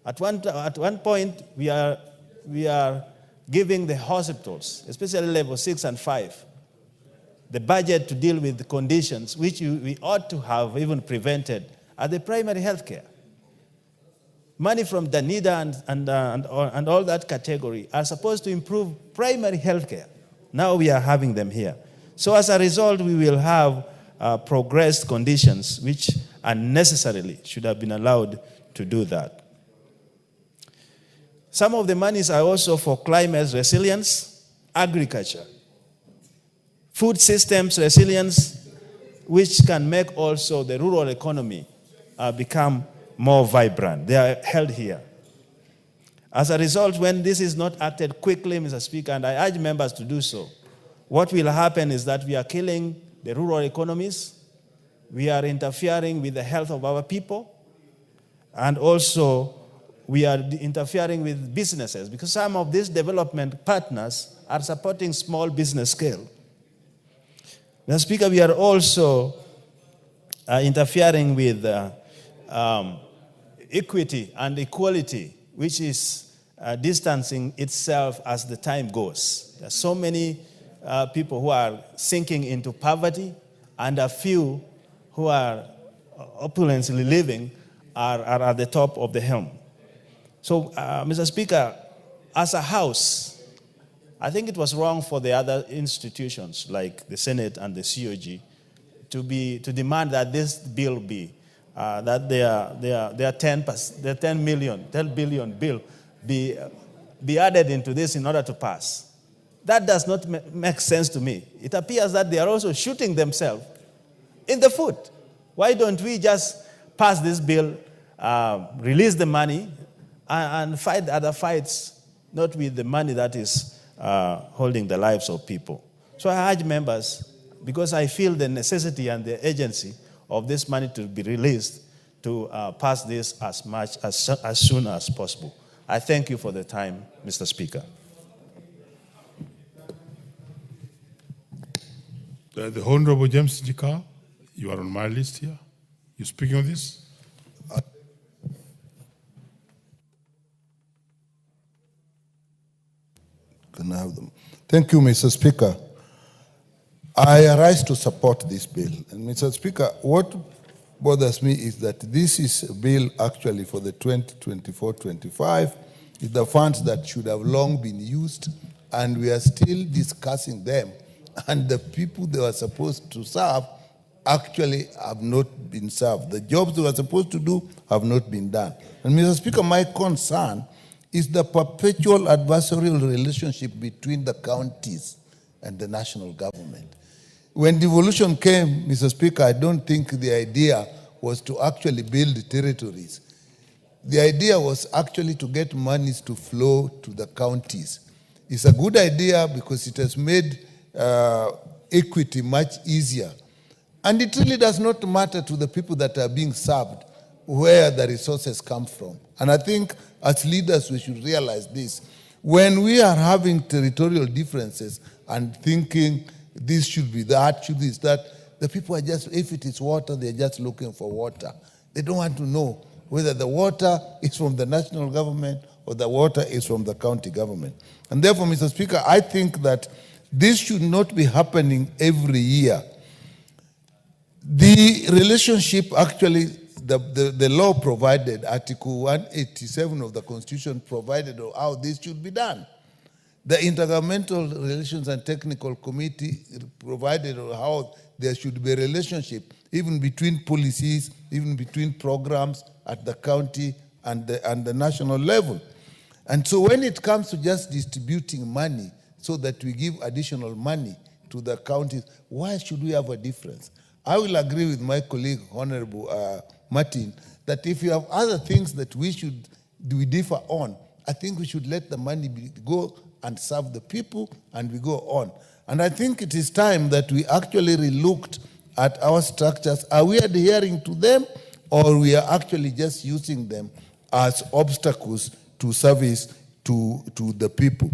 At one point, we are giving the hospitals, especially level 6 and 5, the budget to deal with the conditions which we ought to have even prevented at the primary health care. Money from NIDA and all that category are supposed to improve primary health care. Now we are having them here. So as a result, we will have progressed conditions which unnecessarily should have been allowed to do that. Some of the monies are also for climate resilience, agriculture, food systems resilience, which can make also the rural economy become more vibrant. They are held here. As a result, when this is not acted quickly, Mr. Speaker, and I urge members to do so, what will happen is that we are killing the rural economies, we are interfering with the health of our people, and also we are interfering with businesses, because some of these development partners are supporting small business scale. Mr. Speaker, we are also interfering with equity and equality, which is distancing itself as the time goes. There are so many people who are sinking into poverty, and a few who are opulently living are at the top of the helm. So, Mr. Speaker, as a House, I think it was wrong for the other institutions like the Senate and the COG to demand that this bill be, that their 10 billion bill be added into this in order to pass. That does not make sense to me. It appears that they are also shooting themselves in the foot. Why don't we just pass this bill, release the money, and fight other fights, not with the money that is holding the lives of people? So I urge members, because I feel the necessity and the urgency of this money to be released, to pass this as soon as possible. I thank you for the time, Mr. Speaker. The Honorable James Jika, you are on my list here. You speaking on this? Can I have them? Thank you, Mr. Speaker. I arise to support this bill. And Mr. Speaker, what bothers me is that this is a bill actually for the 2024-25. It's the funds that should have long been used, and we are still discussing them. And the people they were supposed to serve actually have not been served. The jobs they were supposed to do have not been done. And Mr. Speaker, my concern is the perpetual adversarial relationship between the counties and the national government. When devolution came, Mr. Speaker, I don't think the idea was to actually build territories. The idea was actually to get monies to flow to the counties. It's a good idea because it has made equity much easier. And it really does not matter to the people that are being served where the resources come from. And I think as leaders we should realize this. When we are having territorial differences and thinking this should be that, should this, that, the people are just, if it is water, they're just looking for water. They don't want to know whether the water is from the national government or the water is from the county government. And therefore, Mr. Speaker, I think that this should not be happening every year. The relationship actually, the law provided, Article 187 of the Constitution provided how this should be done. The Intergovernmental Relations and Technical Committee provided how there should be a relationship even between policies, even between programs at the county and the national level. And so when it comes to just distributing money so that we give additional money to the counties, why should we have a difference? I will agree with my colleague, Honorable Martin, that if you have other things that we differ on, I think we should let the money go and serve the people, and we go on. And I think it is time that we actually relooked at our structures. Are we adhering to them, or we are actually just using them as obstacles to service to the people?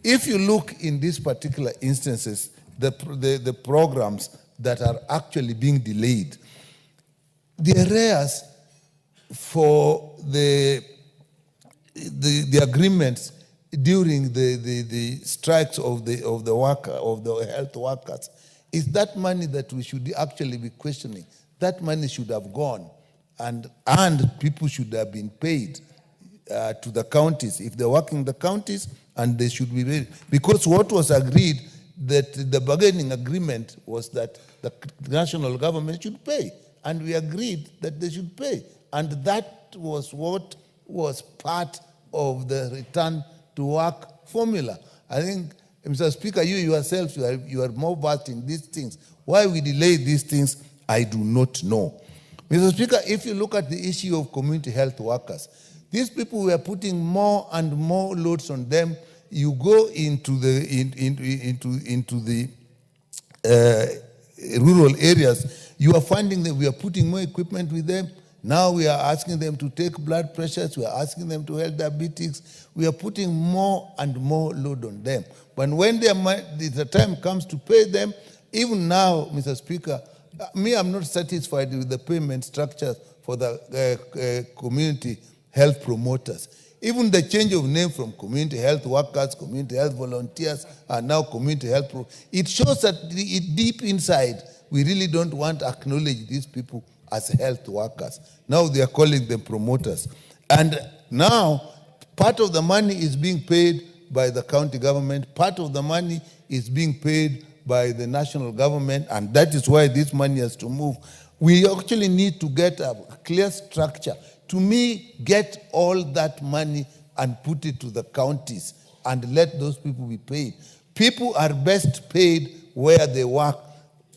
If you look in these particular instances, the programs that are actually being delayed, the areas for the agreements during the strikes of the health workers, is that money that we should actually be questioning. That money should have gone, and people should have been paid to the counties if they're working the counties, and they should be paid. Because what was agreed, that the bargaining agreement was that the national government should pay, and we agreed that they should pay, and that was what was part of the return to work formula. I think, Mr. Speaker, you yourself, you are more versed in these things. Why we delay these things, I do not know. Mr. Speaker, if you look at the issue of community health workers, these people were putting more and more loads on them. You go into the rural areas, you are finding that we are putting more equipment with them. Now we are asking them to take blood pressures, we are asking them to help diabetics. We are putting more and more load on them. But when the time comes to pay them, even now, Mr. Speaker, I'm not satisfied with the payment structure for the community health promoters. Even the change of name from community health workers, community health volunteers, and now community health it shows that deep inside, we really don't want to acknowledge these people as health workers. Now they are calling them promoters. And now, part of the money is being paid by the county government, part of the money is being paid by the national government, and that is why this money has to move. We actually need to get a clear structure. To me, get all that money and put it to the counties and let those people be paid. People are best paid where they work.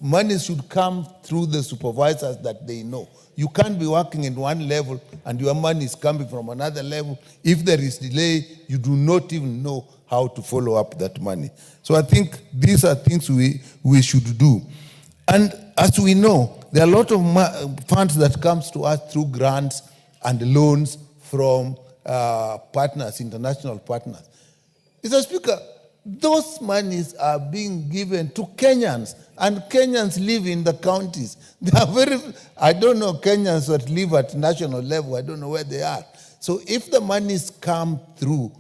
Money should come through the supervisors that they know. You can't be working in one level and your money is coming from another level. If there is delay, you do not even know how to follow up that money. So I think these are things we should do. And as we know, there are a lot of funds that comes to us through grants and loans from partners, international partners. Mr. Speaker, those monies are being given to Kenyans, and Kenyans live in the counties. They are I don't know Kenyans that live at national level, I don't know where they are. So if the monies come through,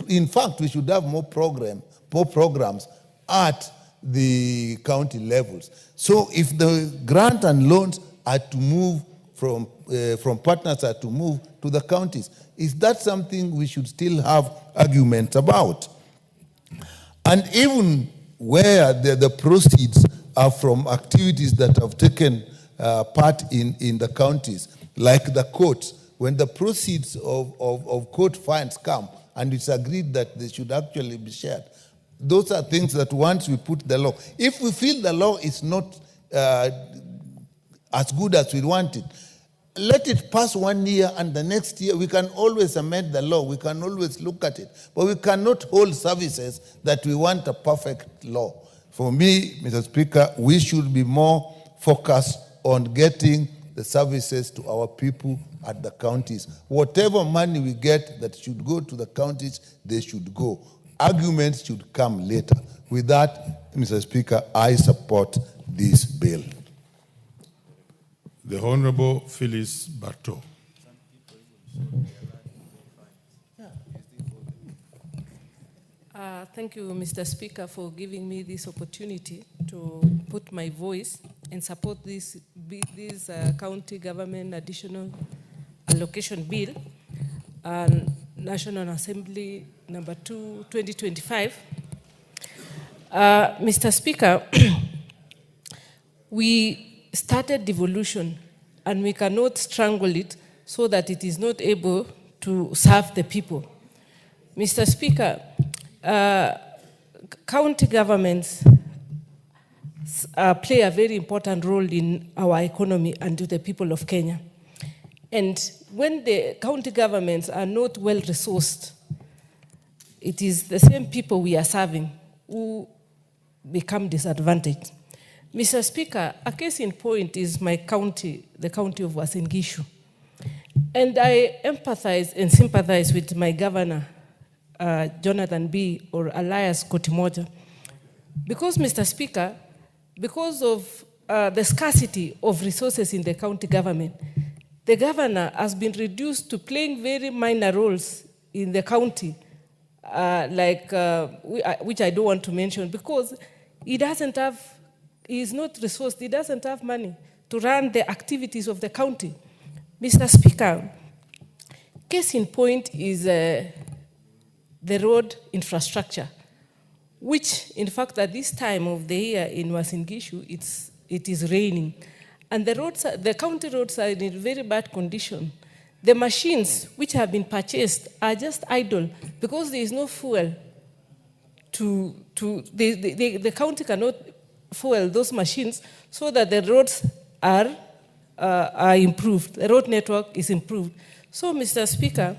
in fact, we should have more programs at the county levels. So if the grant and loans are to move from partners are to move to the counties, is that something we should still have arguments about? And even where the proceeds are from activities that have taken part in the counties, like the courts, when the proceeds of court fines come, and it's agreed that they should actually be shared, those are things that once we put the law, if we feel the law is not as good as we want it, let it pass 1 year and the next year we can always amend the law. We can always look at it. But we cannot hold services that we want a perfect law. For me, Mr. Speaker, we should be more focused on getting the services to our people at the counties. Whatever money we get that should go to the counties, they should go. Arguments should come later. With that, Mr. Speaker, I support this bill. The Honorable Phyllis Barto. Thank you, Mr. Speaker, for giving me this opportunity to put my voice and support this county government additional allocation bill, National Assembly number 2, 2025. Mr. Speaker, we started devolution and we cannot strangle it so that it is not able to serve the people. Mr. Speaker, county governments play a very important role in our economy and to the people of Kenya. And when the county governments are not well resourced, it is the same people we are serving who become disadvantaged. Mr. Speaker, a case in point is my county, the county of Uasin Gishu. And I empathize and sympathize with my governor, Jonathan B. or Elias Kotimoja. Because, Mr. Speaker, because of the scarcity of resources in the county government, the governor has been reduced to playing very minor roles in the county, which I don't want to mention, because he doesn't have, he is not resourced, he doesn't have money to run the activities of the county. Mr. Speaker, case in point is the road infrastructure, which, in fact, at this time of the year in Uasin Gishu, it is raining. And the county roads are in very bad condition. The machines which have been purchased are just idle because there is no fuel. The county cannot fuel those machines so that the roads are improved. The road network is improved. So, Mr. Speaker,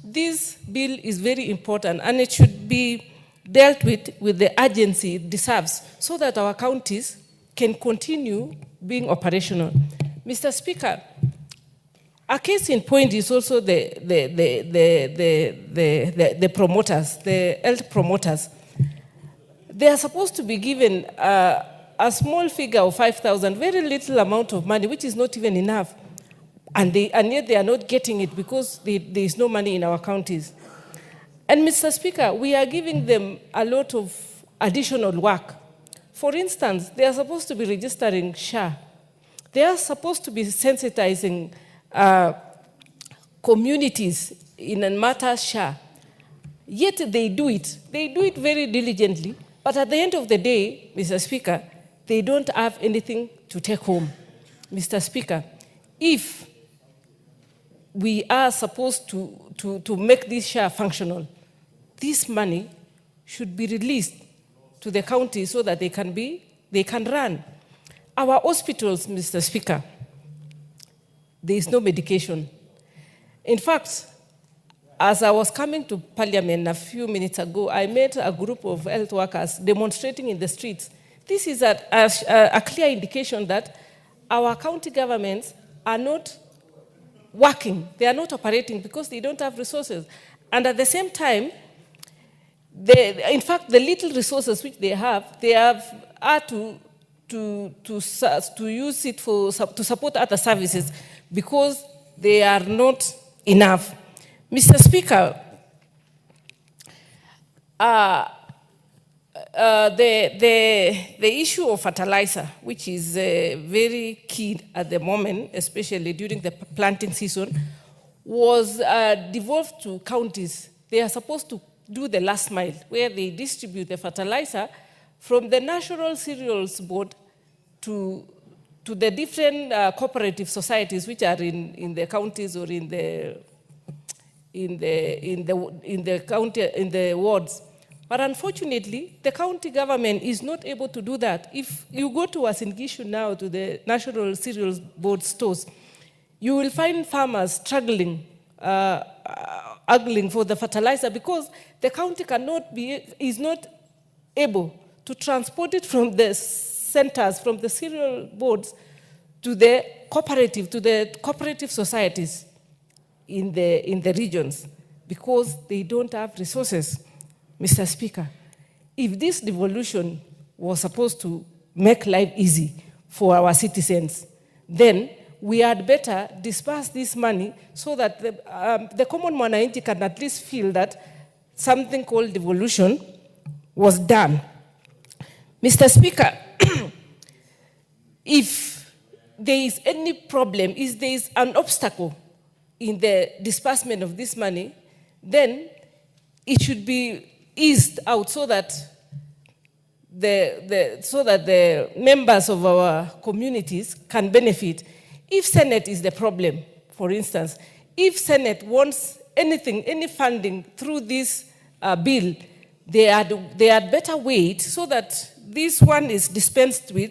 this bill is very important and it should be dealt with the urgency it deserves so that our counties can continue being operational. Mr. Speaker, a case in point is also the promoters, the health promoters. They are supposed to be given a small figure of 5,000, very little amount of money, which is not even enough. And yet they are not getting it because there is no money in our counties. And Mr. Speaker, we are giving them a lot of additional work. For instance, they are supposed to be registering SHA. They are supposed to be sensitizing communities in a matter SHA. Yet they do it. They do it very diligently. But at the end of the day, Mr. Speaker, they don't have anything to take home. Mr. Speaker, if we are supposed to make this SHA functional, this money should be released to the county so that they can run. Our hospitals, Mr. Speaker, there is no medication. In fact, as I was coming to Parliament a few minutes ago, I met a group of health workers demonstrating in the streets. This is a clear indication that our county governments are not working. They are not operating because they don't have resources. And at the same time, in fact, the little resources which they have are to use it to support other services because they are not enough. Mr. Speaker, the issue of fertilizer, which is very key at the moment, especially during the planting season, was devolved to counties. They are supposed to do the last mile, where they distribute the fertilizer from the National Cereals Board to the different cooperative societies which are in the counties or in the wards. But unfortunately, the county government is not able to do that. If you go to Uasin Gishu now, to the National Cereals Board stores, you will find farmers struggling, angling for the fertilizer because the county is not able to transport it from the centers, from the cereal boards to the cooperative societies in the regions because they don't have resources. Mr. Speaker, if this devolution was supposed to make life easy for our citizens, then we had better disperse this money so that the common mwananchi can at least feel that something called devolution was done. Mr. Speaker, if there is any problem, if there is an obstacle in the disbursement of this money, then it should be eased out so that the members of our communities can benefit. If Senate is the problem, for instance, if Senate wants anything, any funding through this bill, they had better wait so that this one is dispensed with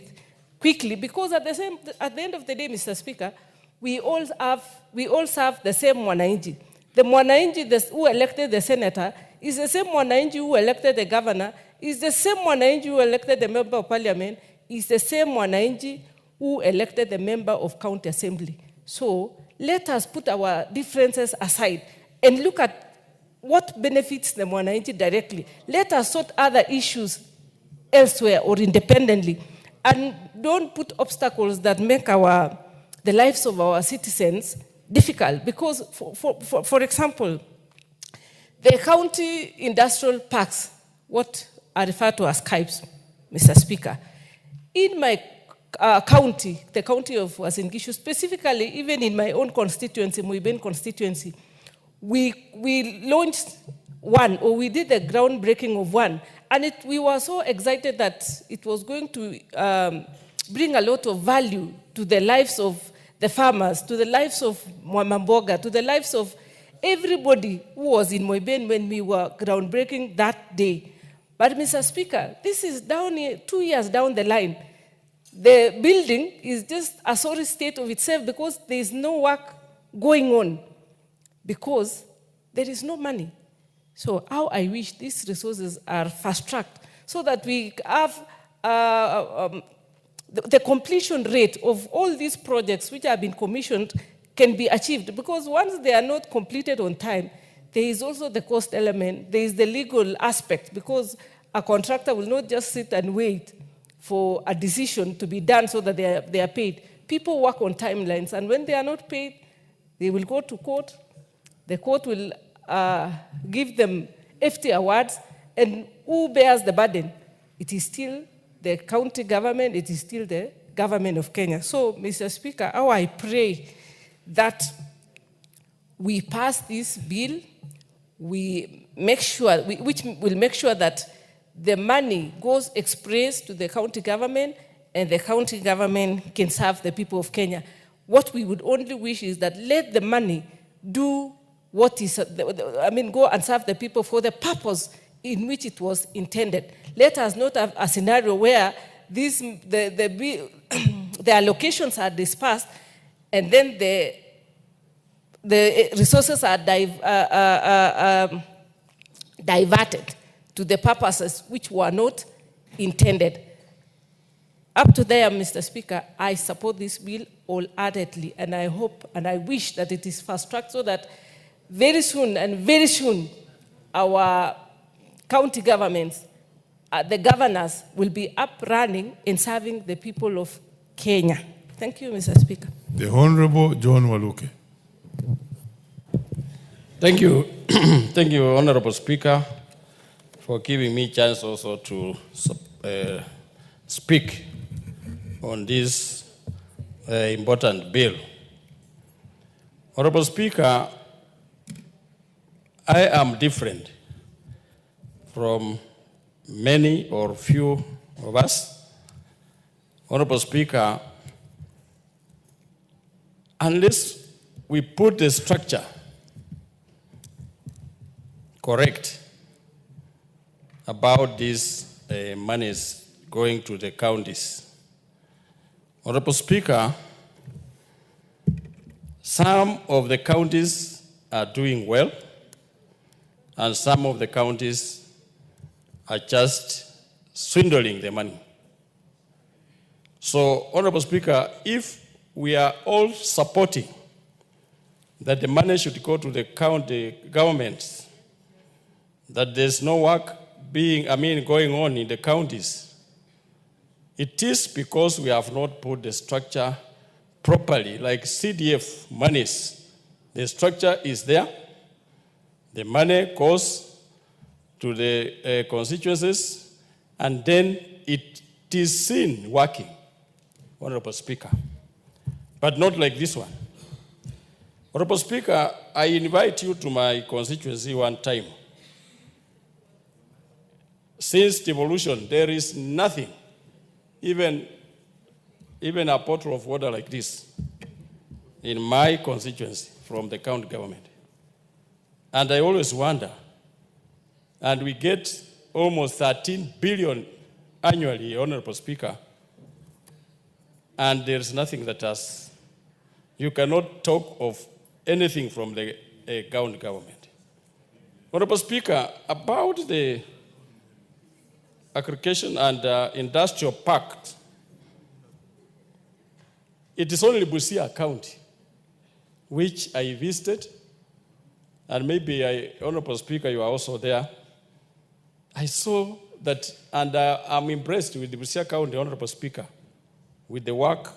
quickly, because at the end of the day, Mr. Speaker, we all serve the same mwananchi. The mwananchi who elected the senator is the same mwananchi who elected the governor, is the same mwananchi who elected the member of parliament, is the same mwananchi who elected the member of county assembly. So let us put our differences aside and look at what benefits the mwananchi directly. Let us sort other issues elsewhere or independently, and don't put obstacles that make the lives of our citizens difficult. Because, for example, the county industrial parks, what are referred to as KIPes, Mr. Speaker, in my county, the county of Uasin Gishu, specifically even in my own constituency, Muiben constituency, we launched one, or we did the groundbreaking of one, and we were so excited that it was going to bring a lot of value to the lives of the farmers, to the lives of Mwamamboga, to the lives of everybody who was in Muiben when we were groundbreaking that day. But Mr. Speaker, this is 2 years down the line. The building is just a sorry state of itself because there is no work going on, because there is no money. So how I wish these resources are fast-tracked so that we have the completion rate of all these projects which have been commissioned can be achieved. Because once they are not completed on time, there is also the cost element, there is the legal aspect, because a contractor will not just sit and wait for a decision to be done so that they are paid. People work on timelines, and when they are not paid, they will go to court. The court will give them FT awards, and who bears the burden? It is still the county government, it is still the government of Kenya. So, Mr. Speaker, how I pray that we pass this bill, we make sure, which will make sure that the money goes express to the county government, and the county government can serve the people of Kenya. What we would only wish is that let the money do what is, go and serve the people for the purpose in which it was intended. Let us not have a scenario where the allocations are dispersed and then the resources are diverted to the purposes which were not intended. Up to there, Mr. Speaker, I support this bill wholeheartedly, and I hope and I wish that it is fast-tracked so that very soon, our county governments, the governors will be up running and serving the people of Kenya. Thank you, Mr. Speaker. The Honorable John Waluke. Thank you. Thank you, Honorable Speaker, for giving me a chance also to speak on this important bill. Honorable Speaker, I am different from many or few of us. Honorable Speaker, unless we put the structure correct about these monies going to the counties. Honorable Speaker, Some of the counties are doing well, and some of the counties are just swindling the money. So, Honorable Speaker, if we are all supporting that the money should go to the county governments, that there's no work going on in the counties, it is because we have not put the structure properly, like CDF monies. The structure is there. The money goes to the constituencies, and then it is seen working, Honorable Speaker. But not like this one. Honorable Speaker, I invite you to my constituency one time. Since devolution, there is nothing, even a bottle of water like this, in my constituency from the county government. And I always wonder, and we get almost 13 billion annually, Honorable Speaker, and there's nothing that has, you cannot talk of anything from the county government. Honorable Speaker, about the Agriculture and Industrial Pact, it is only Busia County, which I visited, and maybe, Honorable Speaker, you are also there. I saw that, and I'm impressed with the Busia County, Honorable Speaker, with the work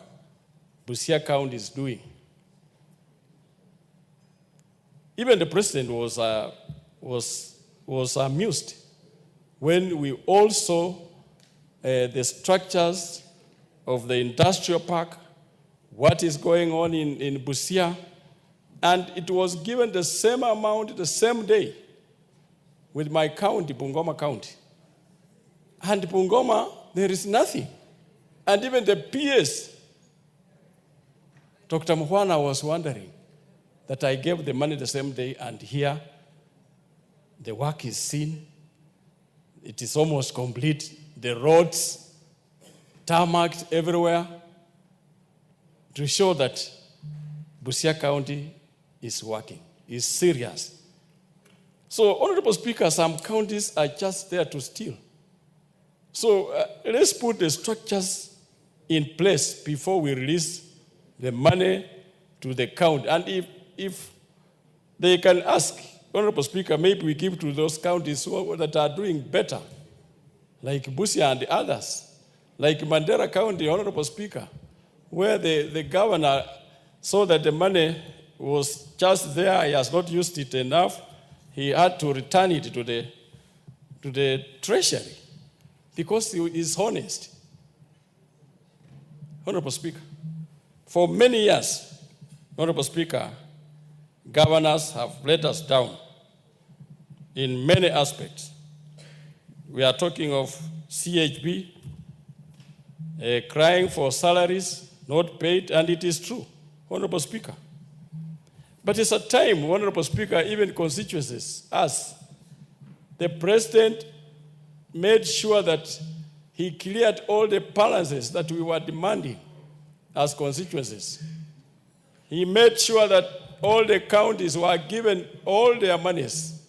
Busia County is doing. Even the president was amused when we all saw the structures of the industrial park, what is going on in Busia, and it was given the same amount the same day with my county, Bungoma County. And Bungoma, there is nothing. And even the PS, Dr. Mwana was wondering that I gave the money the same day, and here the work is seen. It is almost complete. The roads, tarmacked everywhere, to show that Busia County is working, is serious. So, Honorable Speaker, some counties are just there to steal. So let's put the structures in place before we release the money to the county. And if they can ask, Honorable Speaker, maybe we give to those counties that are doing better, like Busia and the others, like Mandera County, Honorable Speaker, where the governor saw that the money was just there, he has not used it enough, he had to return it to the treasury because he is honest. Honorable Speaker, for many years, Honorable Speaker, governors have let us down in many aspects. We are talking of CHB, crying for salaries not paid, and it is true, Honorable Speaker. But it's a time, Honorable Speaker, even constituencies, us, the president made sure that he cleared all the balances that we were demanding as constituencies. He made sure that all the counties were given all their monies.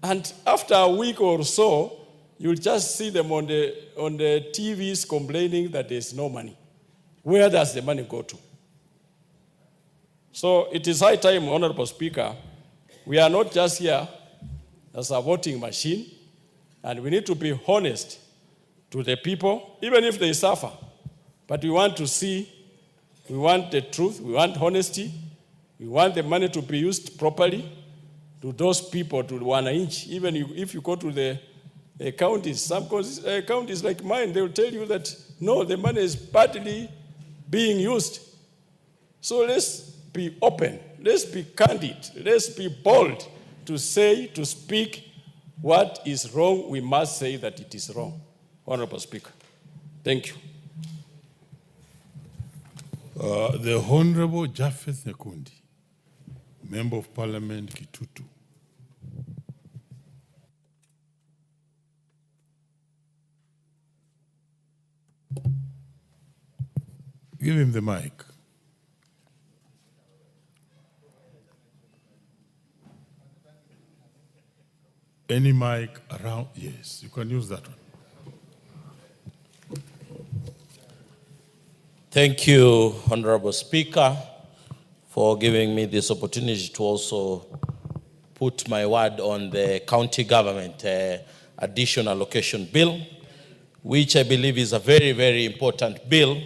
And after a week or so, you'll just see them on the TVs complaining that there's no money. Where does the money go to? So it is high time, Honorable Speaker, we are not just here as a voting machine, and we need to be honest to the people, even if they suffer. But we want to see, we want the truth, we want honesty, we want the money to be used properly to those people, to 1 inch. Even if you go to the counties, some counties like mine, they will tell you that, no, the money is badly being used. So let's be open, let's be candid, let's be bold to say, to speak what is wrong. We must say that it is wrong. Honorable Speaker, thank you. The Honorable Japheth Nekundi, Member of Parliament, Kitutu. Give him the mic. Any mic around? Yes, you can use that one. Thank you, Honorable Speaker, for giving me this opportunity to also put my word on the county government additional allocation bill, which I believe is a very, very important bill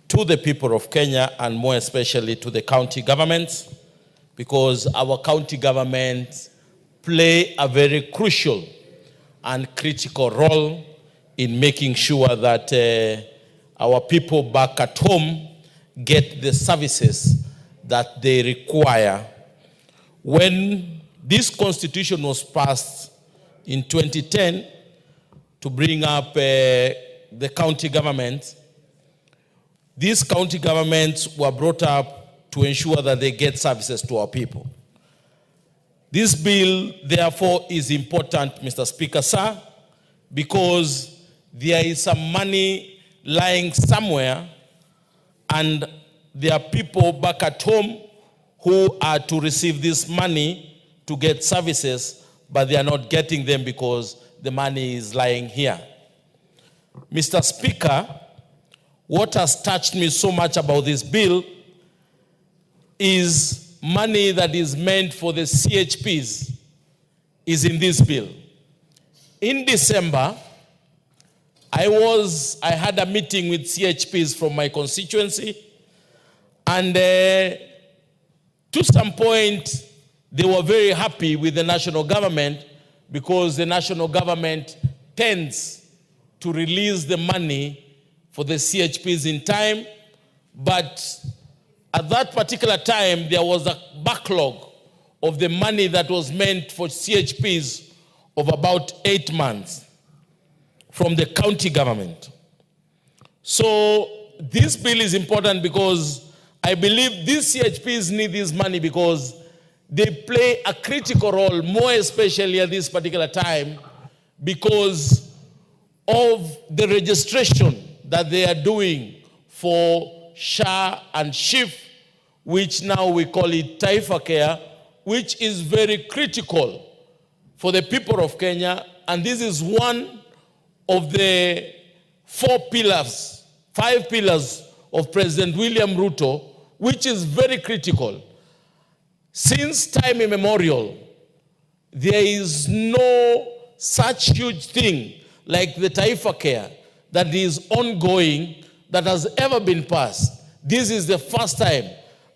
to the people of Kenya and more especially to the county governments, because our county governments play a very crucial and critical role in making sure that our people back at home get the services that they require. When this constitution was passed in 2010 to bring up the county government, these county governments were brought up to ensure that they get services to our people. This bill, therefore, is important, Mr. Speaker, sir, because there is some money lying somewhere, and there are people back at home who are to receive this money to get services, but they are not getting them because the money is lying here. Mr. Speaker, what has touched me so much about this bill is money that is meant for the CHPs is in this bill. In December, I had a meeting with CHPs from my constituency, and to some point, they were very happy with the national government because the national government tends to release the money for the CHPs in time, but at that particular time, there was a backlog of the money that was meant for CHPs of about 8 months from the county government. So this bill is important because I believe these CHPs need this money because they play a critical role, more especially at this particular time, because of the registration that they are doing for SHA and SHIF, which now we call it Taifa Care, which is very critical for the people of Kenya. And this is one of the 5 pillars of President William Ruto, which is very critical. Since time immemorial, there is no such huge thing like the Taifa Care that is ongoing that has ever been passed. This is the first time,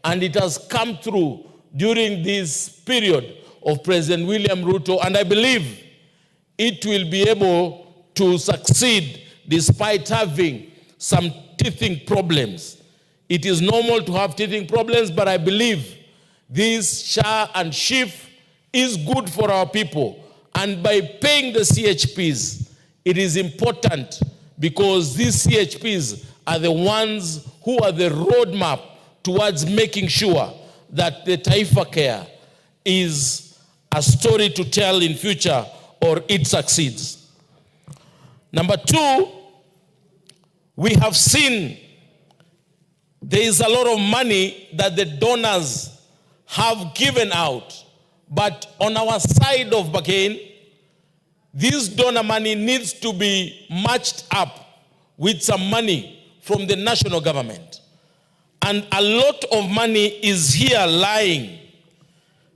and it has come through during this period of President William Ruto, and I believe it will be able to succeed despite having some teething problems. It is normal to have teething problems, but I believe this SHA and SHIF is good for our people. And by paying the CHPs, it is important because these CHPs are the ones who are the roadmap towards making sure that the Taifa Care is a story to tell in future or it succeeds. Number 2, we have seen there is a lot of money that the donors have given out, but on our side of bargain, this donor money needs to be matched up with some money from the national government. And a lot of money is here lying,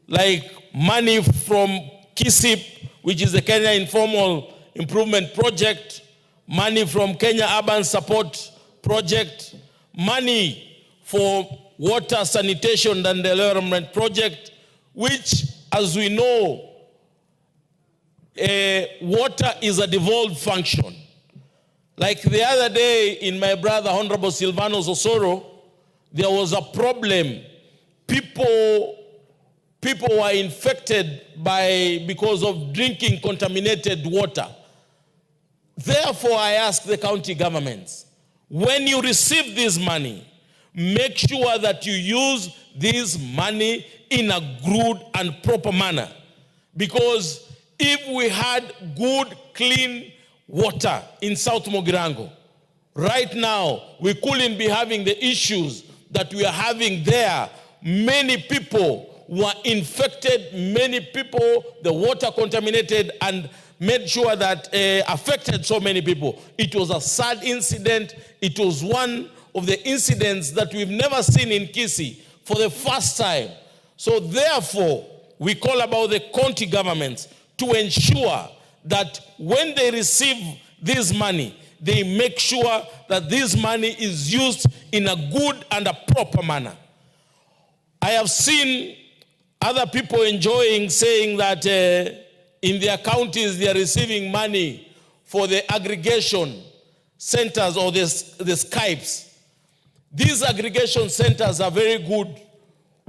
like money from KISIP, which is the Kenya Informal Improvement Project, money from Kenya Urban Support Project, money for Water Sanitation and Development Project, which, as we know, water is a devolved function. Like the other day in my brother, Honorable Silvanos Osoro, there was a problem. People were infected because of drinking contaminated water. Therefore, I ask the county governments, when you receive this money, make sure that you use this money in a good and proper manner. Because if we had good, clean water in South Mogirango, right now, we couldn't be having the issues that we are having there. Many people were infected, many people, the water contaminated and made sure that affected so many people. It was a sad incident. It was one of the incidents that we've never seen in Kisii for the first time. So therefore, we call about the county governments to ensure that when they receive this money, they make sure that this money is used in a good and a proper manner. I have seen other people enjoying saying that in their counties they are receiving money for the aggregation centers or the Skypes. These aggregation centers are very good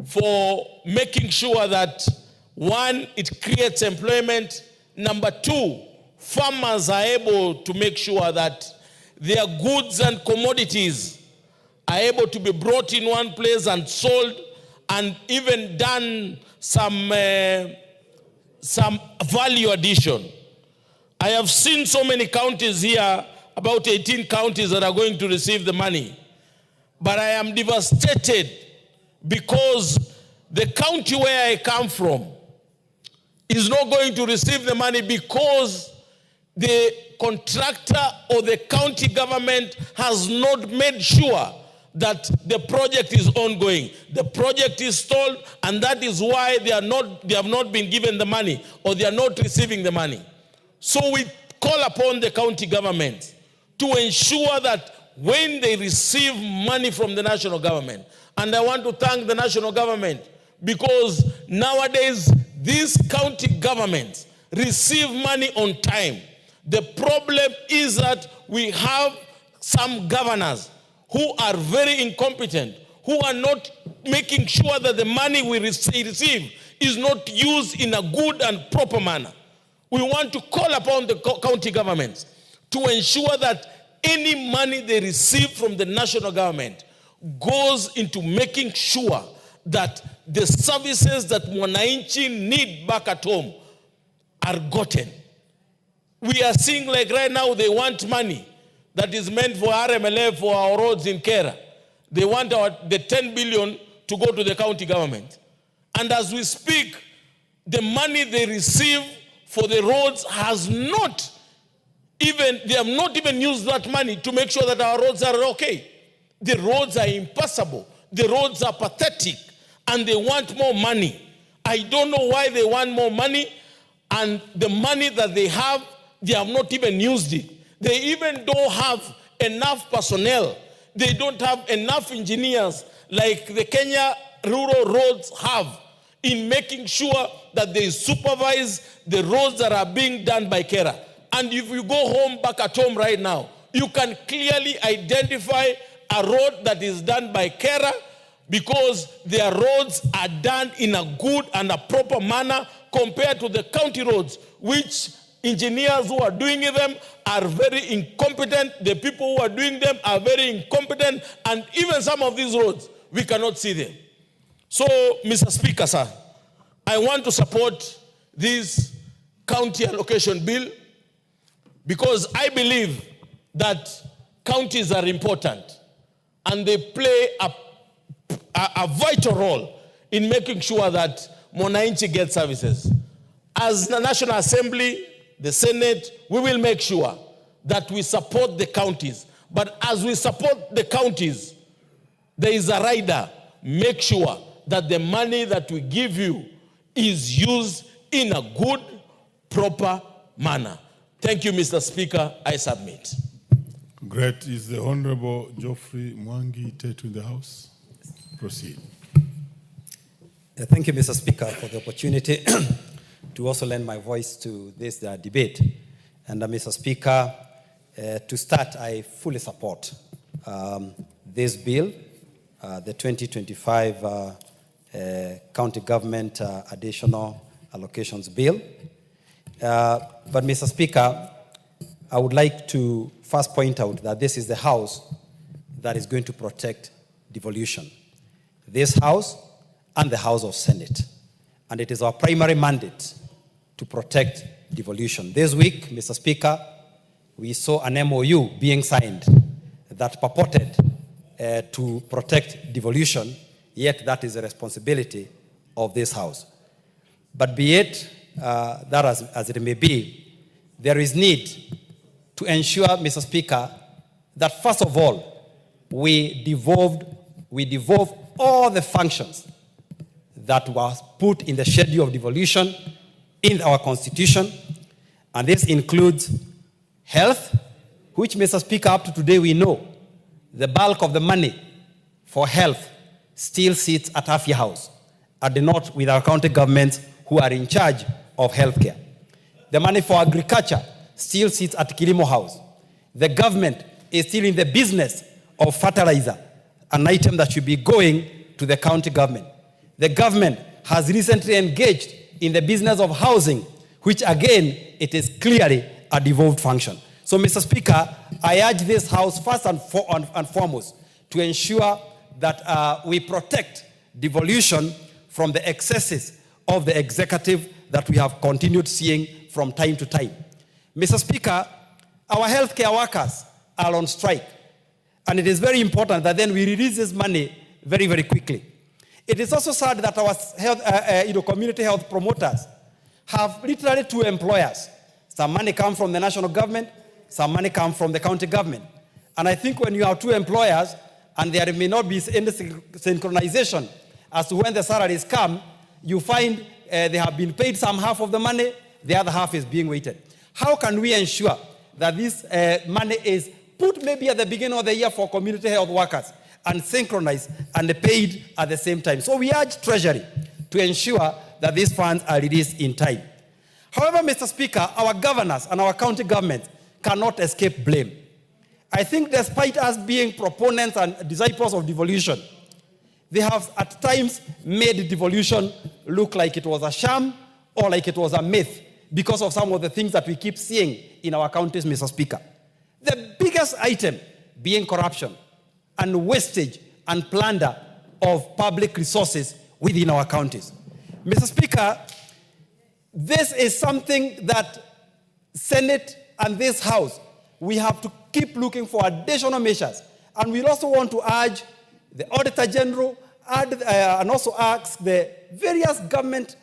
for making sure that, one, it creates employment. Number two, farmers are able to make sure that their goods and commodities are able to be brought in one place and sold, and even done some value addition. I have seen so many counties here, about 18 counties that are going to receive the money. But I am devastated because the county where I come from is not going to receive the money because the contractor or the county government has not made sure that the project is ongoing. The project is stalled, and that is why they have not been given the money, or they are not receiving the money. So we call upon the county government to ensure that when they receive money from the national government, and I want to thank the national government because nowadays these county governments receive money on time. The problem is that we have some governors who are very incompetent, who are not making sure that the money we receive is not used in a good and proper manner. We want to call upon the county governments to ensure that any money they receive from the national government goes into making sure that the services that Mwananchi need back at home are gotten. We are seeing, like right now, they want money that is meant for RMLF for our roads in Kera. They want the 10 billion to go to the county government. And as we speak, the money they receive for the roads they have not even used that money to make sure that our roads are okay. The roads are impassable. The roads are pathetic. And they want more money. I don't know why they want more money. And the money that they have not even used it. They even don't have enough personnel. They don't have enough engineers like the Kenya rural roads have in making sure that they supervise the roads that are being done by Kera. And if you go back at home right now, you can clearly identify a road that is done by Kera because their roads are done in a good and a proper manner compared to the county roads, which engineers who are doing them are very incompetent. The people who are doing them are very incompetent. And even some of these roads, we cannot see them. So, Mr. Speaker, sir, I want to support this county allocation bill because I believe that counties are important and they play a vital role in making sure that Mwananchi gets services. As the National Assembly, the Senate, we will make sure that we support the counties. But as we support the counties, there is a rider. Make sure that the money that we give you is used in a good, proper manner. Thank you, Mr. Speaker. I submit. Great. Is the Honorable Geoffrey Mwangi Tetu in the House? Proceed. Thank you, Mr. Speaker, for the opportunity to also lend my voice to this debate. And Mr. Speaker, to start, I fully support this bill, the 2025 County Government Additional Allocations Bill. But Mr. Speaker, I would like to first point out that this is the House that is going to protect devolution. This House and the House of Senate. And it is our primary mandate to protect devolution. This week, Mr. Speaker, we saw an MOU being signed that purported to protect devolution, yet that is a responsibility of this House. But be it that as it may be, there is need to ensure, Mr. Speaker, that first of all, we devolve all the functions that was put in the schedule of devolution in our Constitution, and this includes health, which, Mr. Speaker, up to today we know the bulk of the money for health still sits at Afya House, at the north with our county governments who are in charge of healthcare. The money for agriculture still sits at Kilimo House. The government is still in the business of fertilizer, an item that should be going to the county government. The government has recently engaged in the business of housing, which again, it is clearly a devolved function. So, Mr. Speaker, I urge this House first and foremost to ensure that we protect devolution from the excesses of the executive that we have continued seeing from time to time. Mr. Speaker, our healthcare workers are on strike, and it is very important that then we release this money very, very quickly. It is also sad that our health, community health promoters have literally two employers. Some money comes from the national government, some money comes from the county government. And I think when you have two employers and there may not be any synchronization as to when the salaries come, you find they have been paid some half of the money, the other half is being waited. How can we ensure that this money is put maybe at the beginning of the year for community health workers and synchronized and paid at the same time? So we urge Treasury to ensure that these funds are released in time. However, Mr. Speaker, our governors and our county governments cannot escape blame. I think despite us being proponents and disciples of devolution, they have at times made devolution look like it was a sham or like it was a myth because of some of the things that we keep seeing in our counties, Mr. Speaker. The biggest item being corruption and wastage and plunder of public resources within our counties. Mr. Speaker, this is something that Senate and this House, we have to keep looking for additional measures. And we also want to urge the Auditor General and also ask the various government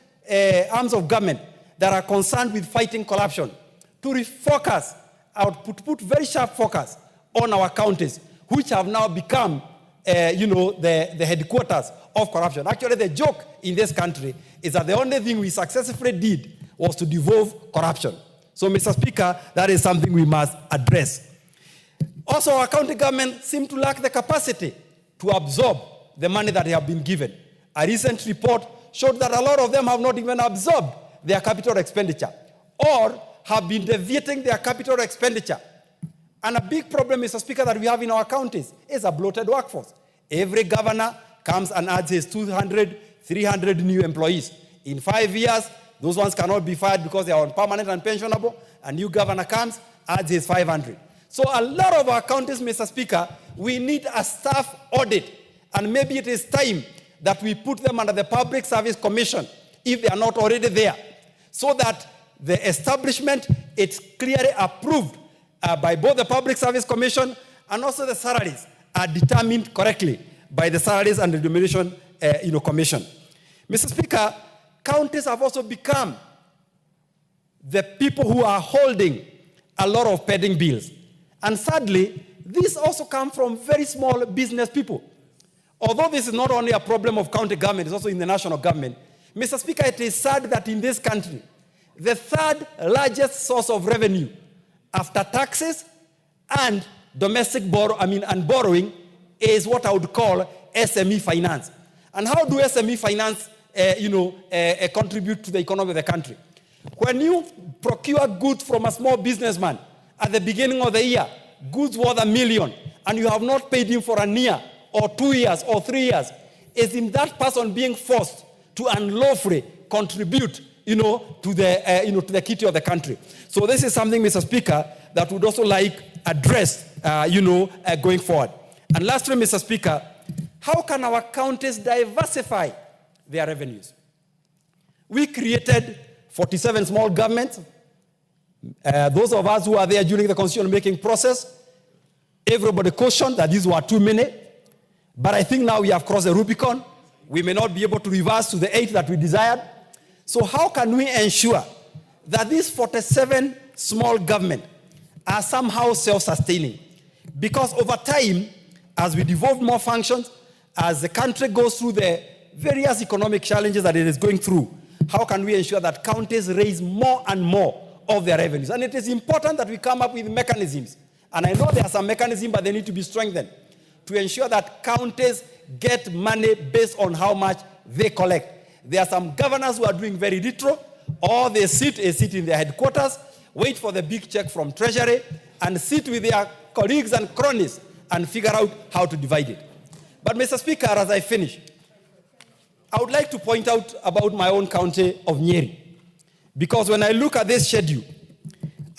arms of government that are concerned with fighting corruption to refocus, to put very sharp focus on our counties, which have now become, the headquarters of corruption. Actually, the joke in this country is that the only thing we successfully did was to devolve corruption. So, Mr. Speaker, that is something we must address. Also, our county government seem to lack the capacity to absorb the money that they have been given. A recent report showed that a lot of them have not even absorbed their capital expenditure or have been deviating their capital expenditure. And a big problem, Mr. Speaker, that we have in our counties is a bloated workforce. Every governor comes and adds his 200, 300 new employees. In 5 years, those ones cannot be fired because they are on permanent and pensionable. A new governor comes, adds his 500. So a lot of our counties, Mr. Speaker, we need a staff audit. And maybe it is time that we put them under the Public Service Commission, if they are not already there, so that the establishment is clearly approved by both the Public Service Commission and also the salaries are determined correctly by the Salaries and Remuneration Commission. Mr. Speaker, counties have also become the people who are holding a lot of pending bills. And sadly, these also come from very small business people. Although this is not only a problem of county government, it's also in the national government. Mr. Speaker, it is sad that in this country, the third largest source of revenue after taxes and domestic borrowing is what I would call SME finance. And how do SME finance contribute to the economy of the country? When you procure goods from a small businessman at the beginning of the year, goods worth $1 million, and you have not paid him for a year or 2 years or 3 years, is in that person being forced to unlawfully contribute to the kitty of the country. So this is something, Mr. Speaker, that would also like addressed, going forward. And lastly, Mr. Speaker, how can our counties diversify their revenues? We created 47 small governments. Those of us who are there during the constitution-making process, everybody cautioned that these were too many. But I think now we have crossed the Rubicon. We may not be able to reverse to the 8 that we desired. So how can we ensure that these 47 small governments are somehow self-sustaining? Because over time, as we devolve more functions, as the country goes through the various economic challenges that it is going through, how can we ensure that counties raise more and more of their revenues? And it is important that we come up with mechanisms. And I know there are some mechanisms, but they need to be strengthened to ensure that counties get money based on how much they collect. There are some governors who are doing very little, or they sit in their headquarters, wait for the big check from Treasury, and sit with their colleagues and cronies and figure out how to divide it. But Mr. Speaker, as I finish, I would like to point out about my own county of Nyeri. Because when I look at this schedule,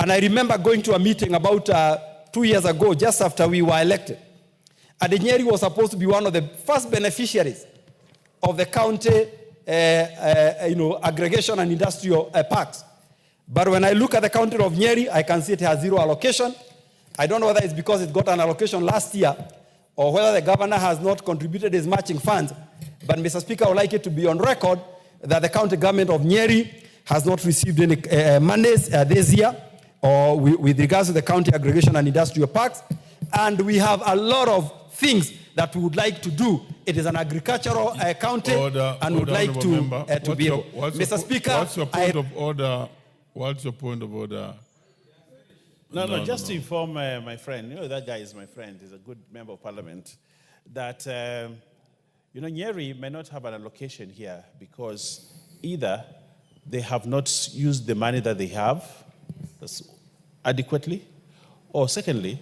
and I remember going to a meeting about 2 years ago, just after we were elected, and Nyeri was supposed to be one of the first beneficiaries of the county aggregation and industrial parks. But when I look at the county of Nyeri, I can see it has 0 allocation. I don't know whether it's because it got an allocation last year or whether the governor has not contributed his matching funds. But Mr. Speaker, I would like it to be on record that the county government of Nyeri has not received any monies this year or with regards to the county aggregation and industrial parks. And we have a lot of things that we would like to do. It is an agricultural county, and we would like to be able. Mr. Speaker, what's your point of order? What's your point of order? No, just to inform my friend, that guy is my friend, he's a good member of parliament, that, Nyeri may not have an allocation here because either they have not used the money that they have adequately, or secondly,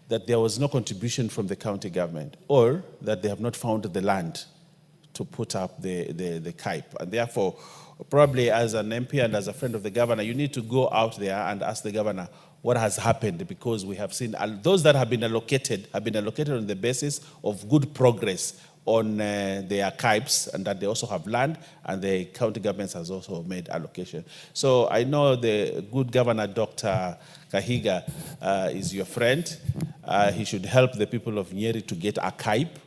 that there was no contribution from the county government, or that they have not found the land to put up the KIPE. And therefore, probably as an MP and as a friend of the governor, you need to go out there and ask the governor what has happened, because we have seen those that have been allocated on the basis of good progress on their KIPEs, and that they also have land, and the county governments has also made allocation. So I know the good governor, Dr. Kahiga, is your friend. He should help the people of Nyeri to get a KIPE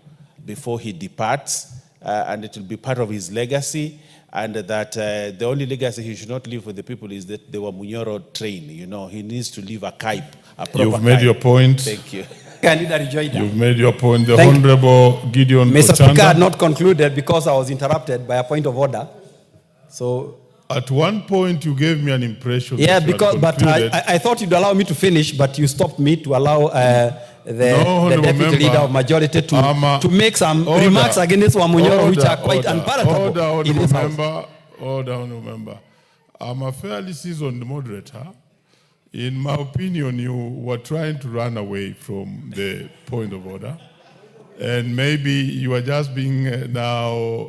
before he departs, and it will be part of his legacy, and that the only legacy he should not leave for the people is that they were Munyoro trained. He needs to leave a KIPE, a proper You've made KIPE. your point. Thank you. You've made your point. The Honorable Gideon Mr. Ochanda. Speaker, I had not concluded because I was interrupted by a point of order. So. At one point, you gave me an impression. Yeah, that you had but concluded. I thought you'd allow me to finish, but you stopped me to allow the deputy leader of majority to make some remarks against Wamunyoro, which are quite unpalatable in this house. Honorable member. I'm a fairly seasoned moderator. In my opinion, you were trying to run away from the point of order. And maybe you are just being now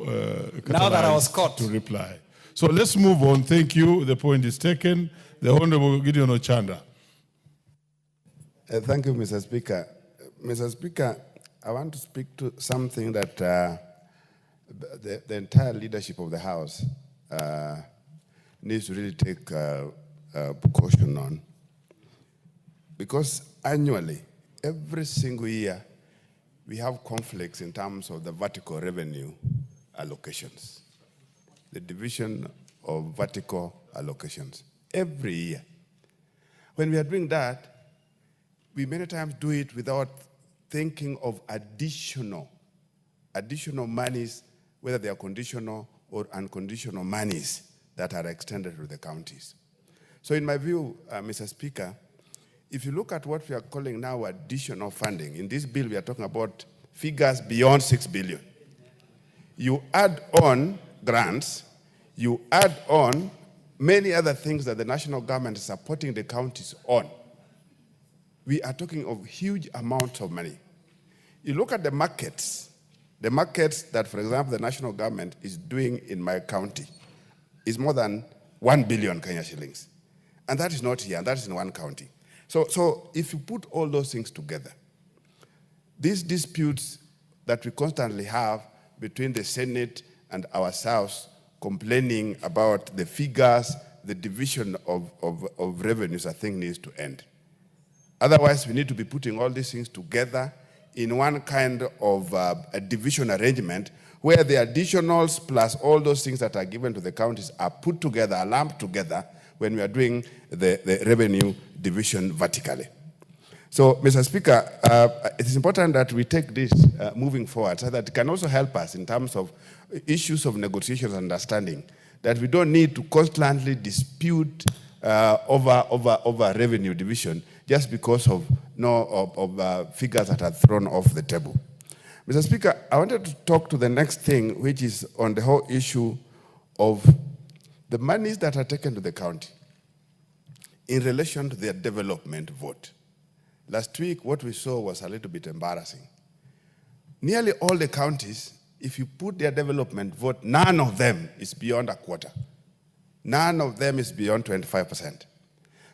that I was caught to reply. So let's move on. Thank you. The point is taken. The Honorable Gideon Ochanda. Thank you, Mr. Speaker. Mr. Speaker, I want to speak to something that the entire leadership of the House needs to really take precaution on. Because annually, every single year, we have conflicts in terms of the vertical revenue allocations, the division of vertical allocations, every year. When we are doing that, we many times do it without thinking of additional monies, whether they are conditional or unconditional monies that are extended to the counties. So in my view, Mr. Speaker, if you look at what we are calling now additional funding, in this bill we are talking about figures beyond 6 billion. You add on grants, you add on many other things that the national government is supporting the counties on. We are talking of huge amounts of money. You look at the markets that, for example, the national government is doing in my county is more than 1 billion Kenya shillings. And that is not here, and that is in one county. So if you put all those things together, these disputes that we constantly have between the Senate and ourselves, complaining about the figures, the division of revenues, I think needs to end. Otherwise, we need to be putting all these things together in one kind of a division arrangement where the additionals plus all those things that are given to the counties are put together, are lumped together when we are doing the revenue division vertically. So, Mr. Speaker, it is important that we take this moving forward so that it can also help us in terms of issues of negotiations and understanding, that we don't need to constantly dispute over revenue division just because of figures that are thrown off the table. Mr. Speaker, I wanted to talk to the next thing, which is on the whole issue of the monies that are taken to the county in relation to their development vote. Last week, what we saw was a little bit embarrassing. Nearly all the counties, if you put their development vote, none of them is beyond a quarter. None of them is beyond 25%.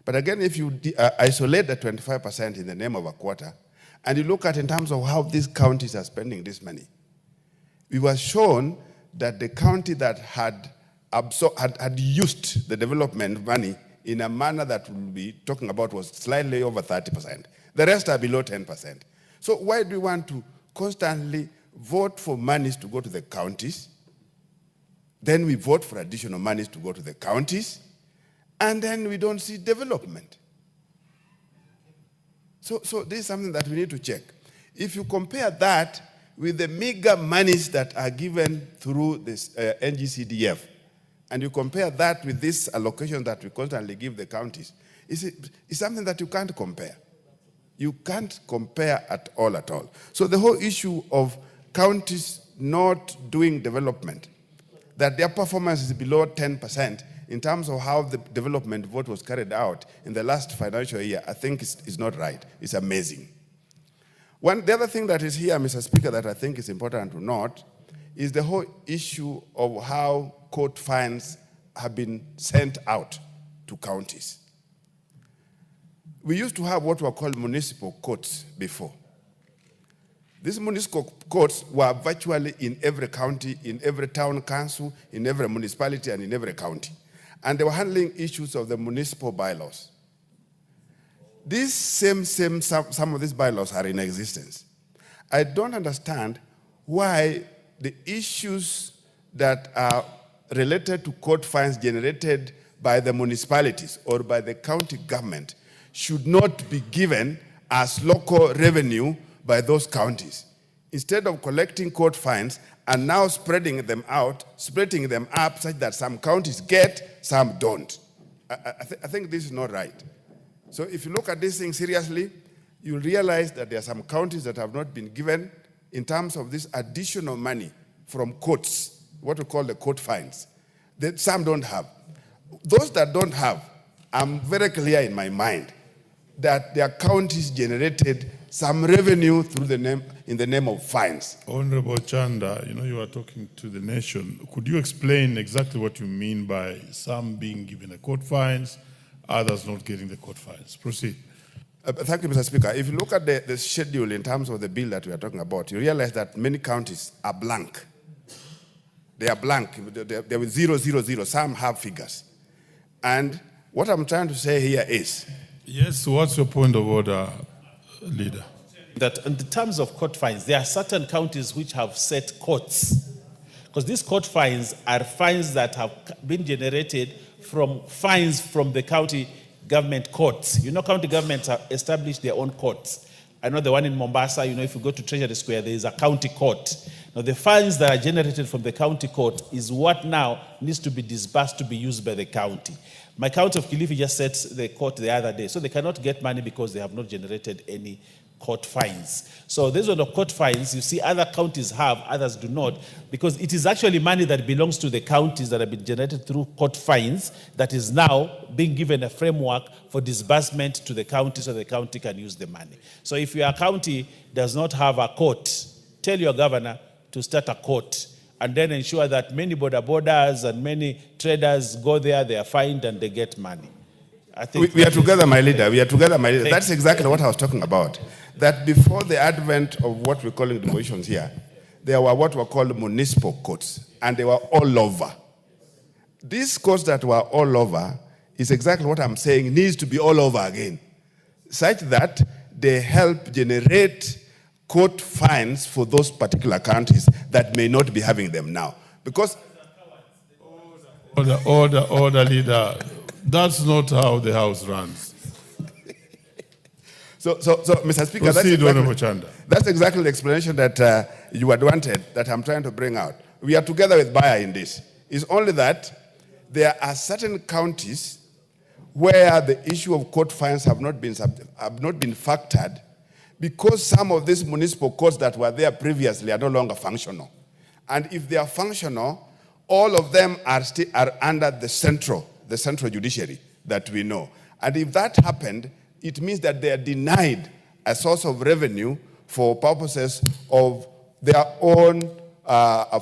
But again, if you isolate the 25% in the name of a quarter, and you look at in terms of how these counties are spending this money, we were shown that the county that had used the development money in a manner that we'll be talking about was slightly over 30%. The rest are below 10%. So why do we want to constantly vote for monies to go to the counties? Then we vote for additional monies to go to the counties, and then we don't see development. So this is something that we need to check. If you compare that with the meager monies that are given through this NGCDF, and you compare that with this allocation that we constantly give the counties, it's something that you can't compare. You can't compare at all. So the whole issue of counties not doing development, that their performance is below 10% in terms of how the development vote was carried out in the last financial year, I think is not right. It's amazing. The other thing that is here, Mr. Speaker, that I think is important to note is the whole issue of how court fines have been sent out to counties. We used to have what were called municipal courts before. These municipal courts were virtually in every county, in every town council, in every municipality, and in every county. And they were handling issues of the municipal bylaws. Some of these bylaws are in existence. I don't understand why the issues that are related to court fines generated by the municipalities or by the county government should not be given as local revenue by those counties. Instead of collecting court fines and now spreading them out, splitting them up such that some counties get, some don't. I think this is not right. So if you look at this thing seriously, you'll realize that there are some counties that have not been given in terms of this additional money from courts, what we call the court fines, that some don't have. Those that don't have, I'm very clear in my mind that their counties generated some revenue through in the name of fines. Honorable Chanda, you are talking to the nation. Could you explain exactly what you mean by some being given the court fines, others not getting the court fines? Proceed. Thank you, Mr. Speaker. If you look at the schedule in terms of the bill that we are talking about, you realize that many counties are blank. They are blank. They're with 000. Some have figures. And what I'm trying to say here is... Yes, what's your point of order, Leader? That in the terms of court fines, there are certain counties which have set courts. Because these court fines are fines that have been generated from fines from the county government courts. County governments have established their own courts. I know the one in Mombasa, if you go to Treasury Square, there is a county court. Now, the fines that are generated from the county court is what now needs to be disbursed to be used by the county. My county of Kilifi just set the court the other day, so they cannot get money because they have not generated any court fines. So these are the court fines. You see other counties have, others do not, because it is actually money that belongs to the counties that have been generated through court fines that is now being given a framework for disbursement to the county so the county can use the money. So if your county does not have a court, tell your governor to start a court and then ensure that many borders and many traders go there, they are fined and they get money. I think we are together, my leader. We are together, my leader. That's exactly what I was talking about. That before the advent of what we're calling devolutions here, there were what were called municipal courts, and they were all over. These courts that were all over is exactly what I'm saying needs to be all over again, such that they help generate court fines for those particular counties that may not be having them now. Because Order, leader. That's not how the House runs. So, Mr. Speaker, that's exactly the explanation that you had wanted, that I'm trying to bring out. We are together with Bayer in this. It's only that there are certain counties where the issue of court fines have not been factored, because some of these municipal courts that were there previously are no longer functional. And if they are functional, all of them are under the central judiciary that we know. And if that happened, it means that they are denied a source of revenue for purposes of their own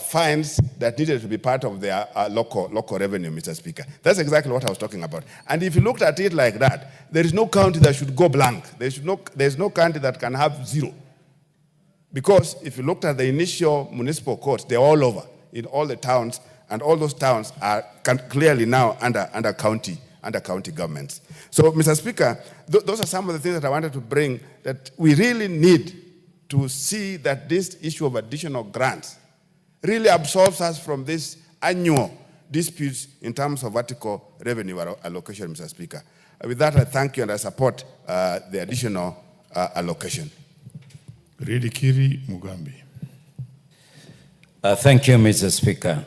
fines that needed to be part of their local revenue, Mr. Speaker. That's exactly what I was talking about. And if you looked at it like that, there is no county that should go blank. There's no county that can have zero. Because if you looked at the initial municipal courts, they're all over in all the towns, and all those towns are clearly now under county governments. So, Mr. Speaker, those are some of the things that I wanted to bring, that we really need to see that this issue of additional grants really absolves us from this annual disputes in terms of vertical revenue allocation, Mr. Speaker. With that, I thank you and I support the additional allocation. Ridikiri Mugambi. Thank you, Mr. Speaker.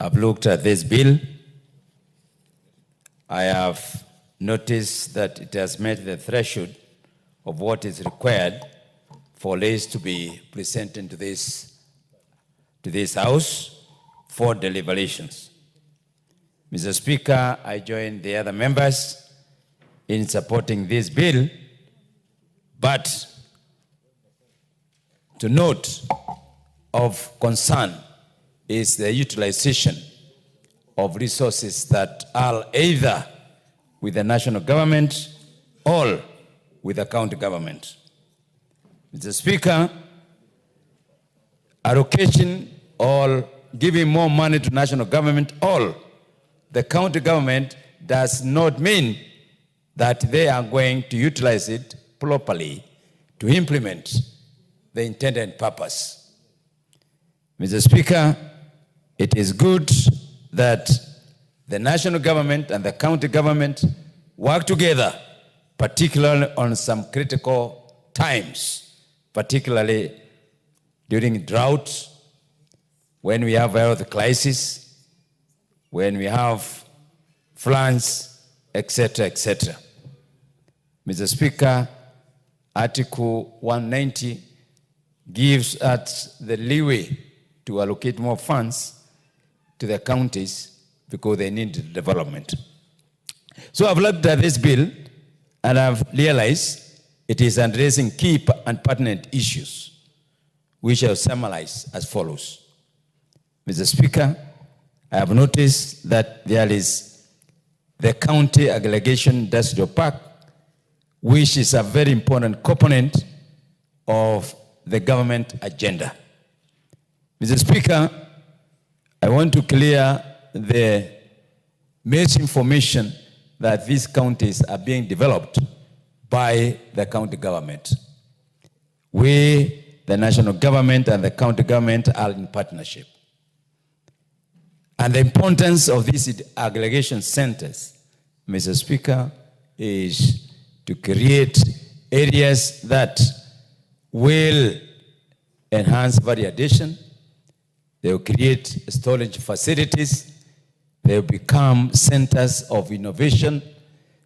I've looked at this bill. I have noticed that it has met the threshold of what is required for list to be presented to this House for deliberations. Mr. Speaker, I join the other members in supporting this bill, but to note of concern is the utilization of resources that are either with the national government or with the county government. Mr. Speaker, allocation or giving more money to national government or the county government does not mean that they are going to utilize it properly to implement the intended purpose. Mr. Speaker, it is good that the national government and the county government work together, particularly on some critical times, particularly during drought, when we have health crisis, when we have floods, etc., etc. Mr. Speaker, Article 190 gives us the leeway to allocate more funds to the counties because they need development. So I've looked at this bill and I've realized it is addressing key and pertinent issues, which I'll summarize as follows. Mr. Speaker, I have noticed that there is the county aggregation industrial park, which is a very important component of the government agenda. Mr. Speaker, I want to clear the misinformation that these counties are being developed by the county government. We, the national government and the county government, are in partnership. And the importance of these aggregation centers, Mr. Speaker, is to create areas that will enhance value addition. They will create storage facilities. They will become centers of innovation.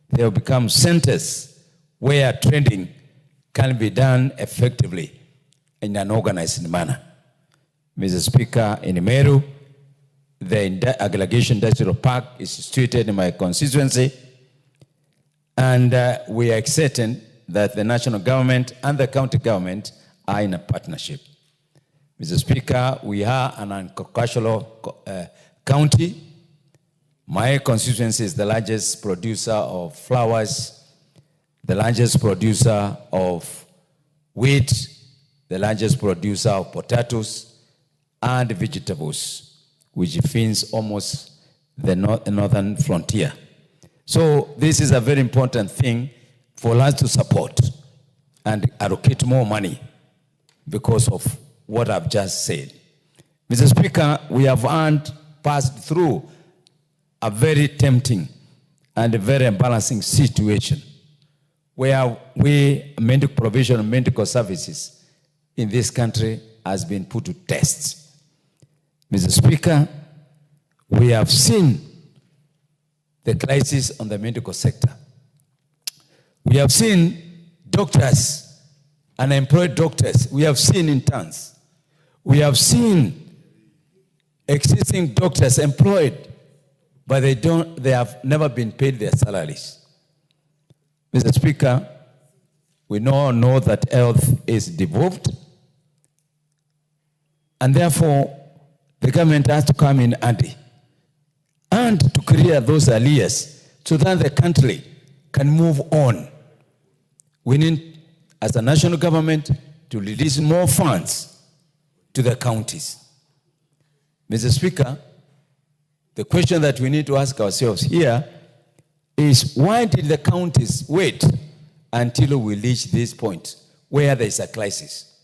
They will become centers where trading can be done effectively in an organized manner. Mr. Speaker, in Meru, the aggregation industrial park is situated in my constituency, and we are certain that the national government and the county government are in a partnership. Mr. Speaker, we are an agricultural county. My constituency is the largest producer of flowers, the largest producer of wheat, the largest producer of potatoes and vegetables, which feeds almost the northern frontier. So this is a very important thing for us to support and allocate more money because of what I've just said. Mr. Speaker, we have passed through a very tempting and a very embarrassing situation where medical provision of medical services in this country has been put to test. Mr. Speaker, we have seen the crisis on the medical sector. We have seen doctors, unemployed doctors. We have seen interns. We have seen existing doctors employed, but they have never been paid their salaries. Mr. Speaker, we all know that health is devolved, and therefore the government has to come in handy and to clear those arrears so that the country can move on. We need, as a national government, to release more funds to the counties. Mr. Speaker, the question that we need to ask ourselves here is, why did the counties wait until we reach this point where there is a crisis?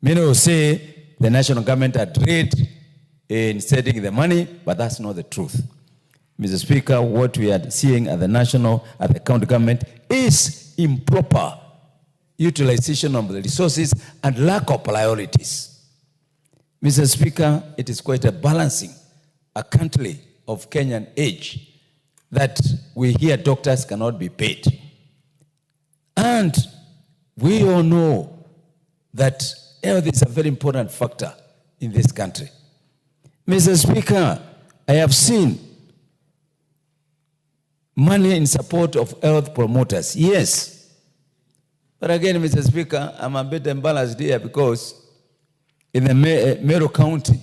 Many will say the national government had delayed in setting the money, but that's not the truth. Mr. Speaker, what we are seeing at the county government is improper utilization of the resources and lack of priorities. Mr. Speaker, it is quite a balancing a country of Kenyan age that we hear doctors cannot be paid. And we all know that health is a very important factor in this country. Mr. Speaker, I have seen money in support of health promoters. Yes. But again, Mr. Speaker, I'm a bit embarrassed here because in the Meru County,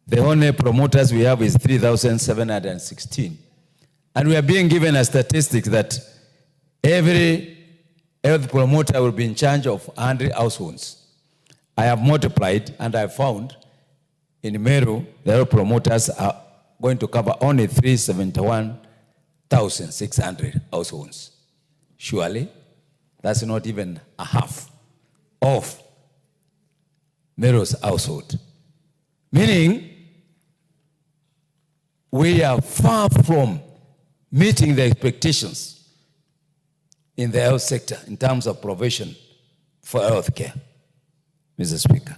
the only promoters we have is 3,716. And we are being given a statistic that every health promoter will be in charge of 100 households. I have multiplied and I found in Meru, the health promoters are going to cover only 371,600 households. Surely, that's not even a half of Meru's household. Meaning, we are far from meeting the expectations in the health sector in terms of provision for health care. Mr. Speaker,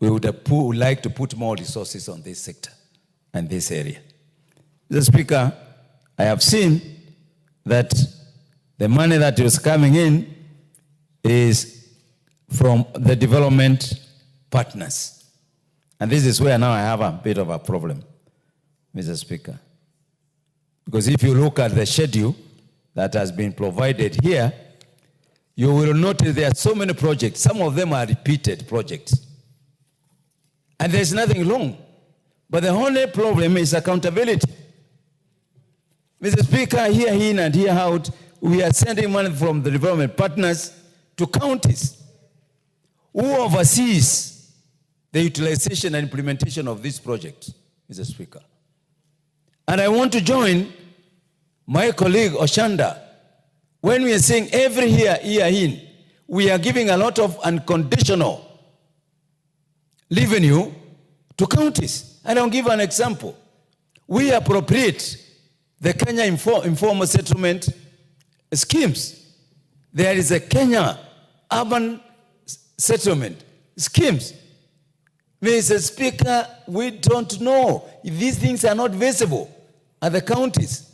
we would like to put more resources on this sector and this area. Mr. Speaker, I have seen that the money that is coming in is from the development partners. And this is where now I have a bit of a problem, Mr. Speaker. Because if you look at the schedule that has been provided here, you will notice there are so many projects. Some of them are repeated projects. And there's nothing wrong. But the only problem is accountability. Mr. Speaker, here in and here out, we are sending money from the development partners to counties. Who oversees the utilization and implementation of this project, Mr. Speaker? And I want to join my colleague Oshanda when we are saying every year in, we are giving a lot of unconditional revenue to counties. And I'll give an example. We appropriate the Kenya informal settlement schemes. There is a Kenya urban settlement schemes. Mr. Speaker, we don't know if these things are not visible at the counties.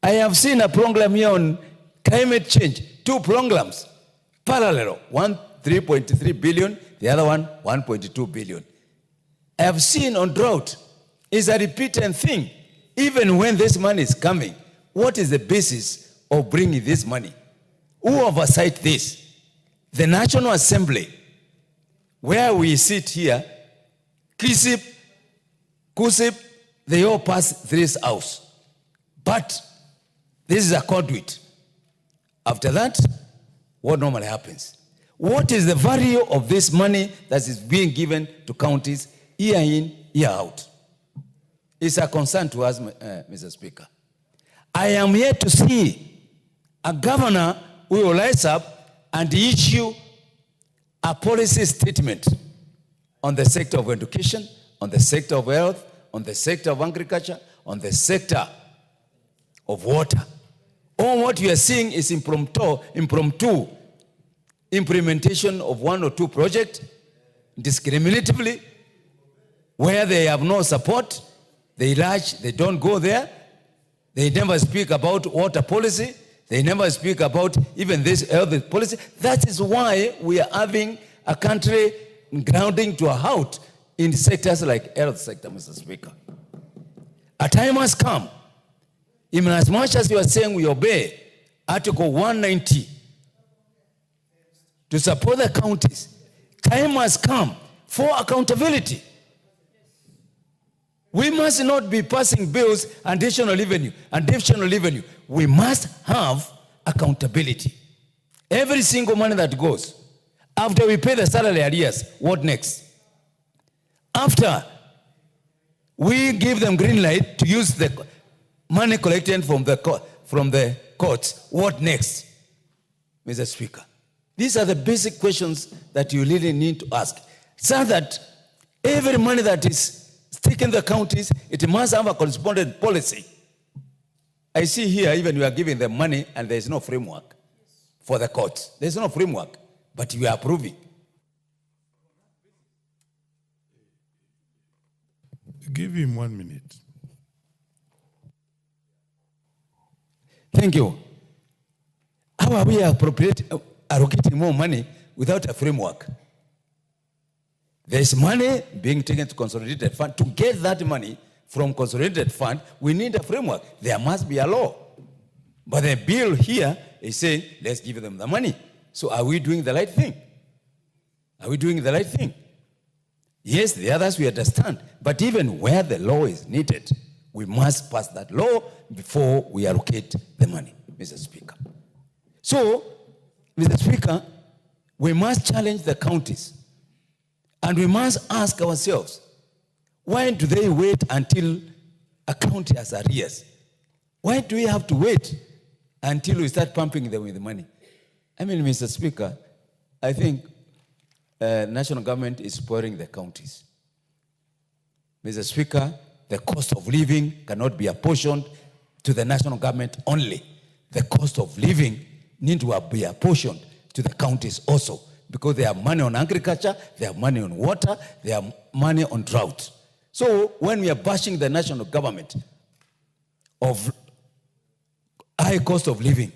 I have seen a program here on climate change, 2 programs, parallel, one 3.3 billion, the other one 1.2 billion. I have seen on drought, is a repeated thing. Even when this money is coming, what is the basis of bringing this money? Who oversight this? The National Assembly, where we sit here, KISIP, KUSIP, they all pass through this house. But this is a conduit. After that, what normally happens? What is the value of this money that is being given to counties year in, year out? It's a concern to us, Mr. Speaker. I am here to see a governor who will rise up and issue a policy statement on the sector of education, on the sector of health, on the sector of agriculture, on the sector of water. All what you are seeing is impromptu implementation of one or two projects discriminatively, where they have no support, they rush, they don't go there, they never speak about water policy, they never speak about even this health policy. That is why we are having a country grounding to a halt in sectors like health sector, Mr. Speaker. A time has come, even as much as you are saying we obey Article 190 to support the counties, time has come for accountability. We must not be passing bills and additional revenue. We must have accountability. Every single money that goes, after we pay the salary arrears, what next? After we give them green light to use the money collected from the courts, what next, Mr. Speaker? These are the basic questions that you really need to ask, so that every money that is taken the counties, it must have a correspondent policy. I see here, even you are giving them money and there is no framework for the courts. There is no framework, but you are approving. Give him 1 minute. Thank you. How are we allocating more money without a framework? There is money being taken to consolidated fund. To get that money from consolidated fund, we need a framework. There must be a law. But the bill here is saying, let's give them the money. So are we doing the right thing? Are we doing the right thing? Yes, the others we understand. But even where the law is needed, we must pass that law before we allocate the money, Mr. Speaker. So, Mr. Speaker, we must challenge the counties. And we must ask ourselves, why do they wait until a county has arrears? Why do we have to wait until we start pumping them with money? I mean, Mr. Speaker, I think national government is spoiling the counties. Mr. Speaker, the cost of living cannot be apportioned to the national government only. The cost of living needs to be apportioned to the counties also, because they have money on agriculture, they have money on water, they have money on drought. So when we are bashing the national government of high cost of living,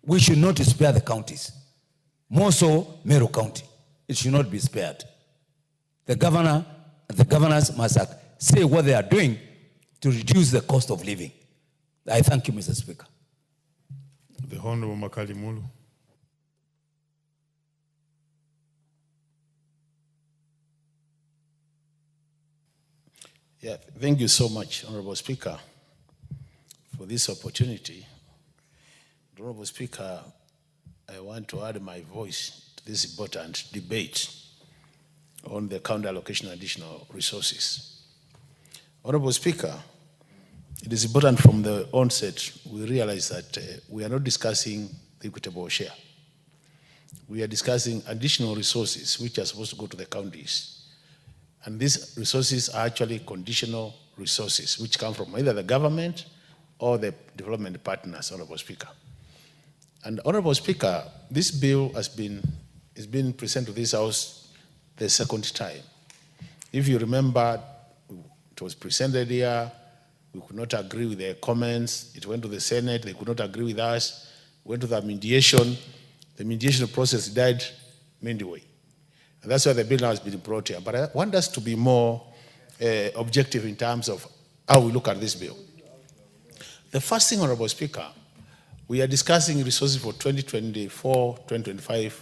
we should not spare the counties. More so, Meru County. It should not be spared. The governors must say what they are doing to reduce the cost of living. I thank you, Mr. Speaker. The Honorable Makalimulu. Yeah, thank you so much, Honorable Speaker, for this opportunity. Honorable Speaker, I want to add my voice to this important debate on the county allocation of additional resources. Honorable Speaker, it is important from the onset we realize that we are not discussing the equitable share. We are discussing additional resources which are supposed to go to the counties. And these resources are actually conditional resources which come from either the government or the development partners, Honorable Speaker. And Honorable Speaker, this bill has been presented to this House the second time. If you remember, it was presented here, we could not agree with their comments, it went to the Senate, they could not agree with us, went to the mediation process died midway. And that's why the bill now has been brought here. But I want us to be more objective in terms of how we look at this bill. The first thing, Honorable Speaker, we are discussing resources for 2024-2025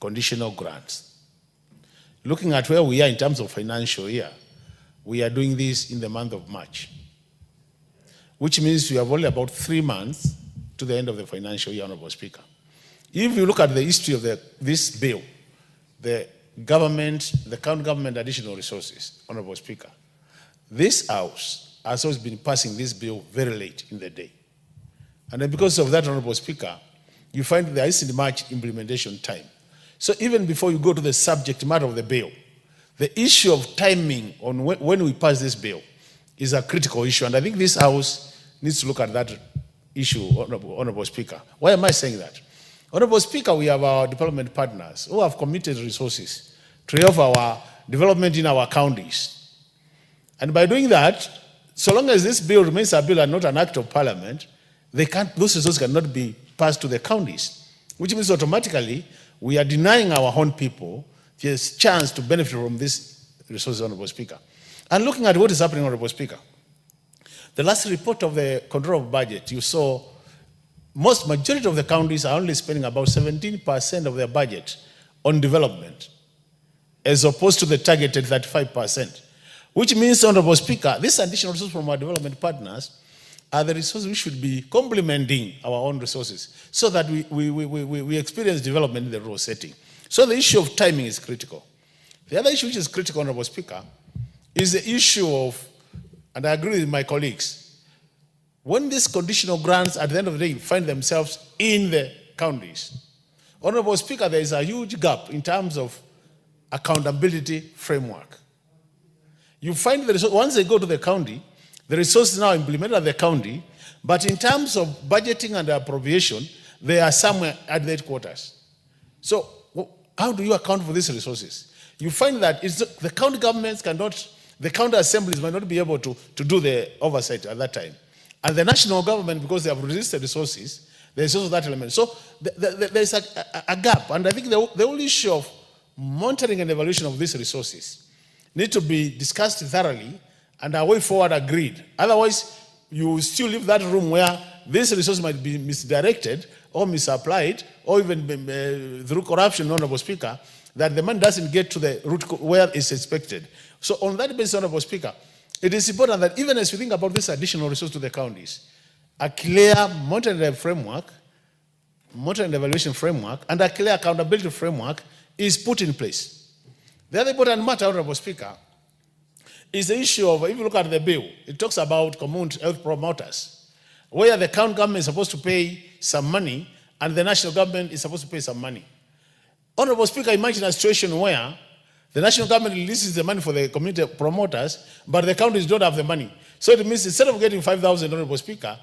conditional grants. Looking at where we are in terms of financial year, we are doing this in the month of March, which means we have only about 3 months to the end of the financial year, Honorable Speaker. If you look at the history of this bill, the county government additional resources, Honorable Speaker, this House has always been passing this bill very late in the day. And then because of that, Honorable Speaker, you find there isn't much implementation time. So even before you go to the subject matter of the bill, the issue of timing on when we pass this bill is a critical issue, and I think this House needs to look at that issue, Honorable Speaker. Why am I saying that? Honorable Speaker, we have our development partners who have committed resources to help our development in our counties. And by doing that, so long as this bill remains a bill and not an act of parliament, those resources cannot be passed to the counties, which means automatically we are denying our own people the chance to benefit from these resources, Honorable Speaker. And looking at what is happening, Honorable Speaker, the last report of the control of budget, you saw majority of the counties are only spending about 17% of their budget on development, as opposed to the targeted 35%, which means, Honorable Speaker, this additional resources from our development partners are the resources we should be complementing our own resources so that we experience development in the rural setting. So the issue of timing is critical. The other issue which is critical, Honorable Speaker, is the issue of, and I agree with my colleagues, when these conditional grants at the end of the day find themselves in the counties, Honorable Speaker, there is a huge gap in terms of accountability framework. You find the once they go to the county, the resources now implemented at the county, but in terms of budgeting and appropriation, they are somewhere at the headquarters. So how do you account for these resources? You find that the county governments cannot, the county assemblies might not be able to do the oversight at that time. And the national government, because they have resisted resources, there's also that element. So there's a gap. And I think the whole issue of monitoring and evaluation of these resources need to be discussed thoroughly and a way forward agreed. Otherwise, you still leave that room where this resource might be misdirected or misapplied, or even through corruption, Honorable Speaker, that the money doesn't get to the root where it's expected. So on that basis, Honorable Speaker, it is important that even as we think about this additional resource to the counties, a clear monitoring framework, monitoring evaluation framework, and a clear accountability framework is put in place. The other important matter, Honorable Speaker, is the issue of, if you look at the bill, it talks about community health promoters, where the county government is supposed to pay some money and the national government is supposed to pay some money. Honorable Speaker, imagine a situation where the national government releases the money for the community promoters, but the counties don't have the money. So it means instead of getting 5,000, Honorable Speaker,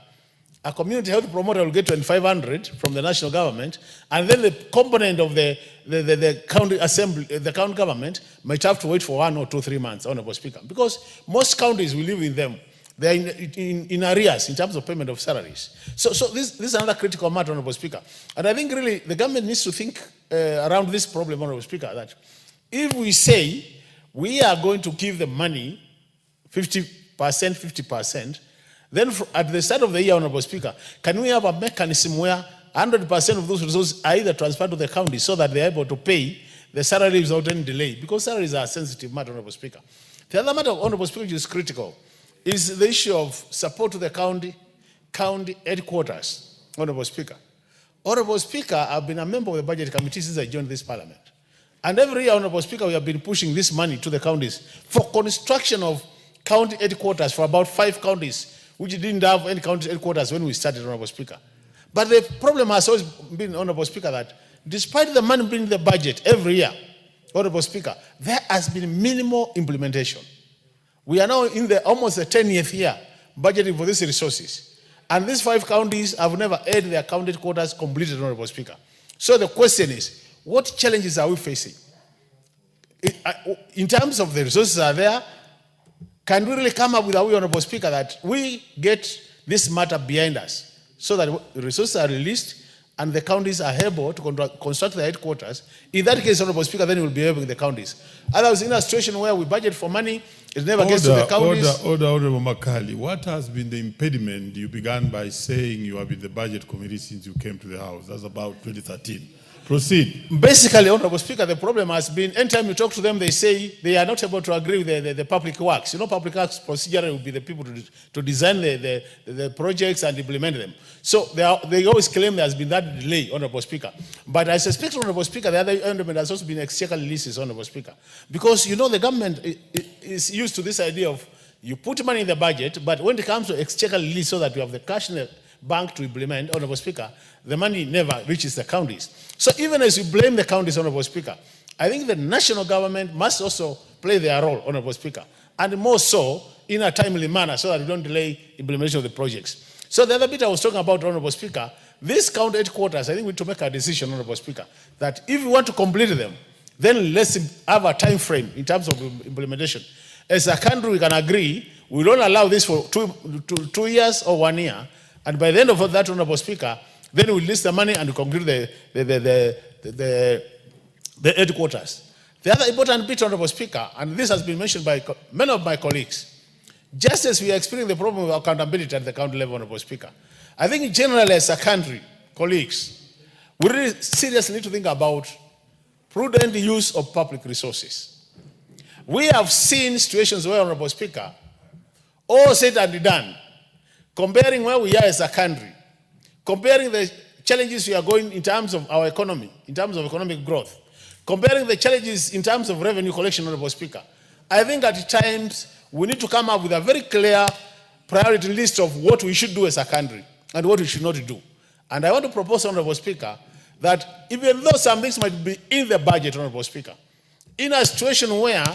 a community health promoter will get 2,500 from the national government, and then the component of the county assembly, the county government, might have to wait for 1 or 2, 3 months, Honorable Speaker, because most counties we live in them, they are in arrears in terms of payment of salaries. So this is another critical matter, Honorable Speaker. And I think really the government needs to think around this problem, Honorable Speaker, that if we say we are going to give the money 50%, 50%, then at the start of the year, Honorable Speaker, can we have a mechanism where 100% of those resources are either transferred to the county so that they're able to pay the salaries without any delay? Because salaries are a sensitive matter, Honorable Speaker. The other matter, Honorable Speaker, which is critical, is the issue of support to the county headquarters, Honorable Speaker. Honorable Speaker, I've been a member of the budget committee since I joined this parliament. And every year, Honorable Speaker, we have been pushing this money to the counties for construction of county headquarters for about 5 counties, which didn't have any county headquarters when we started, Honorable Speaker. But the problem has always been, Honorable Speaker, that despite the money being in the budget every year, Honorable Speaker, there has been minimal implementation. We are now in almost the 10th year budgeting for these resources. And these 5 counties have never had their county headquarters completed, Honorable Speaker. So the question is, what challenges are we facing? In terms of the resources are there, can we really come up with a way, Honorable Speaker, that we get this matter behind us so that the resources are released and the counties are able to construct their headquarters? In that case, Honorable Speaker, then we'll be helping the counties. Otherwise, in a situation where we budget for money, it never gets to the counties. Honorable Makali, what has been the impediment? You began by saying you have been in the budget committee since you came to the House. That's about 2013. Proceed. Basically, Honorable Speaker, the problem has been, anytime you talk to them, they say they are not able to agree with the public works. You know, public works procedure will be the people to design the projects and implement them. So they always claim there has been that delay, Honorable Speaker. But I suspect, Honorable Speaker, the other element has also been exchequer releases, Honorable Speaker. Because, you know, the government is used to this idea of you put money in the budget, but when it comes to exchequer release so that you have the cash in the bank to implement, Honorable Speaker, the money never reaches the counties. So even as you blame the counties, Honorable Speaker, I think the national government must also play their role, Honorable Speaker, and more so in a timely manner so that we don't delay implementation of the projects. So the other bit I was talking about, Honorable Speaker, these county headquarters, I think we need to make a decision, Honorable Speaker, that if we want to complete them, then let's have a time frame in terms of implementation. As a country, we can agree, we don't allow this for two years or 1 year, and by the end of that, Honorable Speaker, then we list the money and we conclude the headquarters. The other important bit, Honorable Speaker, and this has been mentioned by many of my colleagues, just as we are experiencing the problem of accountability at the county level, Honorable Speaker, I think generally as a country, colleagues, we really seriously need to think about prudent use of public resources. We have seen situations where, Honorable Speaker, all said and done, comparing where we are as a country, comparing the challenges we are going in terms of our economy, in terms of economic growth, comparing the challenges in terms of revenue collection, Honorable Speaker, I think at times we need to come up with a very clear priority list of what we should do as a country and what we should not do. And I want to propose, Honorable Speaker, that even though some things might be in the budget, Honorable Speaker, in a situation where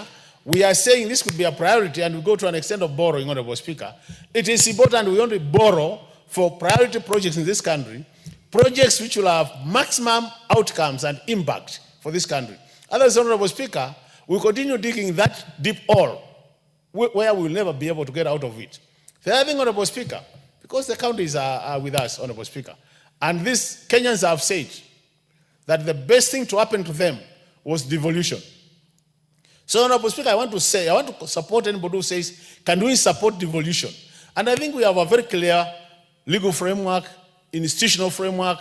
we are saying this could be a priority and we go to an extent of borrowing, Honorable Speaker, it is important we only borrow for priority projects in this country, projects which will have maximum outcomes and impact for this country. Otherwise, Honorable Speaker, we continue digging that deep hole where we will never be able to get out of it. The other thing, Honorable Speaker, because the counties are with us, Honorable Speaker, and these Kenyans have said that the best thing to happen to them was devolution. So, Honorable Speaker, I want to support anybody who says, can we support devolution? And I think we have a very clear legal framework, institutional framework,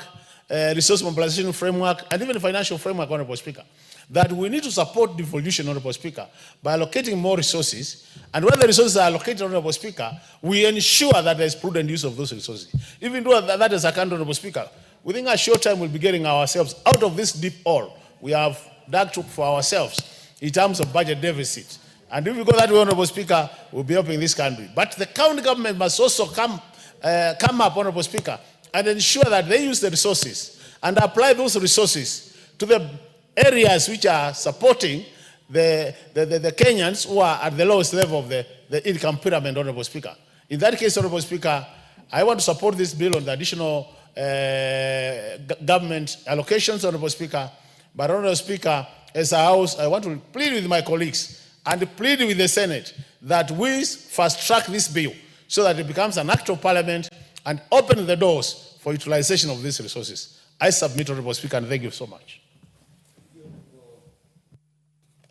resource mobilization framework, and even financial framework, Honorable Speaker, that we need to support devolution, Honorable Speaker, by allocating more resources. And when the resources are allocated, Honorable Speaker, we ensure that there is prudent use of those resources. Even though that is a country, Honorable Speaker, within a short time we'll be getting ourselves out of this deep hole we have dug for ourselves in terms of budget deficit. And if we go that way, Honorable Speaker, we'll be helping this country. But the county government must also come up, Honorable Speaker, and ensure that they use the resources and apply those resources to the areas which are supporting the Kenyans who are at the lowest level of the income pyramid, Honorable Speaker. In that case, Honorable Speaker, I want to support this bill on the additional government allocations, Honorable Speaker. But, Honorable Speaker, as a House, I want to plead with my colleagues and plead with the Senate that we fast-track this bill so that it becomes an act of Parliament and open the doors for utilization of these resources. I submit, Honorable Speaker, and thank you so much.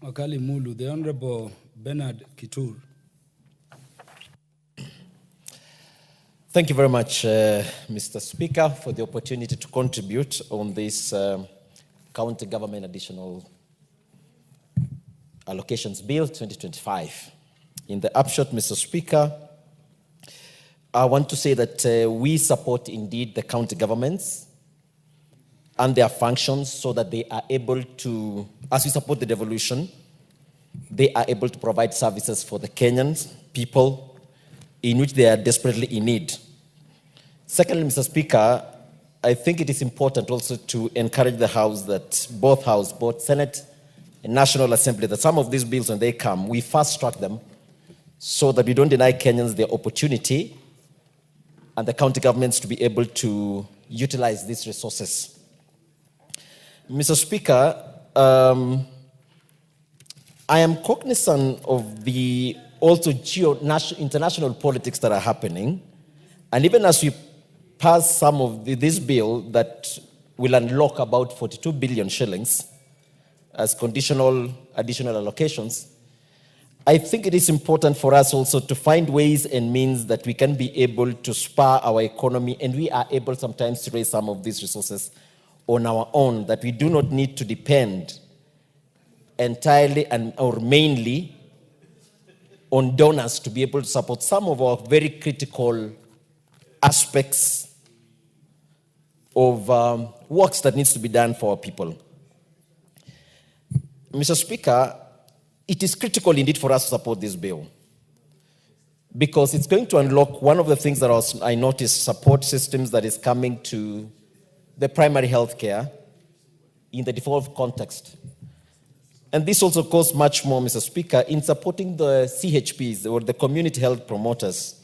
Wakali Mulu, the Honorable Bernard Kitur. Thank you very much, Mr. Speaker, for the opportunity to contribute on this County Government Additional Allocations Bill 2025. In the upshot, Mr. Speaker, I want to say that we support indeed the county governments and their functions so that they are able to, as we support the devolution, they are able to provide services for the Kenyan people in which they are desperately in need. Secondly, Mr. Speaker, I think it is important also to encourage the House that both Senate and National Assembly, that some of these bills, when they come, we fast-track them so that we don't deny Kenyans their opportunity and the county governments to be able to utilize these resources. Mr. Speaker, I am cognizant of the also international politics that are happening, and even as we pass some of this bill that will unlock about 42 billion shillings as conditional additional allocations, I think it is important for us also to find ways and means that we can be able to spur our economy, and we are able sometimes to raise some of these resources on our own, that we do not need to depend entirely or mainly on donors to be able to support some of our very critical aspects of works that needs to be done for our people. Mr. Speaker, it is critical indeed for us to support this bill because it's going to unlock one of the things that I noticed, support systems that is coming to the primary health care in the devolved context. And this also goes much more, Mr. Speaker, in supporting the CHPs, or the community health promoters,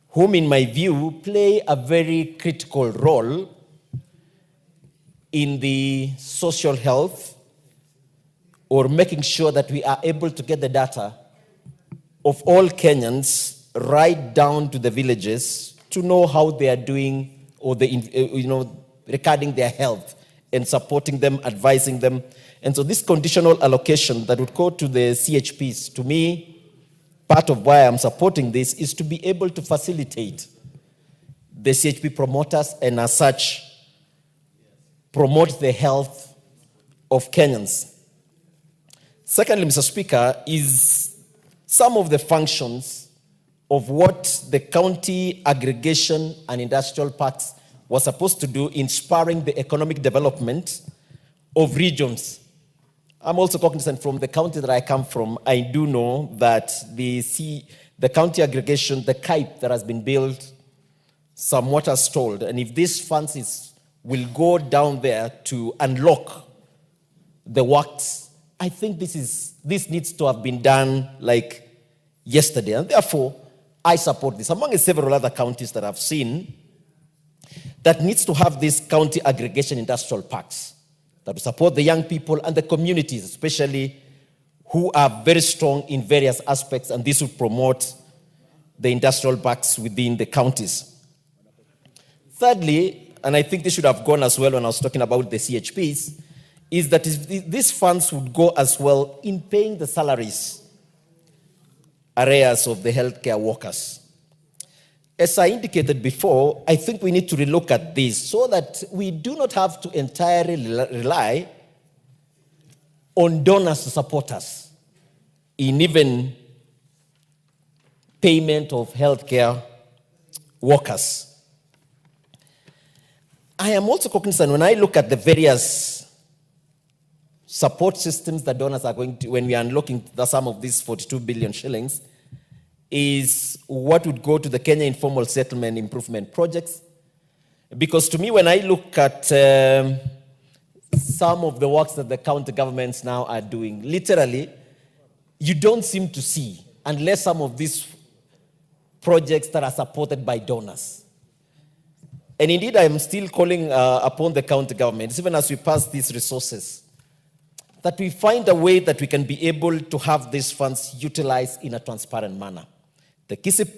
whom, in my view, play a very critical role in the social health, or making sure that we are able to get the data of all Kenyans right down to the villages to know how they are doing, or regarding their health, and supporting them, advising them. And so this conditional allocation that would go to the CHPs, to me, part of why I'm supporting this is to be able to facilitate the CHP promoters, and as such, promote the health of Kenyans. Secondly, Mr. Speaker, is some of the functions of what the county aggregation and industrial parks was supposed to do in spurring the economic development of regions. I'm also cognizant from the county that I come from. I do know that the county aggregation, the KIPE that has been built, somewhat has stalled. And if these funds will go down there to unlock the works, I think this needs to have been done like yesterday. And therefore, I support this. Among several other counties that I've seen that needs to have these county aggregation industrial parks that will support the young people and the communities, especially who are very strong in various aspects, and this will promote the industrial parks within the counties. Thirdly, and I think this should have gone as well when I was talking about the CHPs, is that these funds would go as well in paying the salaries arrears of the healthcare workers. As I indicated before, I think we need to relook at this so that we do not have to entirely rely on donors to support us in even payment of healthcare workers. I am also cognizant when I look at the various support systems that donors are going to, when we are unlocking the sum of these 42 billion shillings, is what would go to the Kenya Informal Settlement Improvement Projects. Because to me, when I look at some of the works that the county governments now are doing, literally, you don't seem to see, unless some of these projects that are supported by donors. And indeed, I am still calling upon the county governments, even as we pass these resources, that we find a way that we can be able to have these funds utilized in a transparent manner. The KISIP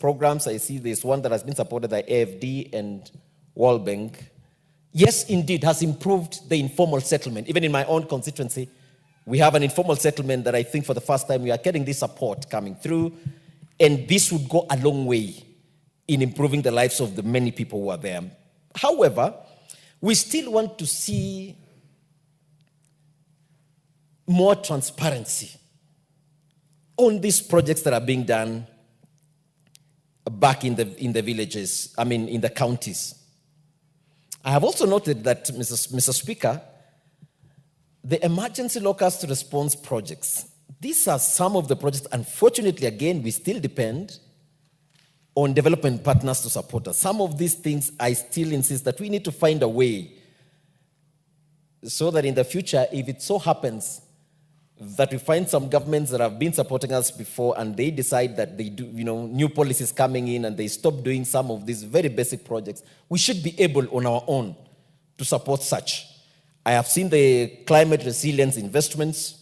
programs, I see there's one that has been supported by AFD and World Bank. Yes, indeed, has improved the informal settlement. Even in my own constituency, we have an informal settlement that I think for the first time we are getting this support coming through, and this would go a long way in improving the lives of the many people who are there. However, we still want to see more transparency on these projects that are being done back in the villages, in the counties. I have also noted that, Mr. Speaker, the emergency locust response projects, these are some of the projects, unfortunately, again, we still depend on development partners to support us. Some of these things, I still insist that we need to find a way so that in the future, if it so happens that we find some governments that have been supporting us before and they decide that they do, new policies coming in and they stop doing some of these very basic projects, we should be able on our own to support such. I have seen the climate resilience investments,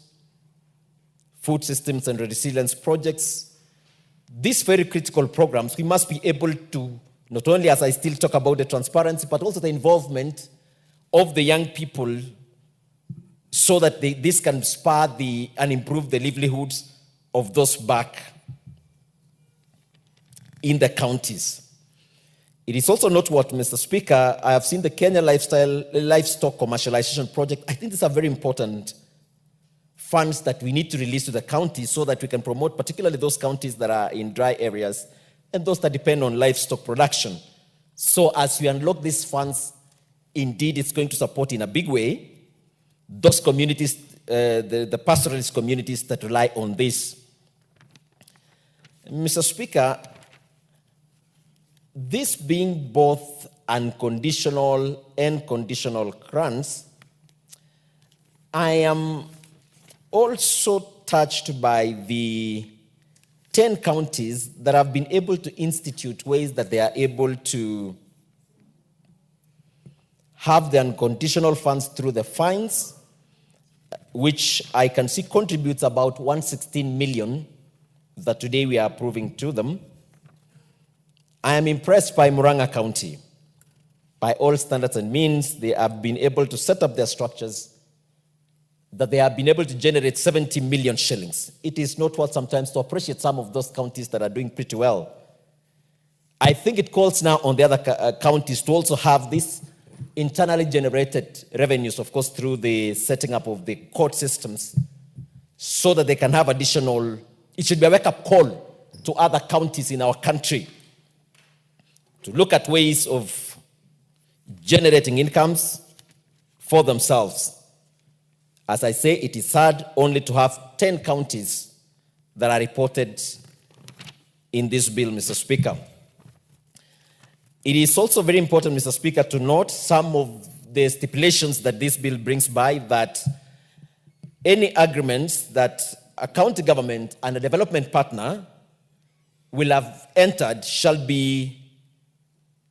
food systems and resilience projects. These very critical programs, we must be able to, not only as I still talk about the transparency, but also the involvement of the young people so that this can spur and improve the livelihoods of those back in the counties. It is also noteworthy, Mr. Speaker, I have seen the Kenya Livestock Commercialization Project. I think these are very important funds that we need to release to the counties so that we can promote particularly those counties that are in dry areas and those that depend on livestock production. So as we unlock these funds, indeed it's going to support in a big way those communities, the pastoralist communities that rely on this. Mr. Speaker, this being both unconditional and conditional grants, I am also touched by the 10 counties that have been able to institute ways that they are able to have the unconditional funds through the fines, which I can see contributes about 116 million that today we are approving to them. I am impressed by Murang'a County. By all standards and means, they have been able to set up their structures, that they have been able to generate 70 million shillings. It is not what sometimes to appreciate some of those counties that are doing pretty well. I think it calls now on the other counties to also have this internally generated revenues, of course, through the setting up of the court systems, so that they can have additional, it should be a wake-up call to other counties in our country to look at ways of generating incomes for themselves. As I say, it is sad only to have 10 counties that are reported in this bill, Mr. Speaker. It is also very important, Mr. Speaker, to note some of the stipulations that this bill brings by, that any agreements that a county government and a development partner will have entered shall be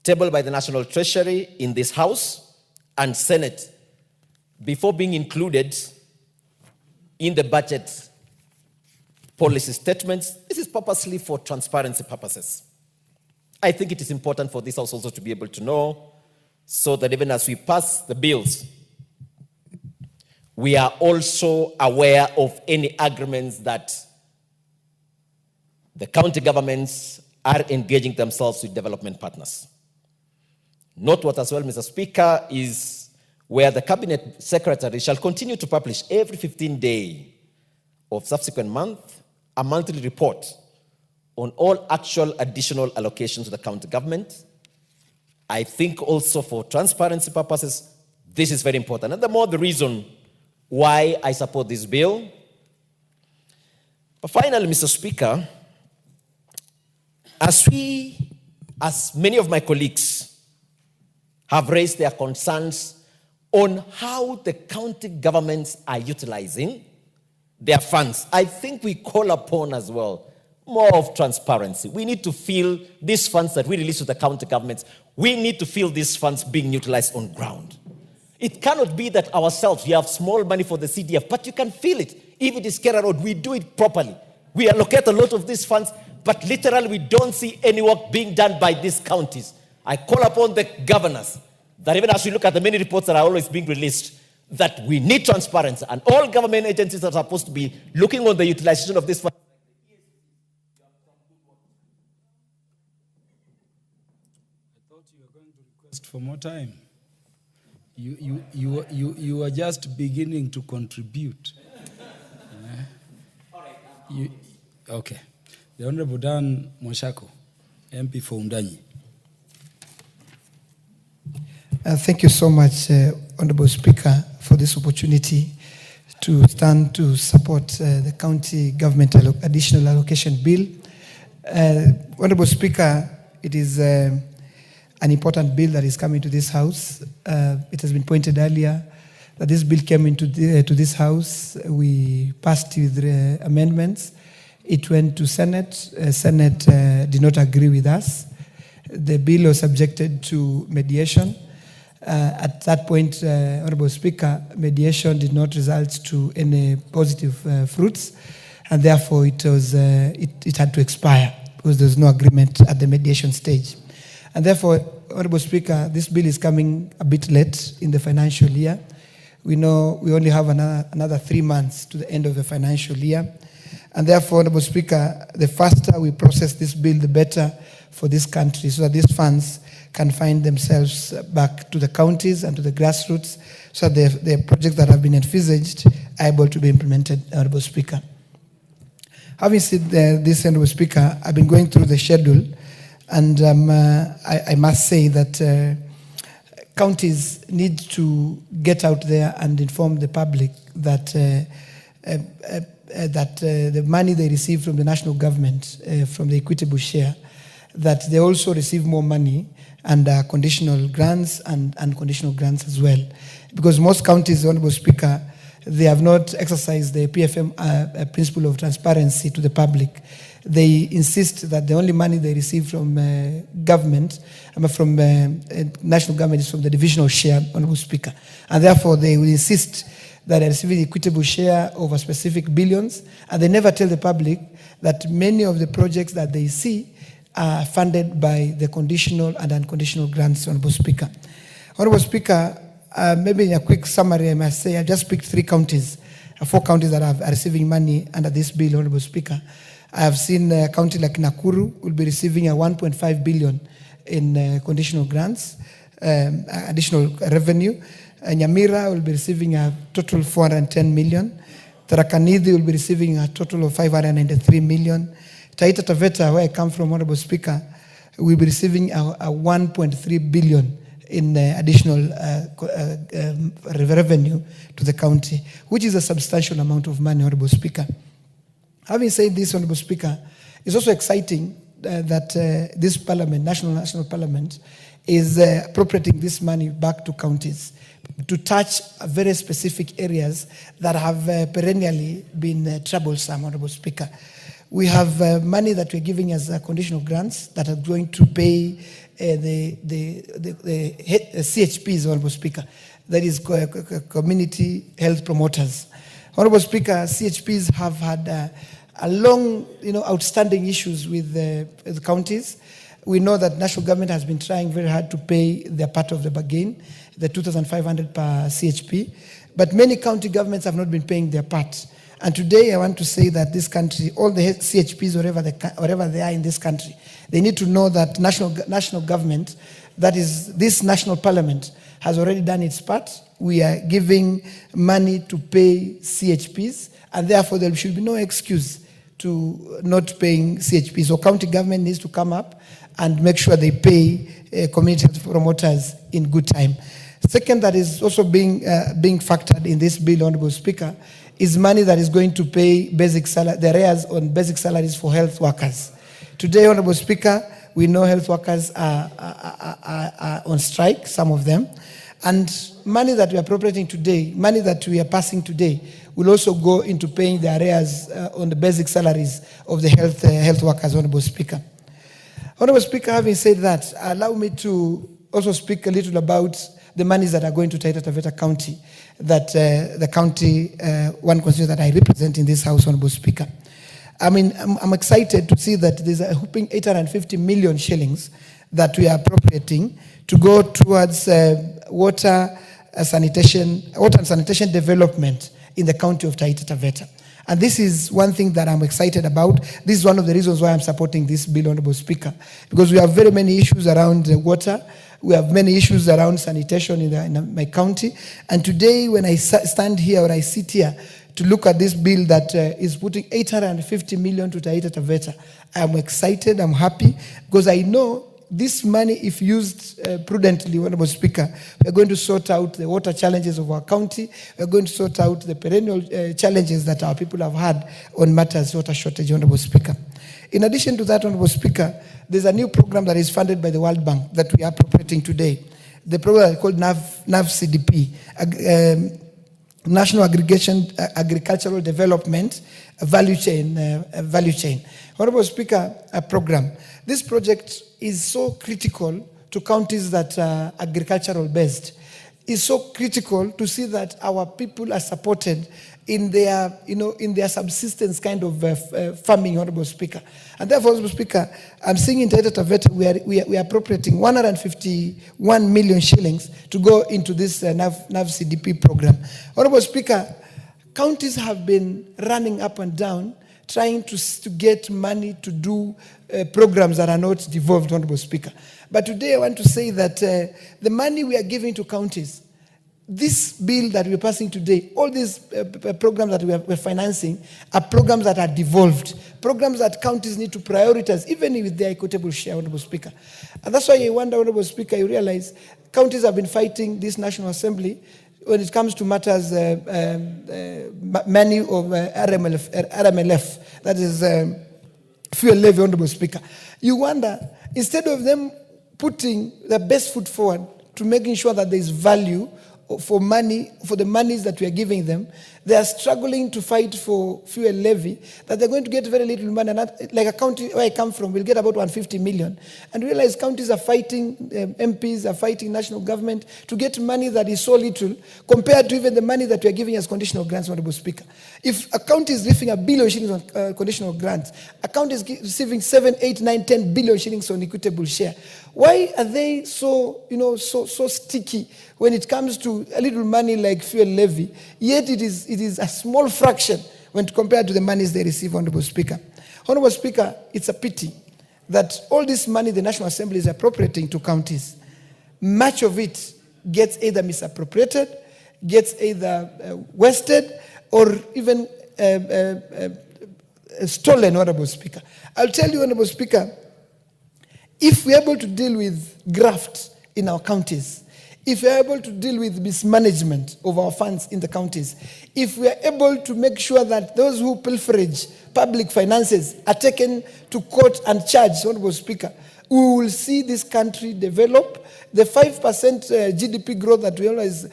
tabled by the National Treasury in this House and Senate before being included in the budget policy statements. This is purposely for transparency purposes. I think it is important for this House also to be able to know, so that even as we pass the bills, we are also aware of any agreements that the county governments are engaging themselves with development partners. Note what as well, Mr. Speaker, is where the Cabinet Secretary shall continue to publish every 15 days of subsequent month a monthly report on all actual additional allocations to the county government. I think also for transparency purposes, this is very important. And the more the reason why I support this bill. But finally, Mr. Speaker, as many of my colleagues have raised their concerns on how the county governments are utilizing their funds, I think we call upon as well more of transparency. We need to feel these funds that we release to the county governments, we need to feel these funds being utilized on ground. It cannot be that ourselves, we have small money for the CDF, but you can feel it. If it is Kera Road, we do it properly. We allocate a lot of these funds, but literally we don't see any work being done by these counties. I call upon the governors that even as we look at the many reports that are always being released, that we need transparency, and all government agencies are supposed to be looking on the utilization of this fund. For more time. You are just beginning to contribute. Okay. The Honorable Dan Moshako, MP for Undanyi. Thank you so much, Honorable Speaker, for this opportunity to stand to support the county government additional allocation bill. Honorable Speaker, it is an important bill that is coming to this House. It has been pointed earlier that this bill came into to this House. We passed with amendments. It went to Senate. Senate did not agree with us. The bill was subjected to mediation. At that point, Honorable Speaker, mediation did not result to any positive fruits, and therefore it had to expire because there was no agreement at the mediation stage. And therefore, Honorable Speaker, this bill is coming a bit late in the financial year. We know we only have another 3 months to the end of the financial year. And therefore, Honorable Speaker, the faster we process this bill, the better for this country, so that these funds can find themselves back to the counties and to the grassroots, so that the projects that have been envisaged are able to be implemented, Honorable Speaker. Having said this, Honorable Speaker, I've been going through the schedule, and I must say that counties need to get out there and inform the public that the money they receive from the national government, from the equitable share, that they also receive more money under conditional grants and unconditional grants as well. Because most counties, Honorable Speaker, they have not exercised the PFM principle of transparency to the public. They insist that the only money they receive from government, from national government, is from the divisional share, Honorable Speaker. And therefore, they will insist that they're receiving equitable share over specific billions, and they never tell the public that many of the projects that they see are funded by the conditional and unconditional grants, Honorable Speaker. Honorable Speaker, maybe in a quick summary, I must say I just picked 4 counties that are receiving money under this bill, Honorable Speaker. I have seen a county like Nakuru will be receiving a 1.5 billion in conditional grants, additional revenue. Nyamira will be receiving a total 410 million. Tarakanidi will be receiving a total of 593 million. Taita Taveta, where I come from, Honorable Speaker, will be receiving a 1.3 billion in additional revenue to the county, which is a substantial amount of money, Honorable Speaker. Having said this, Honorable Speaker, it's also exciting that this Parliament, National Parliament, is appropriating this money back to counties to touch very specific areas that have perennially been troublesome, Honorable Speaker. We have money that we're giving as conditional grants that are going to pay the CHPs, Honorable Speaker, that is community health promoters. Honorable Speaker, CHPs have had a long, outstanding issues with the counties. We know that national government has been trying very hard to pay their part of the bargain, the 2,500 per CHP, but many county governments have not been paying their part. And today I want to say that this country, all the CHPs, wherever they are in this country, they need to know that national government, that is this national parliament, has already done its part. We are giving money to pay CHPs, and therefore there should be no excuse to not paying CHPs. So county government needs to come up and make sure they pay community health promoters in good time. Second, that is also being factored in this bill, Honorable Speaker, is money that is going to pay basic salary, the arrears on basic salaries for health workers. Today, Honorable Speaker, we know health workers are on strike, some of them, and money that we are appropriating today, money that we are passing today, will also go into paying the arrears on the basic salaries of the health workers, Honorable Speaker. Honorable Speaker, having said that, allow me to also speak a little about the monies that are going to Taita Taveta County, that the county, one constituency that I represent in this House, Honorable Speaker. I mean, I'm excited to see that there's a whopping 850 million shillings that we are appropriating to go towards water and sanitation development in the county of Taita Taveta. And this is one thing that I'm excited about. This is one of the reasons why I'm supporting this bill, Honorable Speaker, because we have very many issues around water. We have many issues around sanitation in my county. And today, when I stand here, or I sit here to look at this bill that is putting 850 million to Taita Taveta, I'm excited, I'm happy, because I know this money, if used prudently, Honorable Speaker, we're going to sort out the water challenges of our county. We're going to sort out the perennial challenges that our people have had on matters water shortage, Honorable Speaker. In addition to that, Honorable Speaker, there's a new program that is funded by the World Bank that we are appropriating today. The program is called NAV-CDP, National Agricultural Development Value Chain. Honorable Speaker, a program. This project is so critical to counties that are agricultural based. It's so critical to see that our people are supported in their, in their subsistence kind of farming, Honorable Speaker. And therefore, Honorable Speaker, I'm seeing in Taita Taveta we are appropriating 151 million shillings to go into this NAV-CDP program. Honorable Speaker, counties have been running up and down trying to get money to do programs that are not devolved, Honorable Speaker. But today I want to say that the money we are giving to counties, this bill that we're passing today, all these programs that we're financing are programs that are devolved, programs that counties need to prioritize, even with their equitable share, Honorable Speaker. And that's why I wonder, Honorable Speaker, you realize counties have been fighting this National Assembly when it comes to matters money of RMLF, that is fuel levy, Honorable Speaker. You wonder, instead of them putting the best foot forward to making sure that there is value for money, for the monies that we are giving them, they are struggling to fight for fuel levy, that they're going to get very little money. And like a county where I come from, we'll get about 150 million. And realize counties are fighting, MPs are fighting national government to get money that is so little compared to even the money that we are giving as conditional grants, Honorable Speaker. If a county is receiving $1 billion shillings on conditional grants, a county is receiving 7, 8, 9, 10 billion shillings on equitable share. Why are they so, so sticky when it comes to a little money like fuel levy? Yet it is a small fraction when compared to the monies they receive, Honorable Speaker. Honorable Speaker, it's a pity that all this money the National Assembly is appropriating to counties, much of it gets either misappropriated, gets either wasted, or even stolen, Honorable Speaker. I'll tell you, Honorable Speaker, if we're able to deal with graft in our counties, if we're able to deal with mismanagement of our funds in the counties, if we're able to make sure that those who pilferage public finances are taken to court and charged, Honorable Speaker, we will see this country develop. The 5% GDP growth that we always,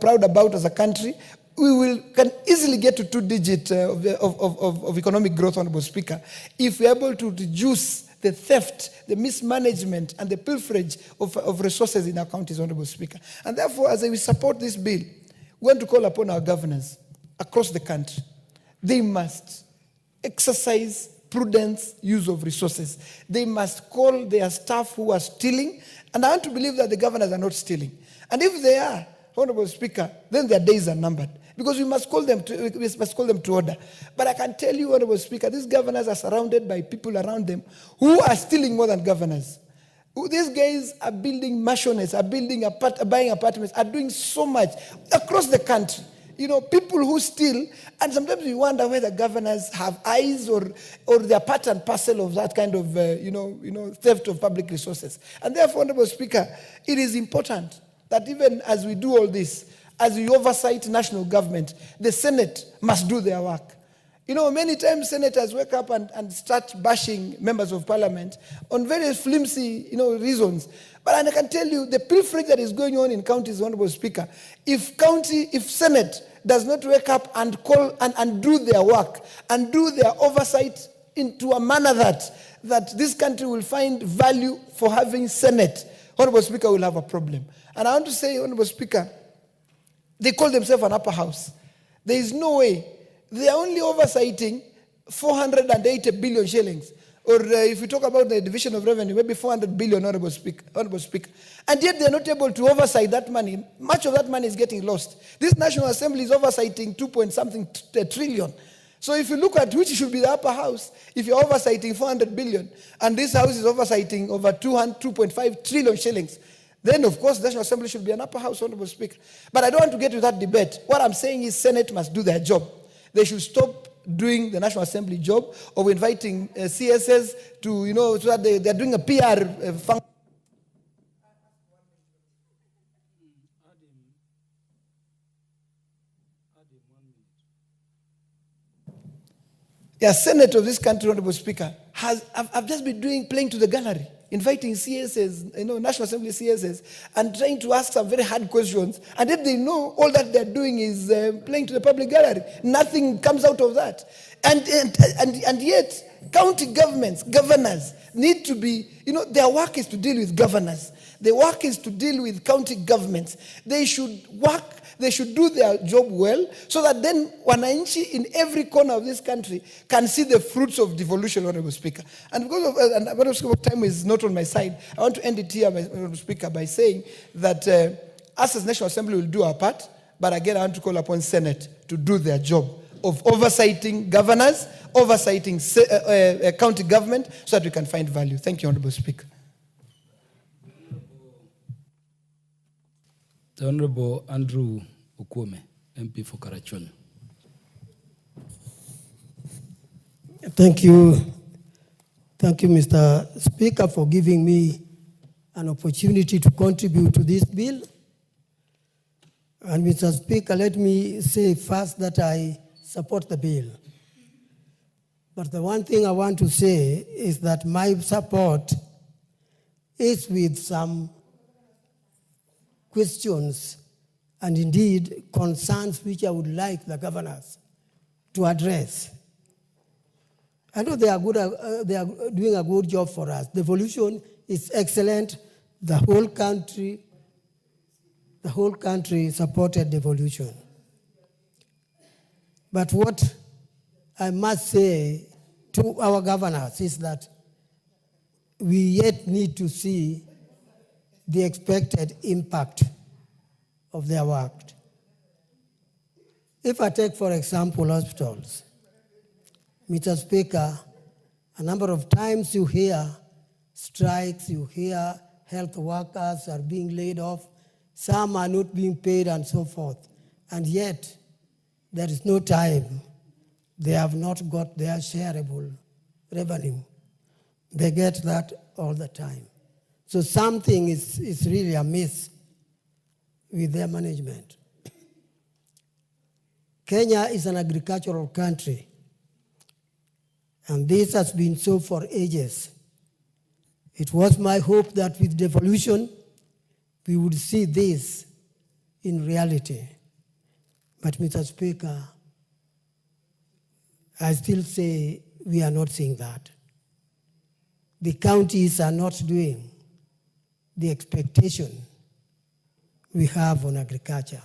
proud about as a country, can easily get to 2-digit of economic growth, Honorable Speaker, if we're able to reduce the theft, the mismanagement, and the pilferage of resources in our counties, Honorable Speaker. And therefore, as we support this bill, we want to call upon our governors across the country. They must exercise prudence use of resources. They must call their staff who are stealing, and I want to believe that the governors are not stealing. And if they are, Honorable Speaker, then their days are numbered. Because we must call them to order. But I can tell you, Honorable Speaker, these governors are surrounded by people around them who are stealing more than governors. These guys are building mansionettes, are buying apartments, are doing so much across the country. People who steal, and sometimes we wonder whether governors have eyes or they're part and parcel of that kind of, theft of public resources. And therefore, Honorable Speaker, it is important that even as we do all this, as we oversight national government, the Senate must do their work. Many times senators wake up and start bashing members of parliament on very flimsy, reasons. But I can tell you, the pilfering that is going on in counties, Honorable Speaker, if Senate does not wake up and call and do their work and do their oversight into a manner that this country will find value for having Senate, Honorable Speaker, will have a problem. And I want to say, Honorable Speaker, they call themselves an upper house. There is no way. They are only oversighting 480 billion shillings. Or if we talk about the division of revenue, maybe 400 billion, Honorable Speaker. And yet they are not able to oversight that money. Much of that money is getting lost. This National Assembly is oversighting 2-point-something trillion. So if you look at which should be the upper house, if you're oversighting 400 billion, and this house is oversighting over 2.5 trillion shillings, then, of course, the National Assembly should be an upper house, Honorable Speaker. But I don't want to get to that debate. What I'm saying is Senate must do their job. They should stop doing the National Assembly job of inviting CSS to, so that they're doing a PR function. Yeah, Senate of this country, Honorable Speaker, I've just been playing to the gallery, inviting CSS, National Assembly CSS, and trying to ask some very hard questions. And then they know all that they're doing is playing to the public gallery. Nothing comes out of that. And yet, county governments, governors, need to be, their work is to deal with governors. Their work is to deal with county governments. They should do their job well, so that then wananchi in every corner of this country can see the fruits of devolution, Honorable Speaker. And because of time is not on my side, I want to end it here, Honorable Speaker, by saying that us as National Assembly will do our part, but again, I want to call upon Senate to do their job of oversighting governors, oversighting county government, so that we can find value. Thank you, Honorable Speaker. The Honorable Andrew Okwome, MP for Karachon. Thank you. Thank you, Mr. Speaker, for giving me an opportunity to contribute to this bill. And Mr. Speaker, let me say first that I support the bill. But the one thing I want to say is that my support is with some questions and indeed concerns which I would like the governors to address. I know they are doing a good job for us. Devolution is excellent. The whole country supported devolution. But what I must say to our governors is that we yet need to see the expected impact of their work. If I take, for example, hospitals, Mr. Speaker, a number of times you hear strikes, you hear health workers are being laid off, some are not being paid and so forth, and yet there is no time they have not got their shareable revenue. They get that all the time. So something is really amiss with their management. Kenya is an agricultural country, and this has been so for ages. It was my hope that with devolution, we would see this in reality. But Mr. Speaker, I still say we are not seeing that. The counties are not doing the expectation we have on agriculture.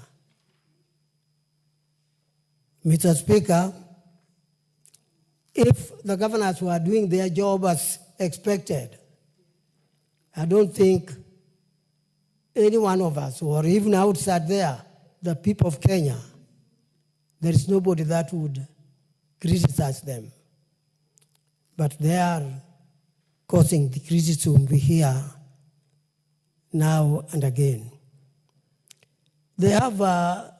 Mr. Speaker, if the governors were doing their job as expected, I don't think any one of us, or even outside there, the people of Kenya, there is nobody that would criticize them. But they are causing the criticism we hear now and again. They have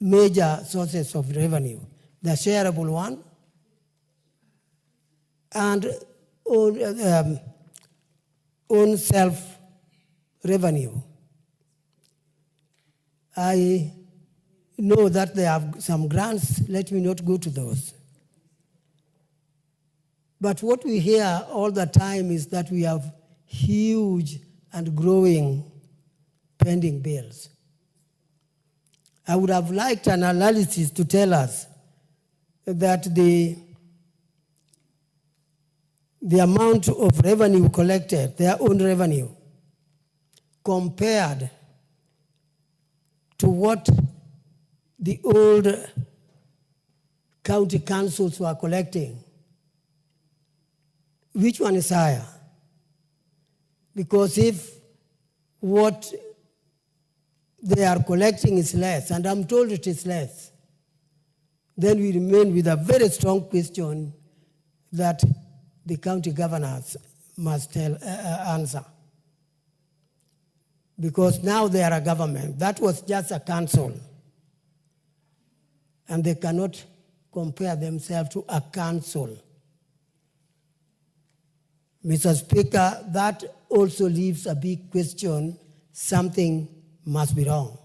major sources of revenue, the shareable one, and own self-revenue. I know that they have some grants, let me not go to those. But what we hear all the time is that we have huge and growing pending bills. I would have liked an analysis to tell us that the amount of revenue collected, their own revenue, compared to what the old county councils were collecting, which one is higher? Because if what they are collecting is less, and I'm told it is less, then we remain with a very strong question that the county governors must answer. Because now they are a government. That was just a council. And they cannot compare themselves to a council. Mr. Speaker, that also leaves a big question. Something must be wrong.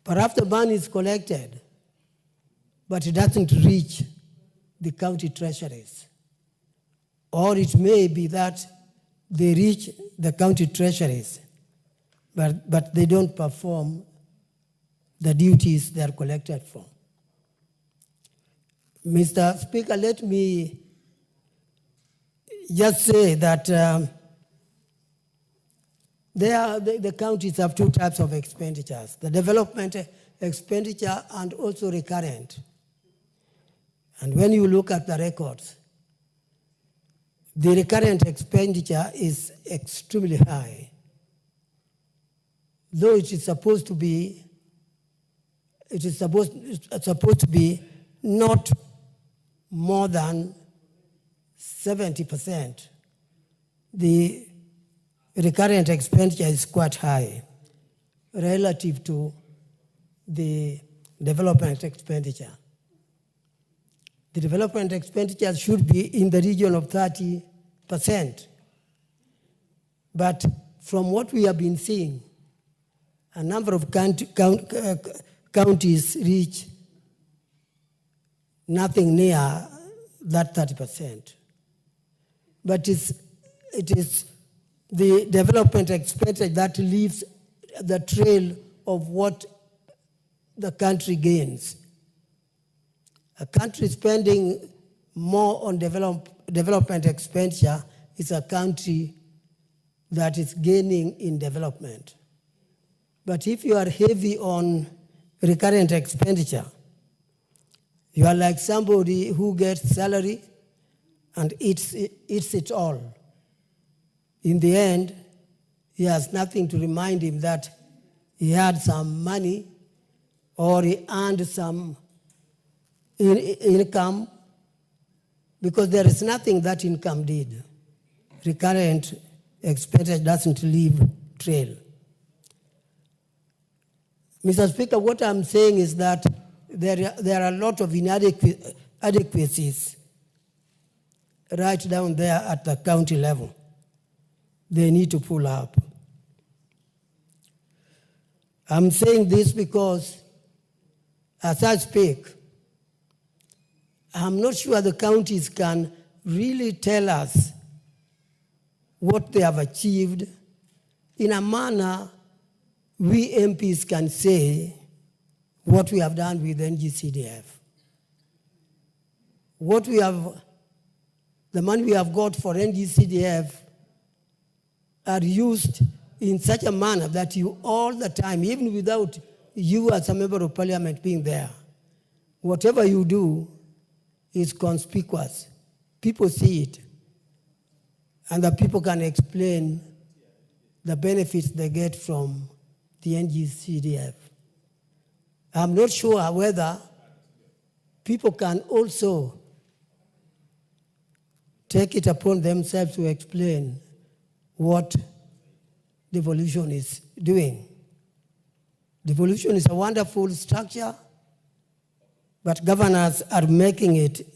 Perhaps the money is collected, but it doesn't reach the county treasuries. Or it may be that they reach the county treasuries, but they don't perform the duties they are collected for. Mr. Speaker, let me just say that the counties have two types of expenditures, the development expenditure and also recurrent. And when you look at the records, the recurrent expenditure is extremely high. Though it is supposed to be not more than 70%. The recurrent expenditure is quite high relative to the development expenditure. The development expenditure should be in the region of 30%. But from what we have been seeing, a number of counties reach nothing near that 30%. But it is the development expenditure that leaves the trail of what the country gains. A country spending more on development expenditure is a country that is gaining in development. But if you are heavy on recurrent expenditure, you are like somebody who gets salary and eats it all. In the end, he has nothing to remind him that he had some money or he earned some income, because there is nothing that income did. Recurrent expenditure doesn't leave trail. Mr. Speaker, what I'm saying is that there are a lot of inadequacies right down there at the county level. They need to pull up. I'm saying this because, as I speak, I'm not sure the counties can really tell us what they have achieved in a manner we MPs can say what we have done with NGCDF. The money we have got for NGCDF are used in such a manner that you all the time, even without you as a member of parliament being there, whatever you do is conspicuous. People see it, and the people can explain the benefits they get from the NGCDF. I'm not sure whether people can also take it upon themselves to explain what devolution is doing. Devolution is a wonderful structure, but governors are making it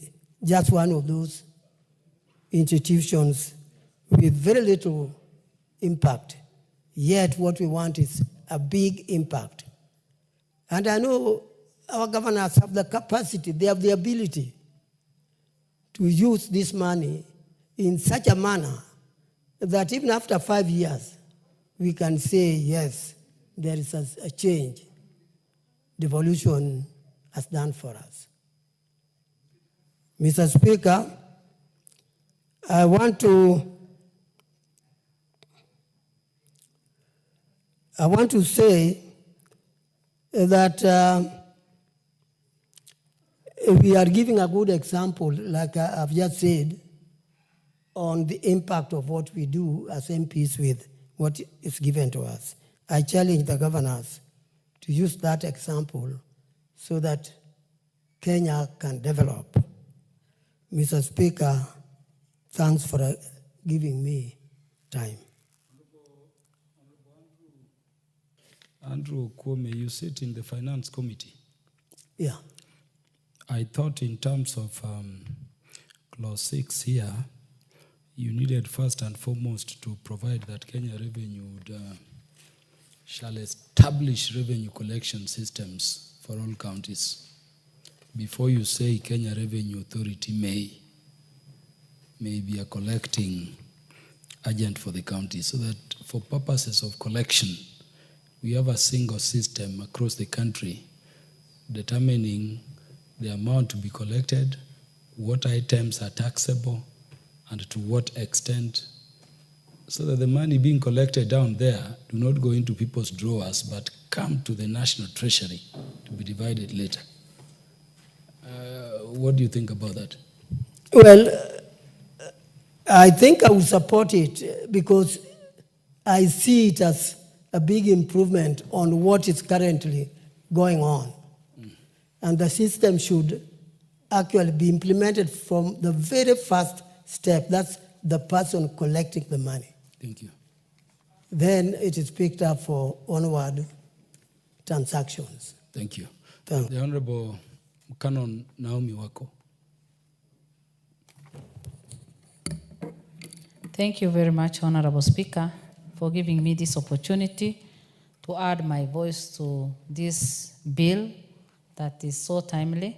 just one of those institutions with very little impact. Yet what we want is a big impact. And I know our governors have the capacity, they have the ability to use this money in such a manner that even after 5 years, we can say, yes, there is a change devolution has done for us. Mr. Speaker, I want to say that we are giving a good example, like I've just said, on the impact of what we do as MPs with what is given to us. I challenge the governors to use that example so that Kenya can develop. Mr. Speaker, thanks for giving me time. Andrew Kwame, you sit in the Finance Committee. Yeah. I thought in terms of clause 6 here, you needed first and foremost to provide that Kenya Revenue shall establish revenue collection systems for all counties before you say Kenya Revenue Authority may be a collecting agent for the county, so that for purposes of collection, we have a single system across the country determining the amount to be collected, what items are taxable, and to what extent, so that the money being collected down there do not go into people's drawers, but come to the national treasury to be divided later. What do you think about that? Well, I think I will support it because I see it as a big improvement on what is currently going on. And the system should actually be implemented from the very first step. That's the person collecting the money. Thank you. Then it is picked up for onward transactions. Thank you. Thank the Honorable Canon Naomi Wako. Thank you very much, Honorable Speaker, for giving me this opportunity to add my voice to this bill that is so timely,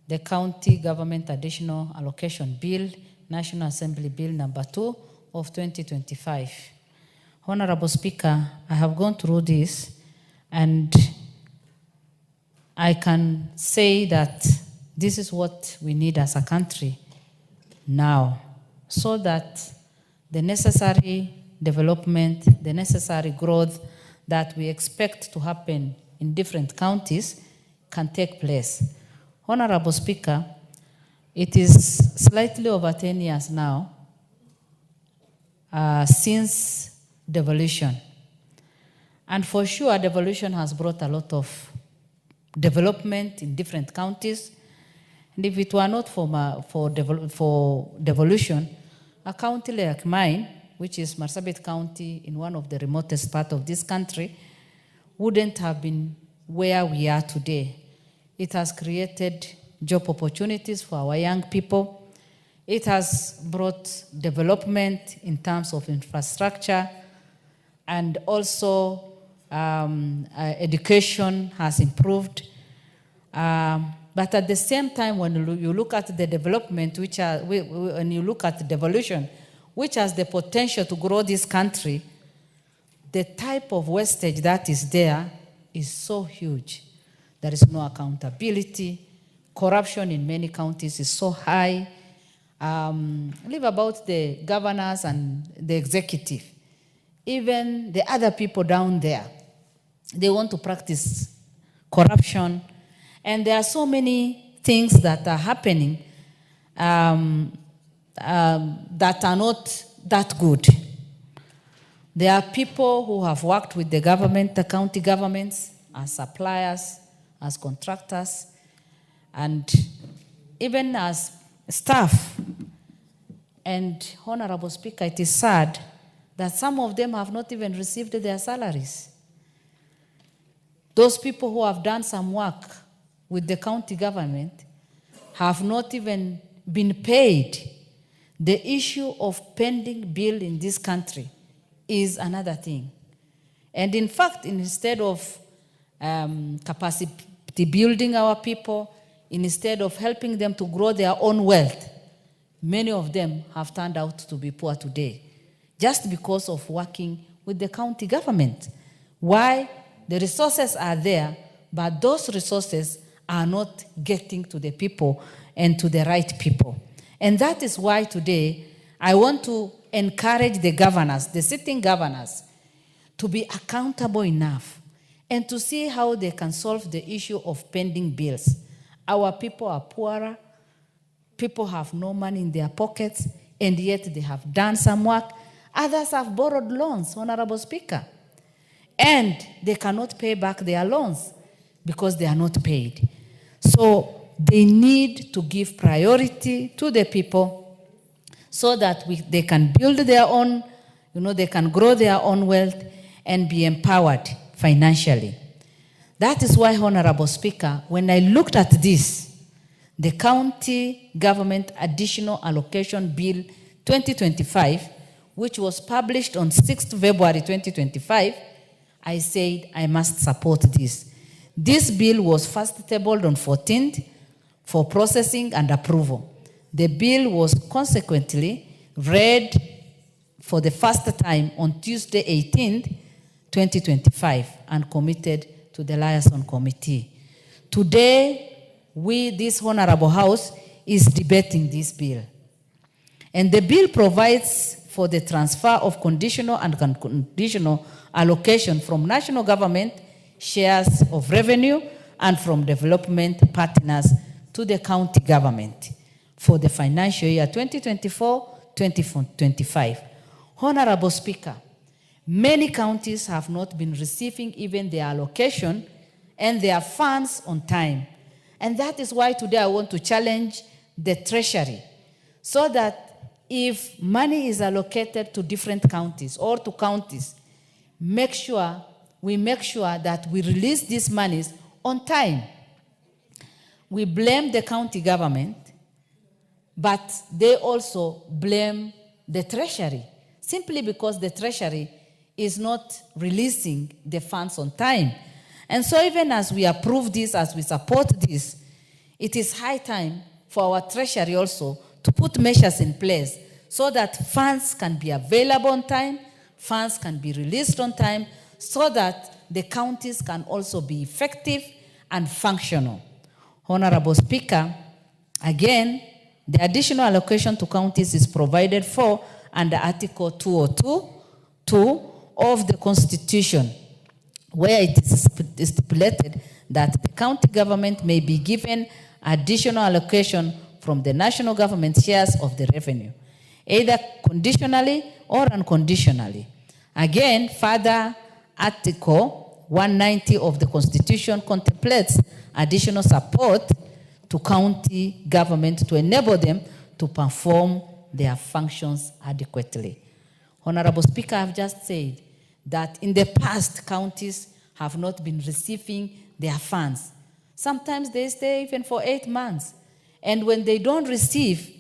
the County Government Additional Allocation Bill, National Assembly Bill number 2 of 2025. Honorable Speaker, I have gone through this and I can say that this is what we need as a country now, so that the necessary development, the necessary growth that we expect to happen in different counties can take place. Honorable Speaker, it is slightly over 10 years now since devolution. And for sure, devolution has brought a lot of development in different counties. And if it were not for devolution, a county like mine, which is Marsabit County in one of the remotest parts of this country, wouldn't have been where we are today. It has created job opportunities for our young people. It has brought development in terms of infrastructure, and also education has improved. But at the same time, when you look at the development, when you look at devolution, which has the potential to grow this country, the type of wastage that is there is so huge. There is no accountability. Corruption in many counties is so high. Leave about the governors and the executive. Even the other people down there, they want to practice corruption. And there are so many things that are happening that are not that good. There are people who have worked with the government, the county governments, as suppliers, as contractors, and even as staff. And Honorable Speaker, it is sad that some of them have not even received their salaries. Those people who have done some work with the county government have not even been paid. The issue of pending bill in this country is another thing. And in fact, instead of capacity building our people, instead of helping them to grow their own wealth, many of them have turned out to be poor today, just because of working with the county government. Why? The resources are there, but those resources are not getting to the people and to the right people. And that is why today I want to encourage the governors, the sitting governors, to be accountable enough and to see how they can solve the issue of pending bills. Our people are poorer, people have no money in their pockets, and yet they have done some work. Others have borrowed loans, Honorable Speaker, and they cannot pay back their loans because they are not paid. So they need to give priority to the people so that they can build their own, they can grow their own wealth and be empowered financially. That is why, Honorable Speaker, when I looked at this, the County Government Additional Allocation Bill 2025, which was published on 6th February 2025, I said I must support this. This bill was first tabled on 14th for processing and approval. The bill was consequently read for the first time on Tuesday 18th, 2025, and committed to the liaison committee. Today, this Honorable House, is debating this bill. And the bill provides for the transfer of conditional and unconditional allocation from national government shares of revenue and from development partners to the county government for the financial year 2024-2025. Honorable Speaker, many counties have not been receiving even their allocation and their funds on time. And that is why today I want to challenge the Treasury so that if money is allocated to different counties or to counties, we make sure that we release these monies on time. We blame the county government, but they also blame the Treasury, simply because the Treasury is not releasing the funds on time. And so even as we approve this, as we support this, it is high time for our treasury also to put measures in place so that funds can be available on time, funds can be released on time, so that the counties can also be effective and functional. Honorable Speaker, again, the additional allocation to counties is provided for under Article 202 of the Constitution, where it is stipulated that the county government may be given additional allocation from the national government shares of the revenue, either conditionally or unconditionally. Again, further Article 190 of the Constitution contemplates additional support to county government to enable them to perform their functions adequately. Honorable Speaker, I've just said that in the past, counties have not been receiving their funds. Sometimes they stay even for 8 months. And when they don't receive,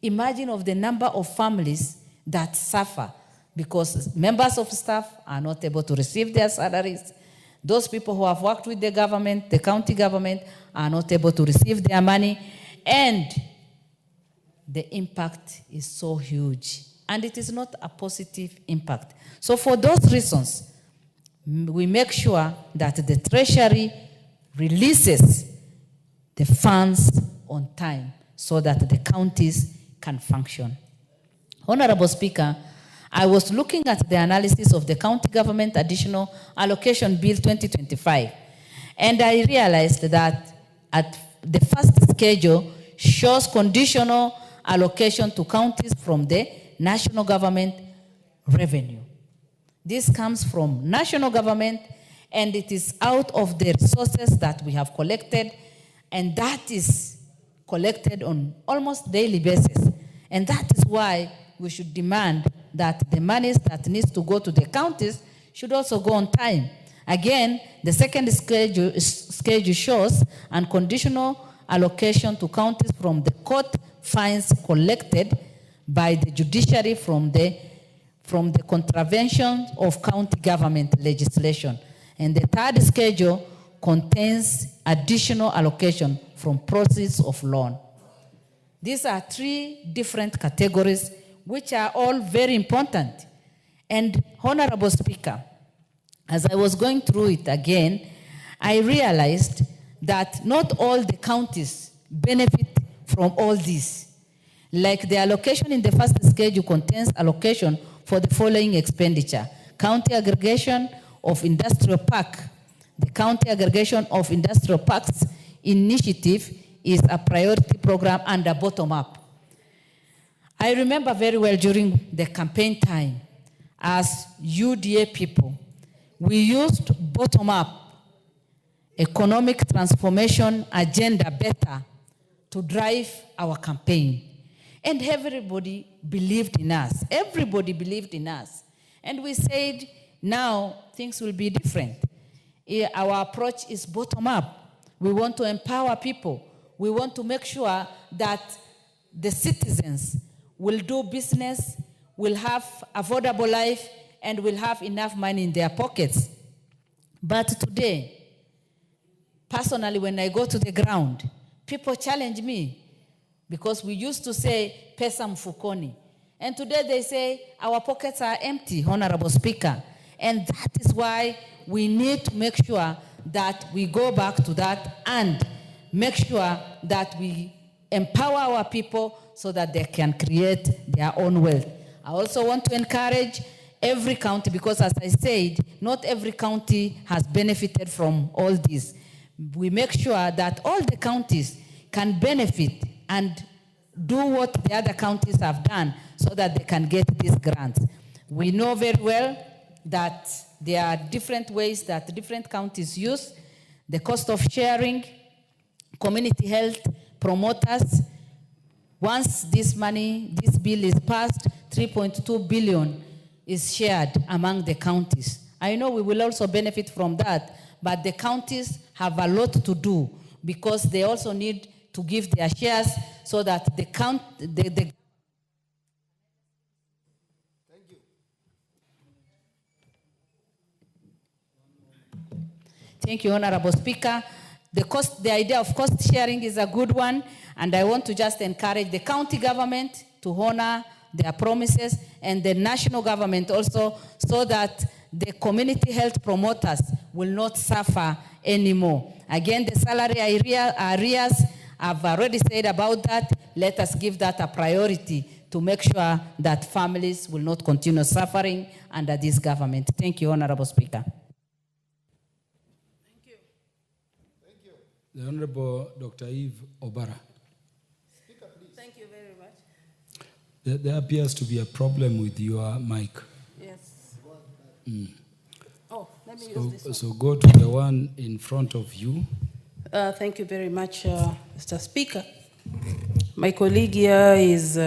imagine of the number of families that suffer because members of staff are not able to receive their salaries. Those people who have worked with the government, the county government, are not able to receive their money. And the impact is so huge. And it is not a positive impact. So for those reasons, we make sure that the Treasury releases the funds on time so that the counties can function. Honorable Speaker, I was looking at the analysis of the County Government Additional Allocation Bill 2025, and I realized that at the first schedule shows conditional allocation to counties from the national government revenue. This comes from national government, and it is out of the resources that we have collected, and that is collected on almost daily basis. And that is why we should demand that the monies that needs to go to the counties should also go on time. Again, the second schedule shows unconditional allocation to counties from the court fines collected by the judiciary from the contravention of county government legislation. And the third schedule contains additional allocation from proceeds of loan. These are 3 different categories which are all very important. And Honorable Speaker, as I was going through it again, I realized that not all the counties benefit from all this. Like the allocation in the first schedule contains allocation for the following expenditure: county aggregation of industrial park. The county aggregation of industrial parks initiative is a priority program under bottom-up. I remember very well during the campaign time, as UDA people, we used bottom-up economic transformation agenda better to drive our campaign. And everybody believed in us. Everybody believed in us. And we said, now things will be different. Our approach is bottom-up. We want to empower people. We want to make sure that the citizens will do business, will have affordable life, and will have enough money in their pockets. But today, personally, when I go to the ground, people challenge me because we used to say, pesa mfukoni. And today they say, our pockets are empty, Honorable Speaker. And that is why we need to make sure that we go back to that and make sure that we empower our people so that they can create their own wealth. I also want to encourage every county, because as I said, not every county has benefited from all this. We make sure that all the counties can benefit and do what the other counties have done so that they can get these grants. We know very well that there are different ways that different counties use the cost of sharing, community health promoters. Once this bill is passed, 3.2 billion is shared among the counties. I know we will also benefit from that, but the counties have a lot to do because they also need to give their shares so that the Thank you, Honorable Speaker. The idea of cost sharing is a good one, and I want to just encourage the county government to honor their promises and the national government also, so that the community health promoters will not suffer anymore. Again, the salary arrears, I've already said about that. Let us give that a priority to make sure that families will not continue suffering under this government. Thank you, Honorable Speaker. The Honorable Dr. Eve Obara. Speaker, please. Thank you very much. There appears to be a problem with your mic. Yes. Oh, let me use this one. So go to the one in front of you. Thank you very much, Mr. Speaker. My colleague here is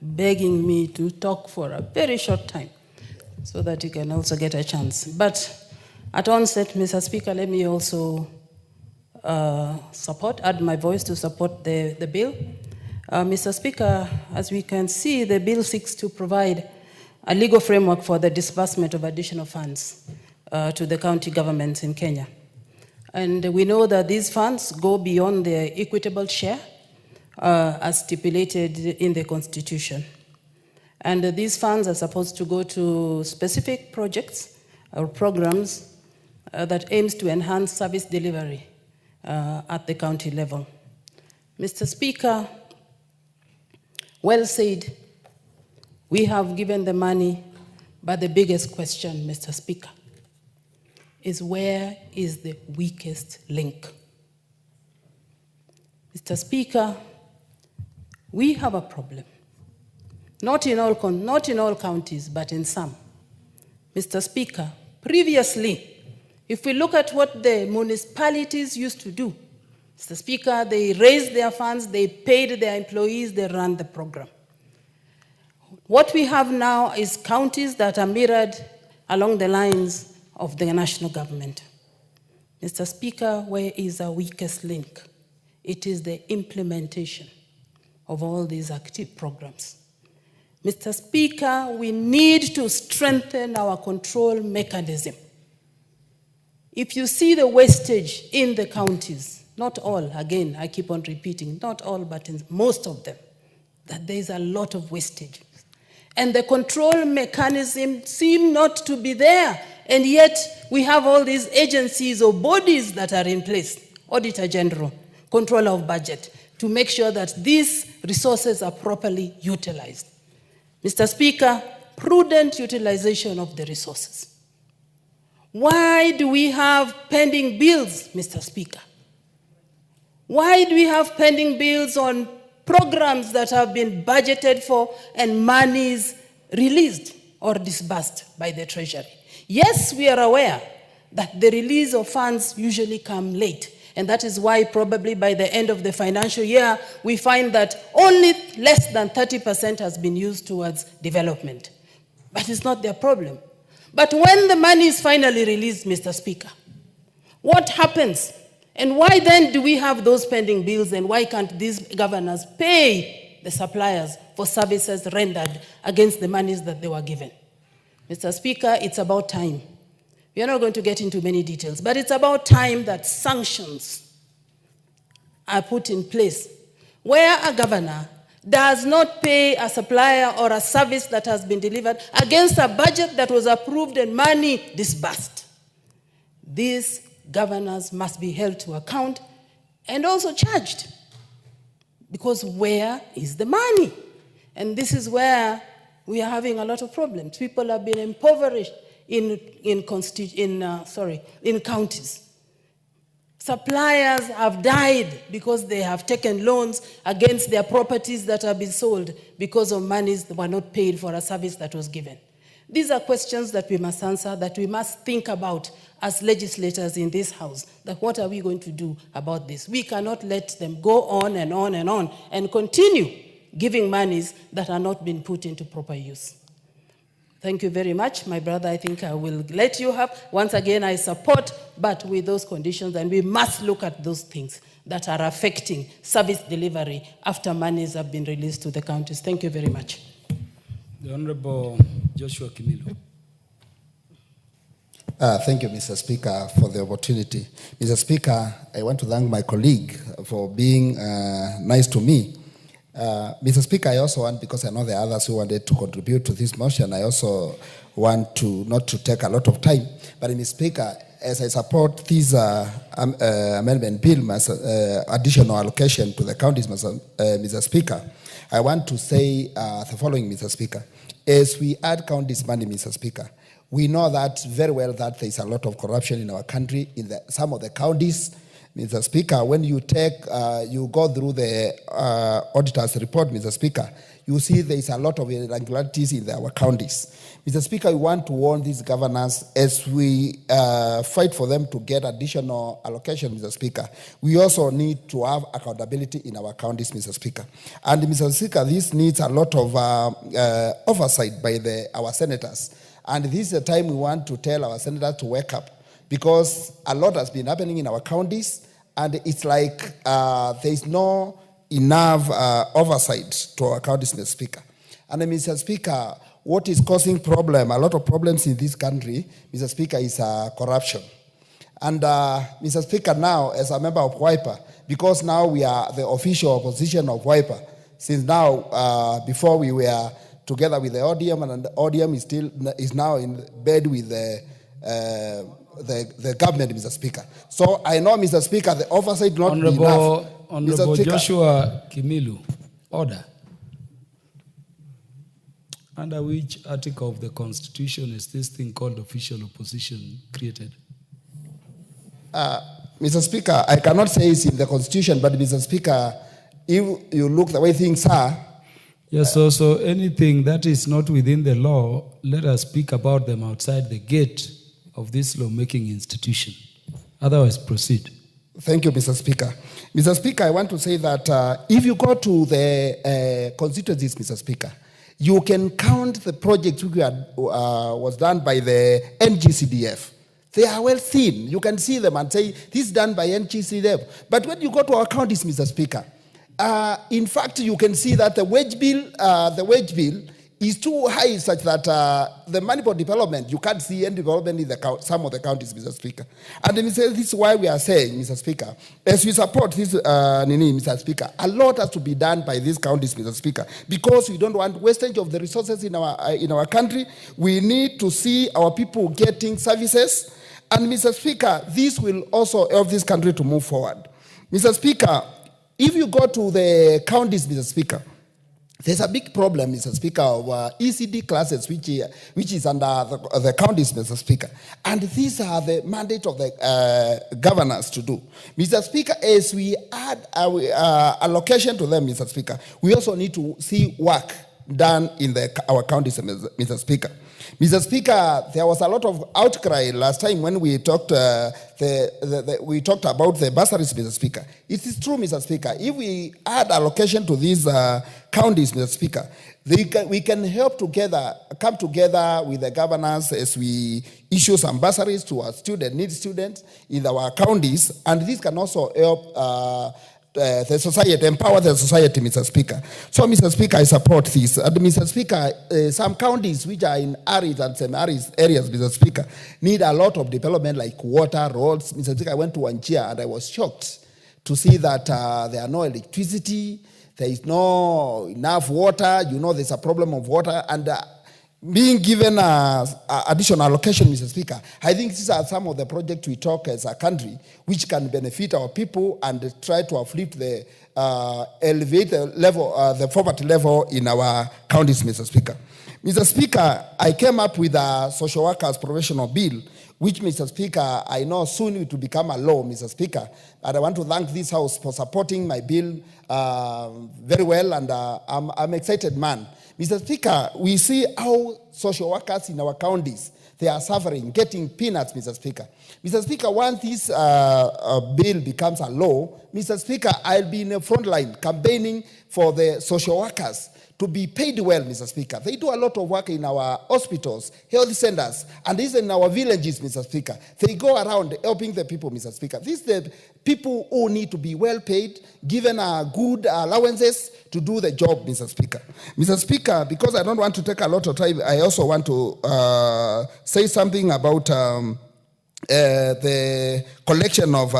begging me to talk for a very short time so that you can also get a chance. But at onset, Mr. Speaker, let me also add my voice to support the bill. Mr. Speaker, as we can see, the bill seeks to provide a legal framework for the disbursement of additional funds to the county governments in Kenya. And we know that these funds go beyond their equitable share as stipulated in the Constitution. And these funds are supposed to go to specific projects or programs that aims to enhance service delivery at the county level. Mr. Speaker, well said, we have given the money, but the biggest question, Mr. Speaker, is where is the weakest link? Mr. Speaker, we have a problem. Not in all counties, but in some. Mr. Speaker, previously, if we look at what the municipalities used to do, Mr. Speaker, they raised their funds, they paid their employees, they ran the program. What we have now is counties that are mirrored along the lines of the national government. Mr. Speaker, where is our weakest link? It is the implementation of all these active programs. Mr. Speaker, we need to strengthen our control mechanism. If you see the wastage in the counties, not all, again, I keep on repeating, not all, but in most of them, that there's a lot of wastage. And the control mechanism seem not to be there. And yet we have all these agencies or bodies that are in place, Auditor General, Controller of Budget, to make sure that these resources are properly utilized. Mr. Speaker, prudent utilization of the resources. Why do we have pending bills, Mr. Speaker? Why do we have pending bills on programs that have been budgeted for and monies released or disbursed by the Treasury? Yes, we are aware that the release of funds usually come late. And that is why probably by the end of the financial year, we find that only less than 30% has been used towards development. But it's not their problem. But when the money is finally released, Mr. Speaker, what happens? And why then do we have those pending bills, and why can't these governors pay the suppliers for services rendered against the monies that they were given? Mr. Speaker, it's about time. We are not going to get into many details, but it's about time that sanctions are put in place where a governor does not pay a supplier or a service that has been delivered against a budget that was approved and money disbursed. These governors must be held to account and also charged, because where is the money? And this is where we are having a lot of problems. People have been impoverished in counties. Suppliers have died because they have taken loans against their properties that have been sold because of monies that were not paid for a service that was given. These are questions that we must answer, that we must think about as legislators in this house, that what are we going to do about this? We cannot let them go on and on and on and continue giving monies that are not being put into proper use. Thank you very much, my brother. I think I will let you have. Once again, I support, but with those conditions, and we must look at those things that are affecting service delivery after monies have been released to the counties. Thank you very much. The Honorable Joshua Kimilo. Thank you, Mr. Speaker, for the opportunity. Mr. Speaker, I want to thank my colleague for being nice to me. Mr. Speaker, I also want, because I know there are others who wanted to contribute to this motion, I also want to not to take a lot of time. But Mr. Speaker, as I support this amendment bill, additional allocation to the counties, Mr. Speaker, I want to say the following, Mr. Speaker. As we add counties money, Mr. Speaker, we know that very well that there is a lot of corruption in our country in some of the counties. Mr. Speaker, when you you go through the auditor's report, Mr. Speaker, you see there is a lot of irregularities in our counties. Mr. Speaker, we want to warn these governors as we fight for them to get additional allocation, Mr. Speaker. We also need to have accountability in our counties, Mr. Speaker. And Mr. Speaker, this needs a lot of oversight by our senators. And this is a time we want to tell our senators to wake up, because a lot has been happening in our counties, and it's like there is no enough oversight to our counties, Mr. Speaker. And Mr. Speaker, what is causing a lot of problems in this country, Mr. Speaker, is corruption. And Mr. Speaker, now, as a member of WIPA, because now we are the official opposition of WIPA, since now, before we were together with the Odm, and the Odm is now in bed with the government, Mr. Speaker. So I know, Mr. Speaker, the oversight not be enough. Honorable Joshua Kimilu, order. Under which article of the Constitution is this thing called official opposition created? Mr. Speaker, I cannot say it's in the Constitution, but Mr. Speaker, if you look the way things are. Yes, so anything that is not within the law, let us speak about them outside the gate of this lawmaking institution. Otherwise, proceed. Thank you, Mr. Speaker. Mr. Speaker, I want to say that if you go to the constituencies, Mr. Speaker, you can count the projects which was done by the NGCDF. They are well seen. You can see them and say, this is done by NGCDF. But when you go to our counties, Mr. Speaker, in fact, you can see that the wage bill is too high, such that the money for development, you can't see any development in some of the counties, Mr. Speaker. And this is why we are saying, Mr. Speaker, as we support this, Mr. Speaker, a lot has to be done by these counties, Mr. Speaker, because we don't want wastage of the resources in our country. We need to see our people getting services. And Mr. Speaker, this will also help this country to move forward. Mr. Speaker, if you go to the counties, Mr. Speaker, there's a big problem, Mr. Speaker, of ECD classes, which is under the counties, Mr. Speaker. And these are the mandate of the governors to do. Mr. Speaker, as we add our allocation to them, Mr. Speaker, we also need to see work done in our counties, Mr. Speaker. Mr. Speaker, there was a lot of outcry last time when we talked we talked about the bursaries, Mr. Speaker. It is true, Mr. Speaker. If we add allocation to these counties, Mr. Speaker, we can come together with the governors as we issue some bursaries to our needy students in our counties, and this can also help the society, empower the society, Mr. Speaker. So, Mr. Speaker, I support this. And Mr. Speaker, some counties which are in arid and semi-arid areas, Mr. Speaker, need a lot of development like water, roads. Mr. Speaker, I went to Wanchia and I was shocked to see that there are no electricity, there is no enough water, there's a problem of water, and being given additional allocation, Mr. Speaker, I think these are some of the projects we talk as a country which can benefit our people and try to elevate the level, the poverty level in our counties, Mr. Speaker. Mr. Speaker, I came up with a social workers professional bill, which, Mr. Speaker, I know soon it will become a law, Mr. Speaker. And I want to thank this House for supporting my bill very well, and I'm excited, man. Mr. Speaker, we see how social workers in our counties, they are suffering, getting peanuts, Mr. Speaker. Mr. Speaker, once this bill becomes a law, Mr. Speaker, I'll be in the front line campaigning for the social workers to be paid well, Mr. Speaker. They do a lot of work in our hospitals, health centers, and even in our villages, Mr. Speaker. They go around helping the people, Mr. Speaker. These are the people who need to be well paid, given good allowances to do the job, Mr. Speaker. Mr. Speaker, because I don't want to take a lot of time, I also want to say something about the collection of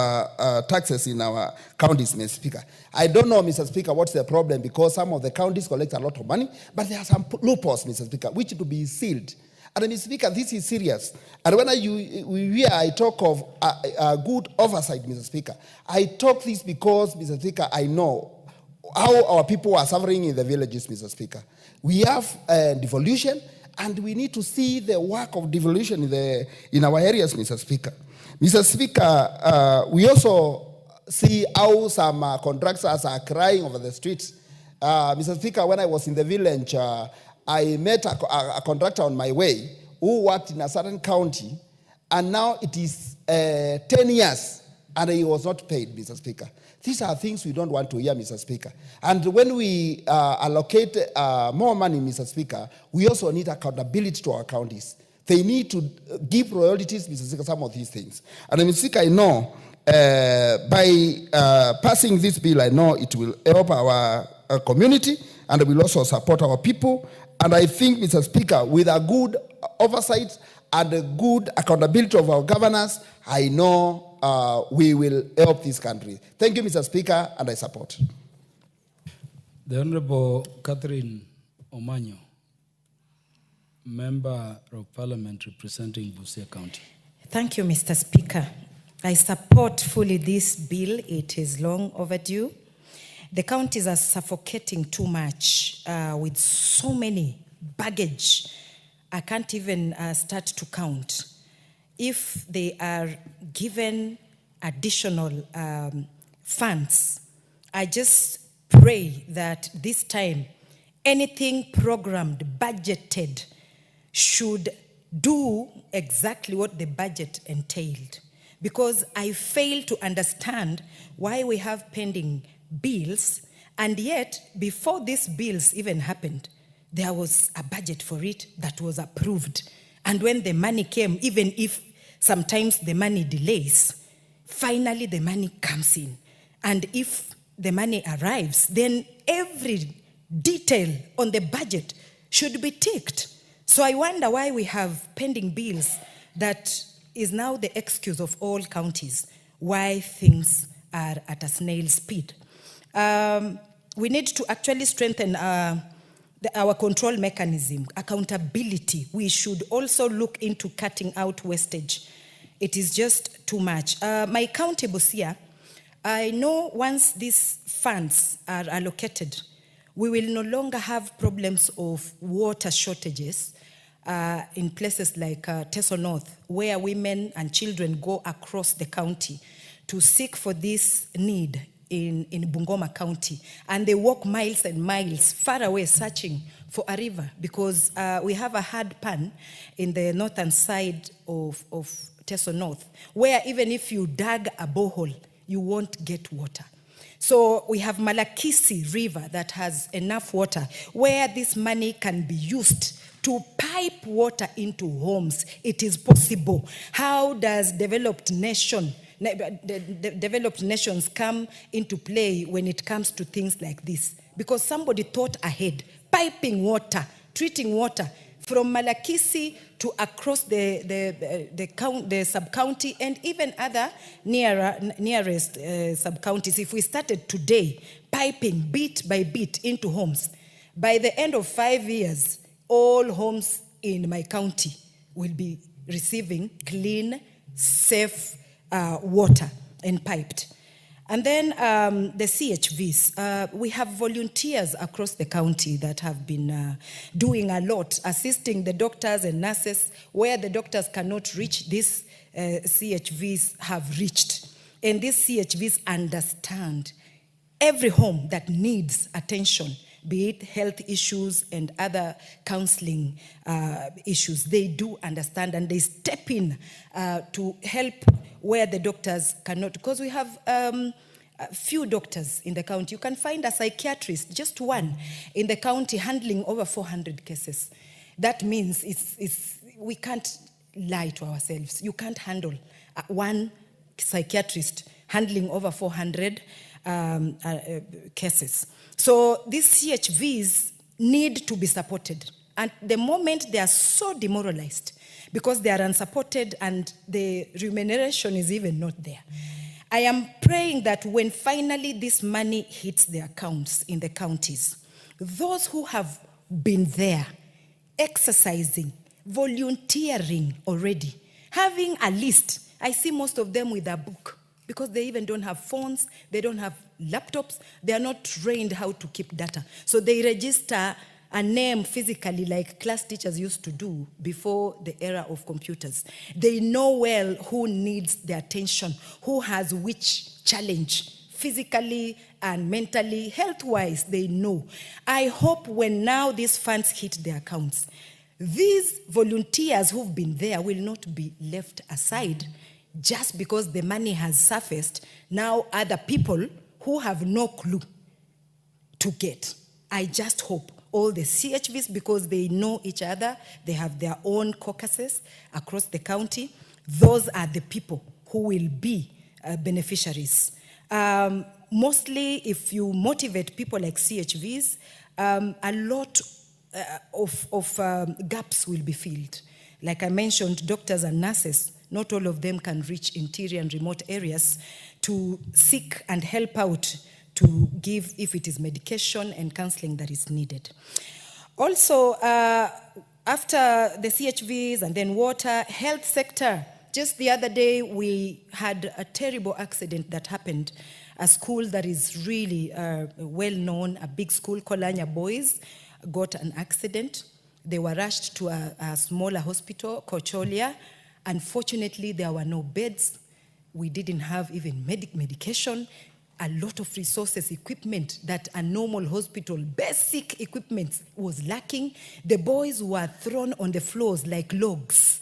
taxes in our counties, Mr. Speaker. I don't know, Mr. Speaker, what's the problem, because some of the counties collect a lot of money, but there are some loopholes, Mr. Speaker, which to be sealed. And Mr. Speaker, this is serious. And when I talk of a good oversight, Mr. Speaker, I talk this because, Mr. Speaker, I know how our people are suffering in the villages, Mr. Speaker. We have devolution, and we need to see the work of devolution in our areas, Mr. Speaker. Mr. Speaker, we also see how some contractors are crying over the streets. Mr. Speaker, when I was in the village, I met a contractor on my way who worked in a certain county, and now it is 10 years, and he was not paid, Mr. Speaker. These are things we don't want to hear, Mr. Speaker. And when we allocate more money, Mr. Speaker, we also need accountability to our counties. They need to give priorities, Mr. Speaker, some of these things. And Mr. Speaker, I know by passing this bill, I know it will help our community, and it will also support our people. And I think, Mr. Speaker, with a good oversight and a good accountability of our governors, I know we will help this country. Thank you, Mr. Speaker, and I support. The Honorable Catherine Omanyo, Member of Parliament representing Busia County. Thank you, Mr. Speaker. I support fully this bill. It is long overdue. The counties are suffocating too much with so many baggage. I can't even start to count. If they are given additional funds, I just pray that this time anything programmed, budgeted, should do exactly what the budget entailed. Because I fail to understand why we have pending bills, and yet before these bills even happened, there was a budget for it that was approved. And when the money came, even if sometimes the money delays, finally the money comes in. And if the money arrives, then every detail on the budget should be ticked. So I wonder why we have pending bills that is now the excuse of all counties, why things are at a snail's speed. We need to actually strengthen our control mechanism, accountability. We should also look into cutting out wastage. It is just too much. My county, Busia, I know once these funds are allocated, we will no longer have problems of water shortages in places like Teso North, where women and children go across the county to seek for this need in Bungoma County. And they walk miles and miles far away searching for a river, because we have a hard pan in the northern side of Teso North, where even if you dug a borehole, you won't get water. So we have Malakisi River that has enough water, where this money can be used to pipe water into homes. It is possible. How does developed nations come into play when it comes to things like this? Because somebody thought ahead, piping water, treating water from Malakisi to across the sub-county and even other nearest sub-counties. If we started today, piping bit by bit into homes, by the end of 5 years, all homes in my county will be receiving clean, safe water and piped. And then the CHVs. We have volunteers across the county that have been doing a lot, assisting the doctors and nurses. Where the doctors cannot reach, these CHVs have reached. And these CHVs understand every home that needs attention, be it health issues and other counseling issues. They do understand, and they step in to help where the doctors cannot. Because we have few doctors in the county. You can find a psychiatrist, just one, in the county handling over 400 cases. That means we can't lie to ourselves. You can't handle one psychiatrist handling over 400 cases. So these CHVs need to be supported. And the moment they are so demoralized because they are unsupported and the remuneration is even not there, I am praying that when finally this money hits the accounts in the counties, those who have been there, exercising, volunteering already, having a list. I see most of them with a book because they even don't have phones, they don't have laptops, they are not trained how to keep data. So they register a name physically like class teachers used to do before the era of computers. They know well who needs their attention, who has which challenge, physically and mentally, health-wise, they know. I hope when now these funds hit their accounts, these volunteers who've been there will not be left aside just because the money has surfaced. Now other people who have no clue to get. I just hope all the CHVs, because they know each other, they have their own caucuses across the county, those are the people who will be beneficiaries. Mostly, if you motivate people like CHVs, a lot of gaps will be filled. Like I mentioned, doctors and nurses, not all of them can reach interior and remote areas to seek and help out to give, if it is medication and counseling that is needed. Also, after the CHVs and then water, health sector, just the other day we had a terrible accident that happened. A school that is really well known, a big school, Kolanya Boys, got an accident. They were rushed to a smaller hospital, Kocholia. Unfortunately, there were no beds. We didn't have even medication. A lot of resources, equipment that a normal hospital, basic equipment was lacking. The boys were thrown on the floors like logs.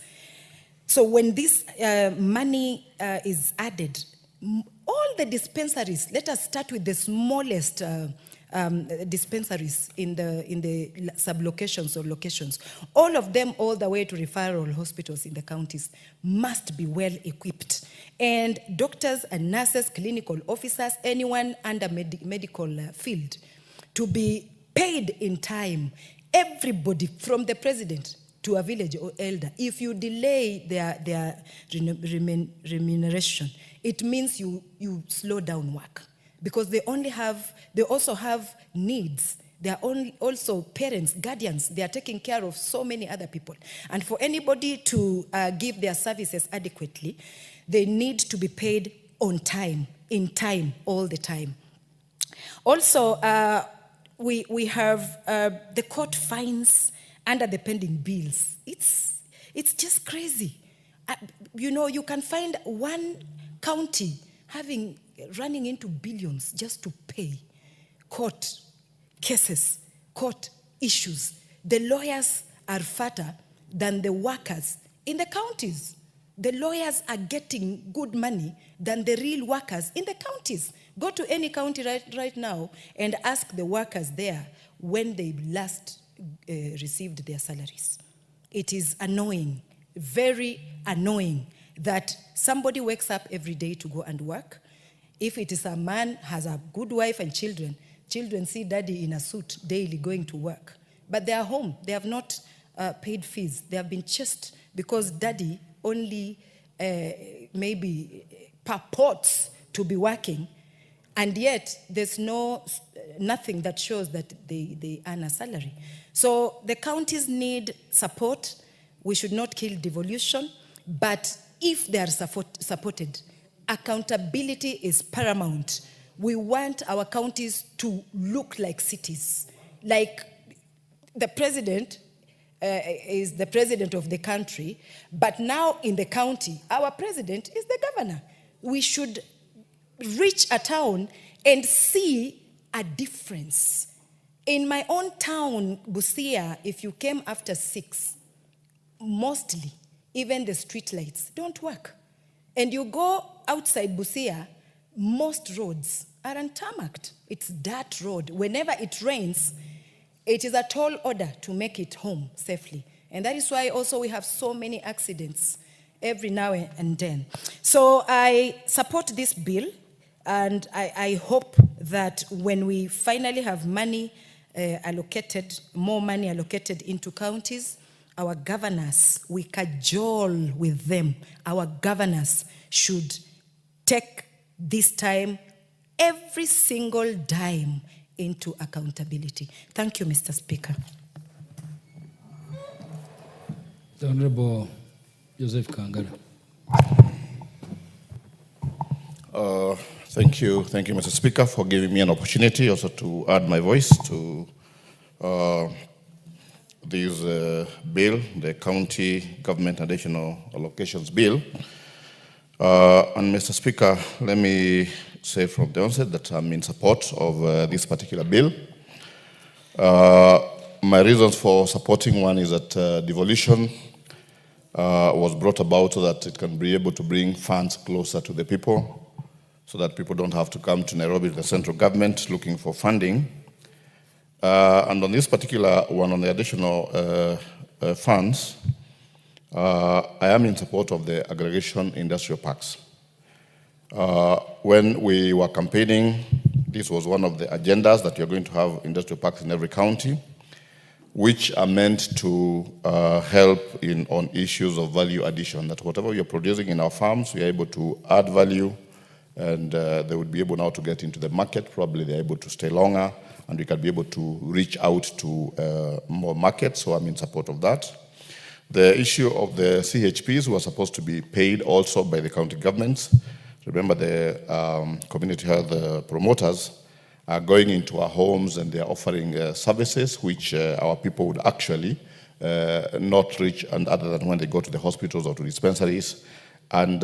So when this money is added, all the dispensaries, let us start with the smallest dispensaries in the sub-locations or locations, all of them all the way to referral hospitals in the counties must be well equipped. And doctors and nurses, clinical officers, anyone under medical field to be paid in time. Everybody from the president to a village or elder, if you delay their remuneration, it means you slow down work. Because they also have needs. They are also parents, guardians. They are taking care of so many other people. And for anybody to give their services adequately, they need to be paid on time, in time, all the time. Also, we have the court fines under the pending bills. It's just crazy. You can find one county running into billions just to pay court cases, court issues. The lawyers are fatter than the workers in the counties. The lawyers are getting good money than the real workers in the counties. Go to any county right now and ask the workers there when they last received their salaries. It is annoying, very annoying, that somebody wakes up every day to go and work. If it is a man, has a good wife and children, children see daddy in a suit daily going to work. But they are home. They have not paid fees. They have been chased because daddy only maybe purports to be working, and yet there's nothing that shows that they earn a salary. So the counties need support. We should not kill devolution, but if they are supported, accountability is paramount. We want our counties to look like cities. Like the president is the president of the country, but now in the county, our president is the governor. We should reach a town and see a difference. In my own town, Busia, if you came after 6, mostly, even the street lights don't work. And you go outside Busia, most roads are untarmacked. It's dirt road. Whenever it rains, it is a tall order to make it home safely. And that is why also we have so many accidents every now and then. So I support this bill, and I hope that when we finally have money allocated, more money allocated into counties, our governors, we cajole with them. Our governors should take this time, every single dime, into accountability. Thank you, Mr. Speaker. The Honorable Joseph Kangara. Thank you, Mr. Speaker, for giving me an opportunity also to add my voice to this bill, the County Government Additional Allocations Bill. And Mr. Speaker, let me say from the onset that I'm in support of this particular bill. My reasons for supporting one is that devolution was brought about so that it can be able to bring funds closer to the people, so that people don't have to come to Nairobi, the central government, looking for funding. And on this particular one, on the additional funds, I am in support of the aggregation industrial parks. When we were campaigning, this was one of the agendas that you're going to have industrial parks in every county, which are meant to help on issues of value addition, that whatever you're producing in our farms, we are able to add value, and they would be able now to get into the market. Probably they're able to stay longer, and we can be able to reach out to more markets, so I'm in support of that. The issue of the CHPs who are supposed to be paid also by the county governments. Remember, the community health promoters are going into our homes and they are offering services which our people would actually not reach, and other than when they go to the hospitals or to dispensaries. And